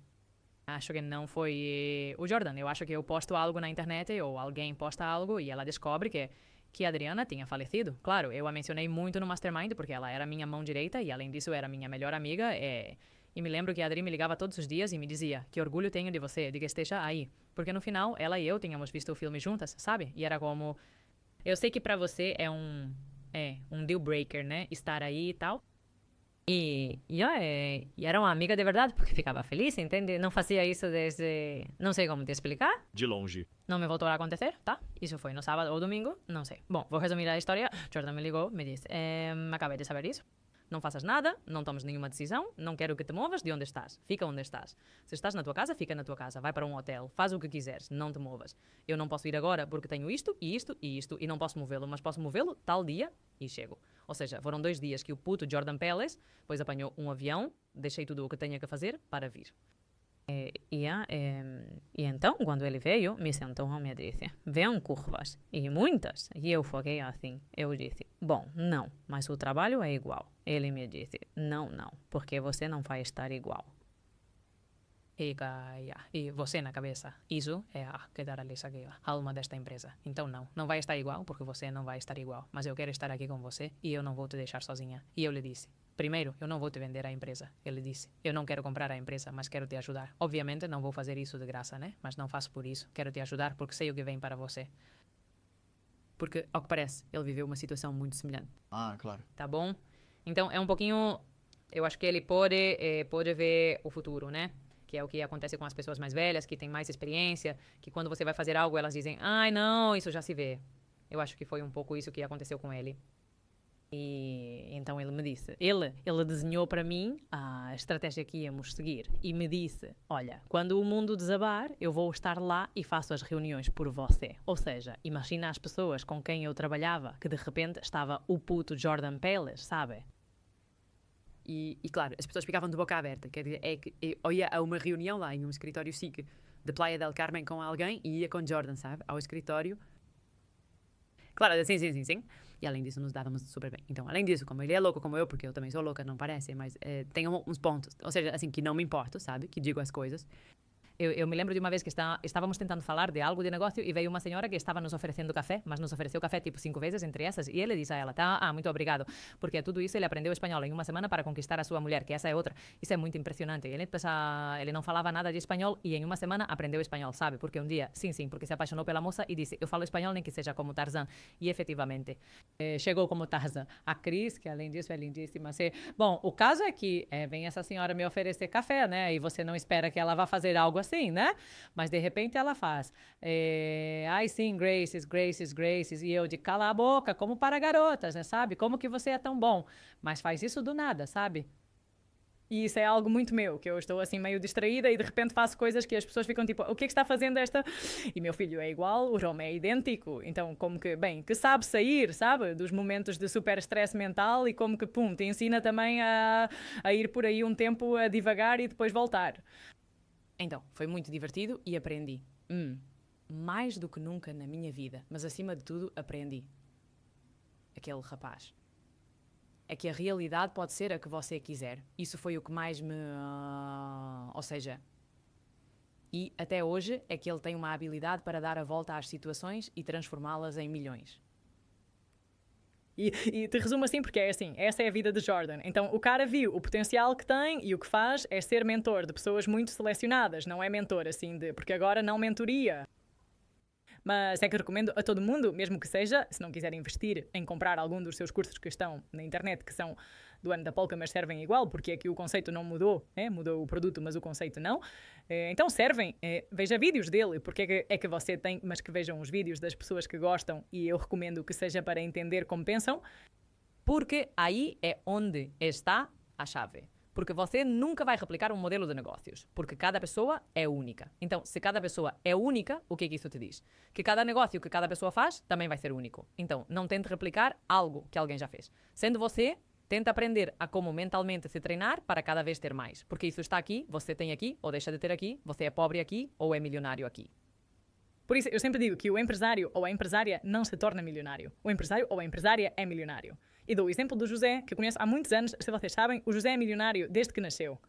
B: Acho que não foi o Jordan. Eu acho que eu posto algo na internet ou alguém posta algo e ela descobre que a Adriana tinha falecido. Claro, eu a mencionei muito no Mastermind porque ela era minha mão direita e, além disso, era minha melhor amiga. E me lembro que a Adri me ligava todos os dias e me dizia, que orgulho tenho de você, de que esteja aí. Porque no final, ela e eu tínhamos visto o filme juntas, sabe? E era como, Eu sei que para você é um deal breaker, né? Estar aí e tal. E era uma amiga de verdade, porque ficava feliz, entende? Não fazia isso desde... Não sei como te explicar.
F: De longe.
B: Não me voltou a acontecer, tá? Isso foi no sábado ou domingo, não sei. Bom, vou resumir a história. Jordan me ligou, me disse: acabei de saber isso. Não faças nada, não tomes nenhuma decisão, não quero que te movas de onde estás. Fica onde estás. Se estás na tua casa, fica na tua casa. Vai para um hotel, faz o que quiseres, não te movas. Eu não posso ir agora porque tenho isto e isto e isto e não posso movê-lo, mas posso movê-lo tal dia e chego. Ou seja, foram 2 dias que o puto Jordan Peles depois apanhou um avião, deixei tudo o que tinha que fazer para vir. E então, quando ele veio, me sentou e me disse: vêm curvas, e muitas. E eu fiquei assim. Eu disse: bom, não, mas o trabalho é igual. Ele me disse: não, porque você não vai estar igual. E você na cabeça, isso é a alma desta empresa. Então não vai estar igual, porque você não vai estar igual. Mas eu quero estar aqui com você e eu não vou te deixar sozinha. E eu lhe disse: primeiro, eu não vou te vender a empresa. Ele disse: eu não quero comprar a empresa, mas quero te ajudar. Obviamente não vou fazer isso de graça, né? Mas não faço por isso. Quero te ajudar porque sei o que vem para você. Porque, ao que parece, ele viveu uma situação muito semelhante.
A: Ah, claro.
B: Tá bom? Então é um pouquinho... Eu acho que ele pode ver o futuro, né? Que é o que acontece com as pessoas mais velhas, que têm mais experiência, que quando você vai fazer algo, elas dizem: ai, não, isso já se vê. Eu acho que foi um pouco isso que aconteceu com ele. E então ele me disse, ele desenhou para mim a estratégia que íamos seguir e me disse: olha, quando o mundo desabar, eu vou estar lá e faço as reuniões por você. Ou seja, imagina as pessoas com quem eu trabalhava, que de repente estava o puto Jordan Peles, sabe? E claro, as pessoas ficavam de boca aberta. Quer dizer, eu ia a uma reunião lá em um escritório SIC de Playa del Carmen com alguém e ia com Jordan, sabe? Ao escritório. Claro, sim. E além disso, nos dávamos super bem. Então, além disso, como ele é louco como eu, porque eu também sou louca, não parece, mas tem uns pontos. Ou seja, assim, que não me importo, sabe? Que digo as coisas. Eu me lembro de uma vez que estávamos tentando falar de algo de negócio e veio uma senhora que estava nos oferecendo café, mas nos ofereceu café tipo 5 vezes entre essas, e ele disse a ela: tá, muito obrigado, porque tudo isso ele aprendeu espanhol em uma semana para conquistar a sua mulher, que essa é outra. Isso é muito impressionante. Ele não falava nada de espanhol e em uma semana aprendeu espanhol, sabe? Porque um dia, sim, porque se apaixonou pela moça e disse: eu falo espanhol nem que seja como Tarzan. E efetivamente, chegou como Tarzan. A Cris, que além disso é lindíssima. Bom, o caso é que vem essa senhora me oferecer café, né? E você não espera que ela vá fazer algo assim, né? Mas de repente ela faz: ai sim, Graces. E eu de cala a boca, como para garotas, né? Sabe? Como que você é tão bom? Mas faz isso do nada, sabe? E isso é algo muito meu, que eu estou assim meio distraída e de repente faço coisas que as pessoas ficam tipo: o que é que está fazendo esta? E meu filho é igual, o Rome é idêntico. Então como que, bem, que sabe sair, sabe? Dos momentos de super estresse mental e como que, te ensina também a ir por aí um tempo a divagar e depois voltar. Então, foi muito divertido e aprendi. Mais do que nunca na minha vida, mas acima de tudo aprendi. Aquele rapaz. É que a realidade pode ser a que você quiser. Isso foi o que mais me... Ou seja... E até hoje é que ele tem uma habilidade para dar a volta às situações e transformá-las em milhões. E te resumo assim, porque é assim, essa é a vida de Jordan. Então o cara viu o potencial que tem e o que faz é ser mentor de pessoas muito selecionadas, não é mentor assim porque agora não mentoria. Mas é que eu recomendo a todo mundo, mesmo que seja, se não quiser investir em comprar algum dos seus cursos que estão na internet, que são do ano da Polka, mas servem igual, porque aqui o conceito não mudou, mudou o produto, mas o conceito não. Então servem, veja vídeos dele, porque é que você tem, mas que vejam os vídeos das pessoas que gostam, e eu recomendo que seja para entender como pensam, porque aí é onde está a chave. Porque você nunca vai replicar um modelo de negócios, porque cada pessoa é única. Então, se cada pessoa é única, o que é que isso te diz? Que cada negócio que cada pessoa faz também vai ser único. Então, não tente replicar algo que alguém já fez. Sendo você, tenta aprender a como mentalmente se treinar para cada vez ter mais. Porque isso está aqui, você tem aqui, ou deixa de ter aqui, você é pobre aqui, ou é milionário aqui. Por isso, eu sempre digo que o empresário ou a empresária não se torna milionário. O empresário ou a empresária é milionário. E dou o exemplo do José, que eu conheço há muitos anos. Se vocês sabem, o José é milionário desde que nasceu.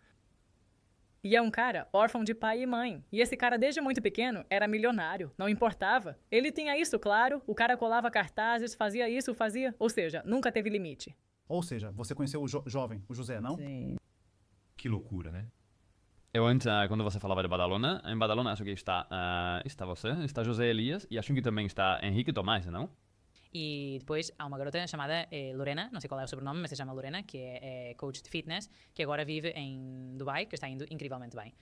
B: E é um cara órfão de pai e mãe. E esse cara, desde muito pequeno, era milionário. Não importava. Ele tinha isso, claro. O cara colava cartazes, fazia isso, fazia... Ou seja, nunca teve limite.
E: Ou seja, você conheceu o jovem, o José, não?
B: Sim.
F: Que loucura, né?
D: Eu antes, quando você falava de Badalona, em Badalona acho que está você, está José Elias e acho que também está Henrique Tomás, não?
B: E depois há uma garota chamada Lorena, não sei qual é o sobrenome, mas se chama Lorena, que é coach de fitness, que agora vive em Dubai, que está indo incrivelmente bem.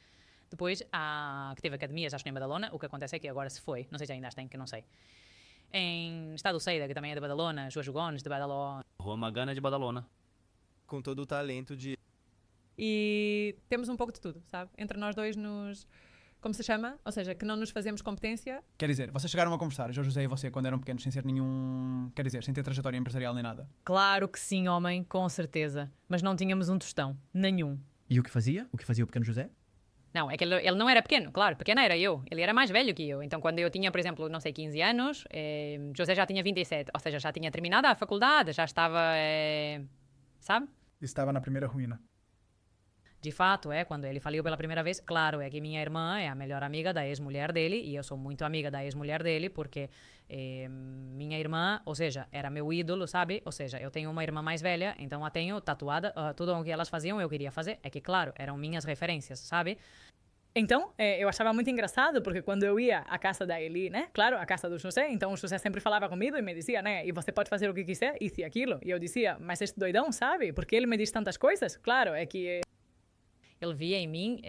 B: Depois há que teve academias, acho que em Badalona, o que acontece é que agora se foi, não sei se ainda as tem, que não sei. Em Estado Ceida, que também é de Badalona, João Gomes de Badalona.
F: Rua Magana de Badalona.
N: Com todo o talento de...
O: E temos um pouco de tudo, sabe? Entre nós dois nos... Como se chama? Ou seja, que não nos fazemos competência.
E: Quer dizer, vocês chegaram a conversar, João José e você, quando eram pequenos, sem ser nenhum... Quer dizer, sem ter trajetória empresarial nem nada?
B: Claro que sim, homem, com certeza. Mas não tínhamos um tostão. Nenhum.
P: E o que fazia? O que fazia o pequeno José?
B: Não, é que ele não era pequeno, claro, pequena era eu. Ele era mais velho que eu. Então, quando eu tinha, por exemplo, não sei, 15 anos, José já tinha 27. Ou seja, já tinha terminado a faculdade, já estava, sabe?
Q: Estava na primeira ruína.
B: De fato, quando ele faliu pela primeira vez, claro, é que minha irmã é a melhor amiga da ex-mulher dele, e eu sou muito amiga da ex-mulher dele, porque minha irmã, ou seja, era meu ídolo, sabe? Ou seja, eu tenho uma irmã mais velha, então a tenho tatuada, tudo o que elas faziam eu queria fazer. É que, claro, eram minhas referências, sabe?
O: Então, eu achava muito engraçado, porque quando eu ia à casa da Eli, né? Claro, à casa do José, então o José sempre falava comigo e me dizia, né? E você pode fazer o que quiser, isso e aquilo. E eu dizia, mas este doidão, sabe? Porque ele me diz tantas coisas. Claro, é que...
B: Ele via em mim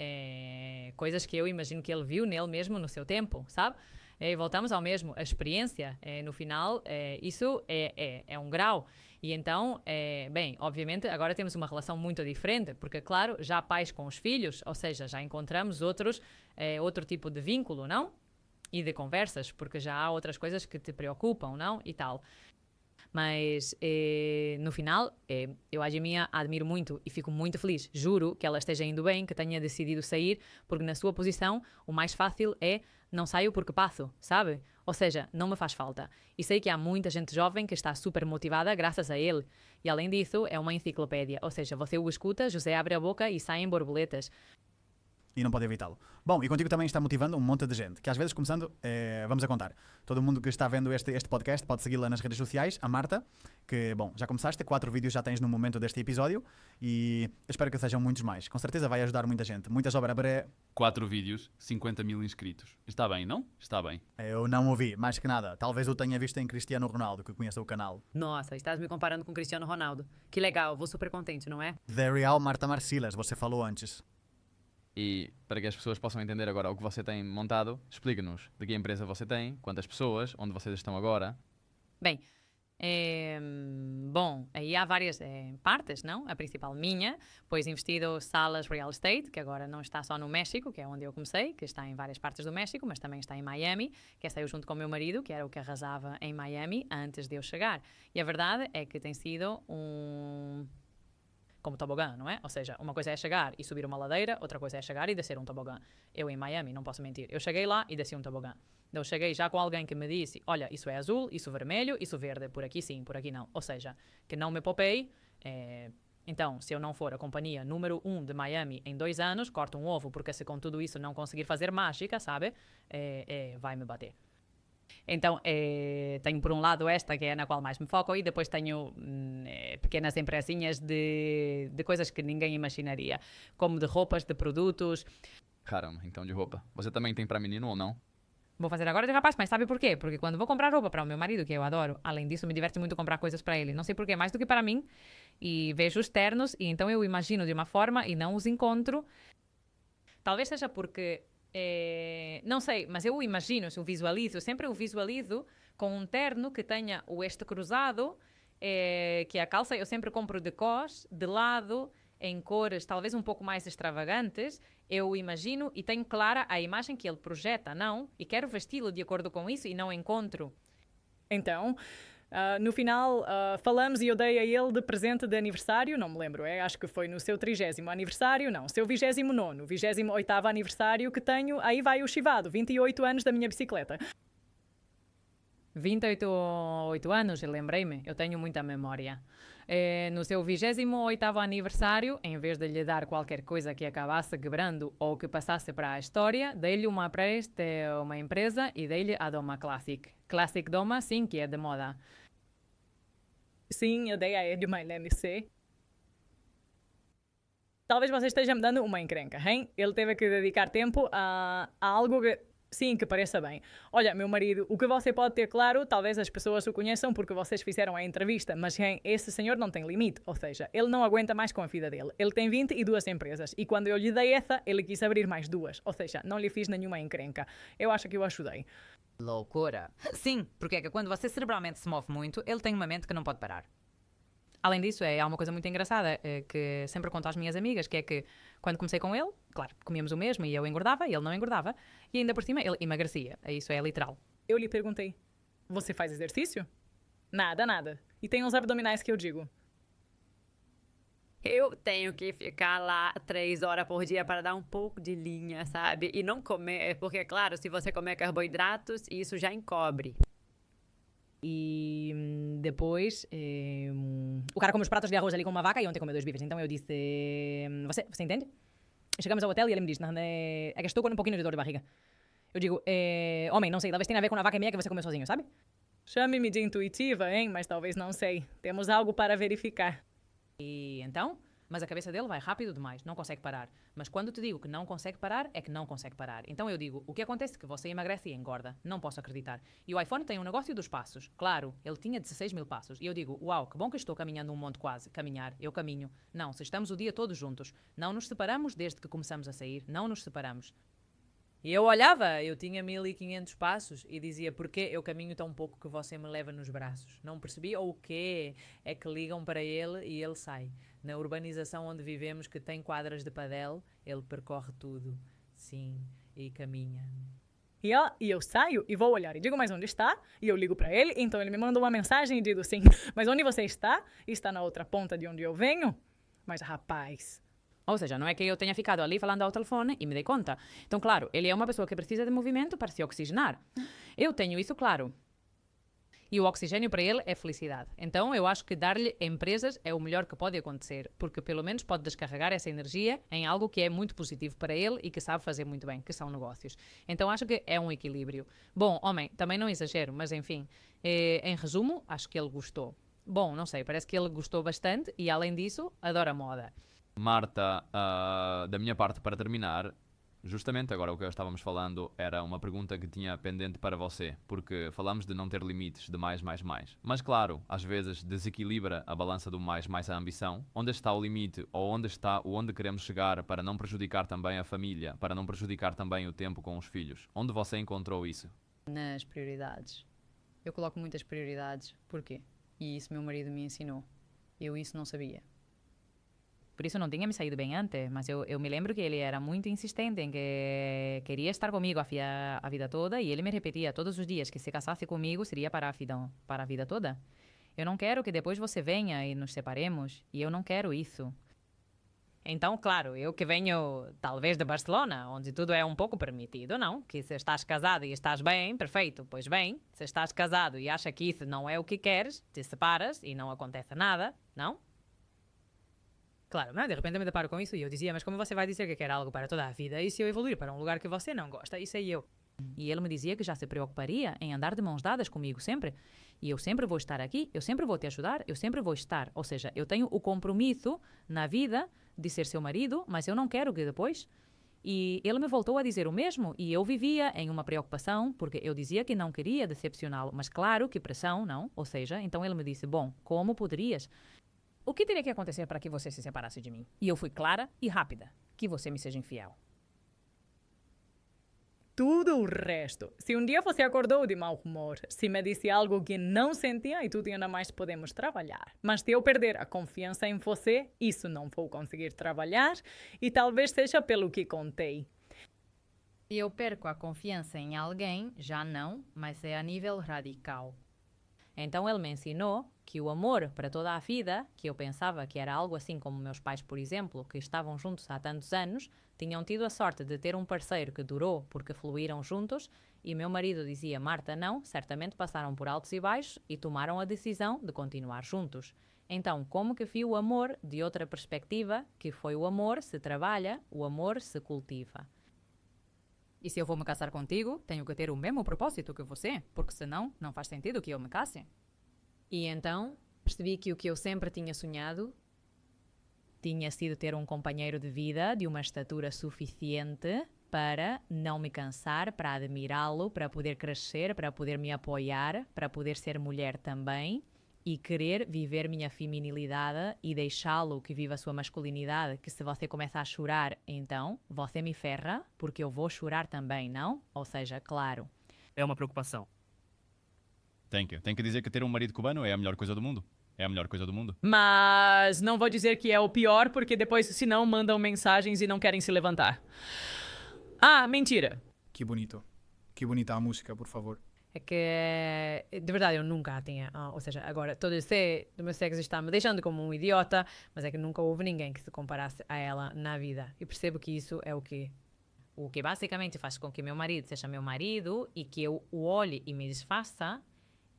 B: coisas que eu imagino que ele viu nele mesmo no seu tempo, sabe? E voltamos ao mesmo. A experiência, no final, isso é um grau. E então, bem, obviamente, agora temos uma relação muito diferente, porque, claro, já pais com os filhos, ou seja, já encontramos outro tipo de vínculo, não? E de conversas, porque já há outras coisas que te preocupam, não? E tal. Mas, no final, eu a minha admiro muito e fico muito feliz. Juro que ela esteja indo bem, que tenha decidido sair, porque na sua posição o mais fácil é não saio porque passo, sabe? Ou seja, não me faz falta. E sei que há muita gente jovem que está super motivada graças a ele. E além disso, é uma enciclopédia. Ou seja, você o escuta, José abre a boca e saem borboletas.
A: E não pode evitá-lo. Bom, e contigo também está motivando um monte de gente, que às vezes, começando, vamos a contar. Todo mundo que está vendo este podcast pode segui-la nas redes sociais, a Marta, que, bom, já começaste, 4 vídeos já tens no momento deste episódio, e espero que sejam muitos mais. Com certeza vai ajudar muita gente. Muitas obras...
G: 4 vídeos, 50 mil inscritos. Está bem, não? Está bem.
A: Eu não ouvi, mais que nada. Talvez eu tenha visto em Cristiano Ronaldo, que conheça o canal.
L: Nossa, estás me comparando com Cristiano Ronaldo. Que legal, vou super contente, não é?
A: The Real Marta Marsilas, você falou antes.
D: E para que as pessoas possam entender agora o que você tem montado, explique-nos de que empresa você tem, quantas pessoas, onde vocês estão agora.
B: Bem, bom, aí há várias partes, não? A principal minha, pois investido Salas Real Estate, que agora não está só no México, que é onde eu comecei, que está em várias partes do México, mas também está em Miami, que saiu junto com o meu marido, que era o que arrasava em Miami antes de eu chegar. E a verdade é que tem sido como tobogã, não é? Ou seja, uma coisa é chegar e subir uma ladeira, outra coisa é chegar e descer um tobogã. Eu em Miami, não posso mentir, eu cheguei lá e desci um tobogã. Eu cheguei já com alguém que me disse, olha, isso é azul, isso vermelho, isso verde, por aqui sim, por aqui não. Ou seja, que não me poupei. Então, se eu não for a companhia número 1 de Miami em 2 anos, corto um ovo, porque se com tudo isso não conseguir fazer mágica, sabe? Vai me bater. Então, tenho por um lado esta, que é na qual mais me foco, e depois tenho pequenas empresinhas de coisas que ninguém imaginaria, como de roupas, de produtos.
D: Caramba, então de roupa. Você também tem para menino ou não?
B: Vou fazer agora de rapaz, mas sabe por quê? Porque quando vou comprar roupa para o meu marido, que eu adoro, além disso, me diverte muito comprar coisas para ele. Não sei por quê, mais do que para mim. E vejo os ternos, e então eu imagino de uma forma e não os encontro. Talvez seja porque... não sei, mas eu imagino, eu visualizo, sempre eu visualizo com um terno que tenha o este cruzado, que a calça eu sempre compro de cos, de lado, em cores talvez um pouco mais extravagantes. Eu imagino e tenho clara a imagem que ele projeta, não? E quero vesti-lo de acordo com isso e não encontro.
O: Então... no final, falamos e eu dei a ele de presente de aniversário, não me lembro, acho que foi no seu 30º aniversário, não, seu 29º, 28º aniversário que tenho, aí vai o chivado, 28 anos da minha bicicleta.
B: 28 anos, lembrei-me, eu tenho muita memória. No seu 28º aniversário, em vez de lhe dar qualquer coisa que acabasse quebrando ou que passasse para a história, dei-lhe uma preste, uma empresa, e dei-lhe a Doma Classic. Classic Doma, sim, que é de moda.
O: Sim, eu dei a ele uma LMC. Talvez você esteja me dando uma encrenca, hein? Ele teve que dedicar tempo a algo que Sim, que pareça bem. Olha, meu marido, o que você pode ter claro, talvez as pessoas o conheçam porque vocês fizeram a entrevista, mas esse senhor não tem limite, ou seja, ele não aguenta mais com a vida dele. Ele tem 22 empresas e quando eu lhe dei essa, ele quis abrir mais 2, ou seja, não lhe fiz nenhuma encrenca. Eu acho que eu ajudei.
L: Loucura. Sim, porque é que quando você cerebralmente se move muito, ele tem uma mente que não pode parar.
B: Além disso, há uma coisa muito engraçada que sempre conto às minhas amigas, que é que quando comecei com ele, claro, comíamos o mesmo e eu engordava e ele não engordava, e ainda por cima ele emagrecia. Isso é literal.
O: Eu lhe perguntei, você faz exercício? Nada. E tem uns abdominais que eu digo.
Q: Eu tenho que ficar lá 3 horas por dia para dar um pouco de linha, sabe? E não comer, porque, claro, se você comer carboidratos, isso já encobre.
B: E depois, o cara come os pratos de arroz ali com uma vaca e ontem comeu 2 bifes. Então eu disse, você entende? Chegamos ao hotel e ele me diz, é que estou com um pouquinho de dor de barriga. Eu digo, homem, não sei, talvez tenha a ver com a vaca meia que você comeu sozinho, sabe?
O: Chame-me de intuitiva, hein? Mas talvez não sei. Temos algo para verificar.
B: E então? Mas a cabeça dele vai rápido demais, não consegue parar. Mas quando te digo que não consegue parar, é que não consegue parar. Então eu digo, o que acontece é que você emagrece e engorda. Não posso acreditar. E o iPhone tem um negócio dos passos. Claro, ele tinha 16 mil passos. E eu digo, uau, que bom que estou caminhando um monte quase. Caminhar, eu caminho. Não, se estamos o dia todo juntos. Não nos separamos desde que começamos a sair. Não nos separamos. E eu olhava, eu tinha 1500 passos e dizia, porquê eu caminho tão pouco que você me leva nos braços? Não percebi ou o quê é que ligam para ele e ele sai. Na urbanização onde vivemos, que tem quadras de padel, ele percorre tudo. Sim, e caminha.
O: E eu saio e vou olhar e digo, mas onde está? E eu ligo para ele, então ele me manda uma mensagem e digo, sim, mas onde você está? Está na outra ponta de onde eu venho? Mas rapaz...
B: Ou seja, não é que eu tenha ficado ali falando ao telefone e me dei conta. Então, claro, ele é uma pessoa que precisa de movimento para se oxigenar. Eu tenho isso claro. E o oxigênio para ele é felicidade. Então, eu acho que dar-lhe empresas é o melhor que pode acontecer, porque pelo menos pode descarregar essa energia em algo que é muito positivo para ele e que sabe fazer muito bem, que são negócios. Então, acho que é um equilíbrio. Bom, homem, também não exagero, mas enfim, em resumo, acho que ele gostou. Bom, não sei, parece que ele gostou bastante e, além disso, adora moda.
D: Marta, da minha parte, para terminar, justamente agora o que estávamos falando era uma pergunta que tinha pendente para você, porque falamos de não ter limites, de mais. Mas claro, às vezes desequilibra a balança do mais a ambição. Onde está o limite ou onde está o onde queremos chegar para não prejudicar também a família, para não prejudicar também o tempo com os filhos? Onde você encontrou isso?
B: Nas prioridades. Eu coloco muitas prioridades. Porquê? E isso meu marido me ensinou. Eu isso não sabia. Por isso não tinha me saído bem antes, mas eu me lembro que ele era muito insistente em que queria estar comigo a vida toda e ele me repetia todos os dias que se casasse comigo seria para a vida toda. Eu não quero que depois você venha e nos separemos e eu não quero isso. Então, claro, eu que venho talvez de Barcelona, onde tudo é um pouco permitido, não? Que se estás casado e estás bem, perfeito, pois bem. Se estás casado e achas que isso não é o que queres, te separas e não acontece nada, não? Claro, de repente eu me deparo com isso e eu dizia, mas como você vai dizer que quer algo para toda a vida e se eu evoluir para um lugar que você não gosta, isso é eu. E ele me dizia que já se preocuparia em andar de mãos dadas comigo sempre. E eu sempre vou estar aqui, eu sempre vou te ajudar, eu sempre vou estar. Ou seja, eu tenho o compromisso na vida de ser seu marido, mas eu não quero que depois... E ele me voltou a dizer o mesmo e eu vivia em uma preocupação porque eu dizia que não queria decepcioná-lo, mas claro que pressão, não? Ou seja, então ele me disse, bom, como poderias... O que teria que acontecer para que você se separasse de mim? E eu fui clara e rápida. Que você me seja infiel.
O: Tudo o resto. Se um dia você acordou de mau humor, se me disse algo que não sentia e tudo ainda mais podemos trabalhar. Mas se eu perder a confiança em você, isso não vou conseguir trabalhar e talvez seja pelo que contei.
B: E eu perco a confiança em alguém, já não, mas é a nível radical. Então ele me ensinou que o amor para toda a vida, que eu pensava que era algo assim como meus pais, por exemplo, que estavam juntos há tantos anos, tinham tido a sorte de ter um parceiro que durou porque fluíram juntos, e meu marido dizia, Marta, não, certamente passaram por altos e baixos e tomaram a decisão de continuar juntos. Então, como que vi o amor de outra perspectiva, que foi o amor se trabalha, o amor se cultiva. E se eu vou me casar contigo, tenho que ter o mesmo propósito que você, porque senão não faz sentido que eu me case. E então percebi que o que eu sempre tinha sonhado tinha sido ter um companheiro de vida de uma estatura suficiente
H: para não me cansar, para admirá-lo, para poder crescer, para poder me apoiar, para poder ser mulher também e querer viver minha feminilidade e deixá-lo que viva a sua masculinidade, que se você começa a chorar, então você me ferra, porque eu vou chorar também, não? Ou seja, claro.
R: É uma preocupação.
F: Tem que dizer que ter um marido cubano é a melhor coisa do mundo. É a melhor coisa do mundo.
O: Mas não vou dizer que é o pior, porque depois, se não, mandam mensagens e não querem se levantar. Ah, mentira.
S: Que bonito. Que bonita a música, por favor.
J: É que, de verdade, eu nunca tinha. Ou seja, agora, todo esse do meu sexo está me deixando como um idiota, mas é que nunca houve ninguém que se comparasse a ela na vida. E percebo que isso é o que basicamente faz com que meu marido seja meu marido e que eu o olhe e me desfaça.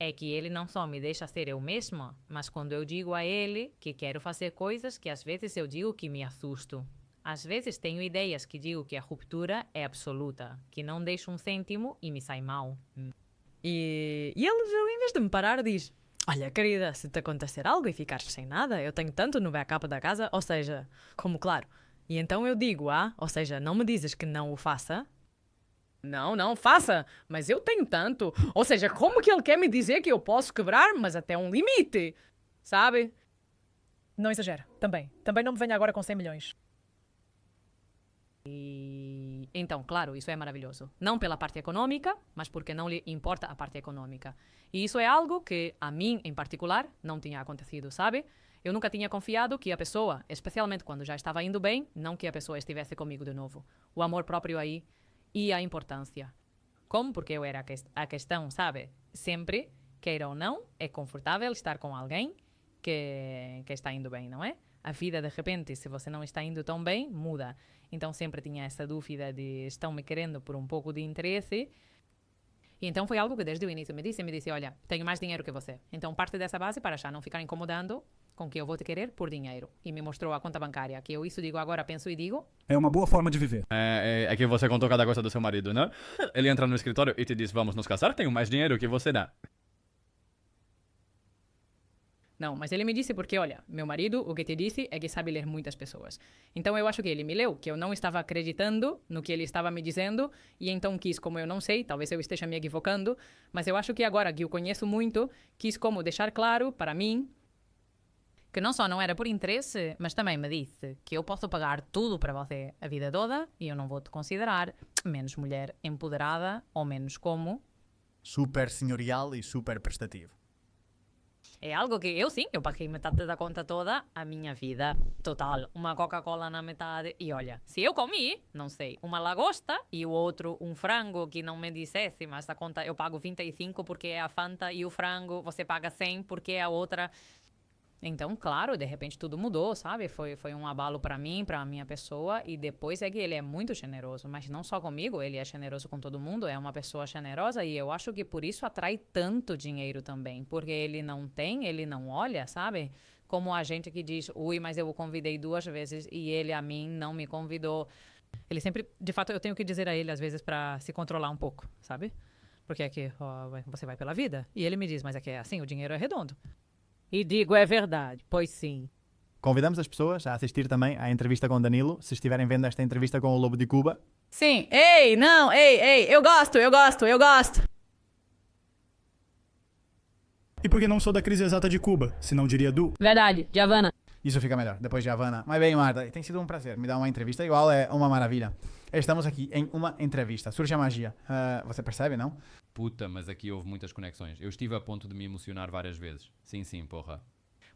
J: É que ele não só me deixa ser eu mesma, mas quando eu digo a ele que quero fazer coisas que às vezes eu digo que me assusto. Às vezes tenho ideias que digo que a ruptura é absoluta, que não deixo um cêntimo e me sai mal. E ele, em vez de me parar, diz: olha, querida, se te acontecer algo e ficares sem nada, eu tenho tanto no backup da casa, ou seja, como claro. E então eu digo, ou seja, não me dizes que não o faça? Não, faça, mas eu tenho tanto. Ou seja, como que ele quer me dizer que eu posso quebrar, mas até um limite, sabe?
O: Não exagera, também. Também não me venha agora com 100 milhões.
J: E então, claro, isso é maravilhoso. Não pela parte econômica, mas porque não lhe importa a parte econômica. E isso é algo que, a mim em particular, não tinha acontecido, sabe? Eu nunca tinha confiado que a pessoa, especialmente quando já estava indo bem, não que a pessoa estivesse comigo de novo. O amor próprio aí e a importância. Como? Porque eu era a questão, sabe? Sempre, queira ou não, é confortável estar com alguém que está indo bem, não é? A vida, de repente, se você não está indo tão bem, muda. Então sempre tinha essa dúvida de estão me querendo por um pouco de interesse. E então foi algo que desde o início me disse, olha, tenho mais dinheiro que você. Então parte dessa base para já não ficar incomodando com que eu vou te querer por dinheiro. E me mostrou a conta bancária, que eu isso digo agora, penso e digo.
T: É uma boa forma de viver.
F: É que você contou cada coisa do seu marido, né? Ele entra no escritório e te diz, vamos nos casar, tenho mais dinheiro que você dá.
J: Não, mas ele me disse porque, olha, meu marido, o que te disse é que sabe ler muitas pessoas. Então eu acho que ele me leu, que eu não estava acreditando no que ele estava me dizendo, e então quis, como eu não sei, talvez eu esteja me equivocando, mas eu acho que agora que o conheço muito, quis como deixar claro para mim que não só não era por interesse, mas também me disse que eu posso pagar tudo para você a vida toda e eu não vou te considerar menos mulher empoderada ou menos como.
A: Super senhorial e super prestativo.
J: É algo que eu paguei metade da conta toda a minha vida total. Uma Coca-Cola na metade e olha, se eu comi, não sei, uma lagosta e o outro um frango que não me dissesse, mas a conta eu pago 25 porque é a Fanta e o frango você paga 100 porque é a outra. Então, claro, de repente tudo mudou, sabe? Foi um abalo para mim, para a minha pessoa. E depois é que ele é muito generoso. Mas não só comigo, ele é generoso com todo mundo. É uma pessoa generosa e eu acho que por isso atrai tanto dinheiro também. Porque ele não olha, sabe? Como a gente que diz, ui, mas eu o convidei 2 vezes e ele a mim não me convidou. Ele sempre, de fato, eu tenho que dizer a ele às vezes para se controlar um pouco, sabe? Porque é que você vai pela vida. E ele me diz, mas é que é assim, o dinheiro é redondo.
L: E digo, é verdade, pois sim.
E: Convidamos as pessoas a assistir também à entrevista com Danilo, se estiverem vendo esta entrevista com o Lobo de Cuba.
O: Sim, ei, eu gosto.
T: E por que não sou da crise exata de Cuba? Se não diria Du.
L: Verdade, de Havana.
E: Isso fica melhor, depois de Havana. Mas bem, Marta, tem sido um prazer me dar uma entrevista. Igual é uma maravilha. Estamos aqui em uma entrevista. Surge a magia. Você percebe, não?
F: Puta, mas aqui houve muitas conexões. Eu estive a ponto de me emocionar várias vezes. Sim, porra.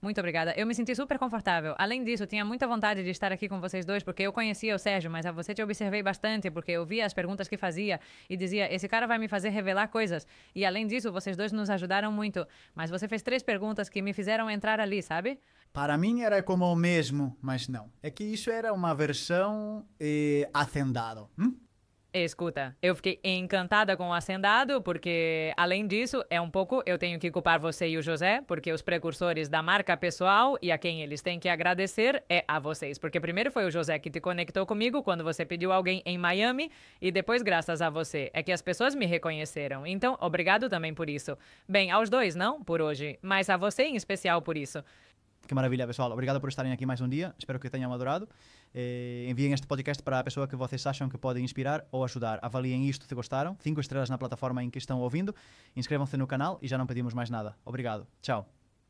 B: Muito obrigada. Eu me senti super confortável. Além disso, eu tinha muita vontade de estar aqui com vocês dois, porque eu conhecia o Sérgio, mas a você te observei bastante, porque eu via as perguntas que fazia e dizia, esse cara vai me fazer revelar coisas. E além disso, vocês dois nos ajudaram muito. Mas você fez 3 perguntas que me fizeram entrar ali, sabe?
A: Para mim era como o mesmo, mas não. É que isso era uma versão hacendado.
B: Escuta, eu fiquei encantada com o Hacendado, porque, além disso, é um pouco, eu tenho que culpar você e o José, porque os precursores da marca pessoal e a quem eles têm que agradecer é a vocês. Porque primeiro foi o José que te conectou comigo quando você pediu alguém em Miami, e depois, graças a você, é que as pessoas me reconheceram. Então, obrigado também por isso. Bem, aos dois, não por hoje, mas a você em especial por isso.
E: Que maravilha, pessoal. Obrigado por estarem aqui mais um dia. Espero que tenham adorado. Enviem este podcast para a pessoa que vocês acham que pode inspirar ou ajudar. Avaliem isto se gostaram. 5 estrelas na plataforma em que estão ouvindo. Inscrevam-se no canal e já não pedimos mais nada. Obrigado. Tchau.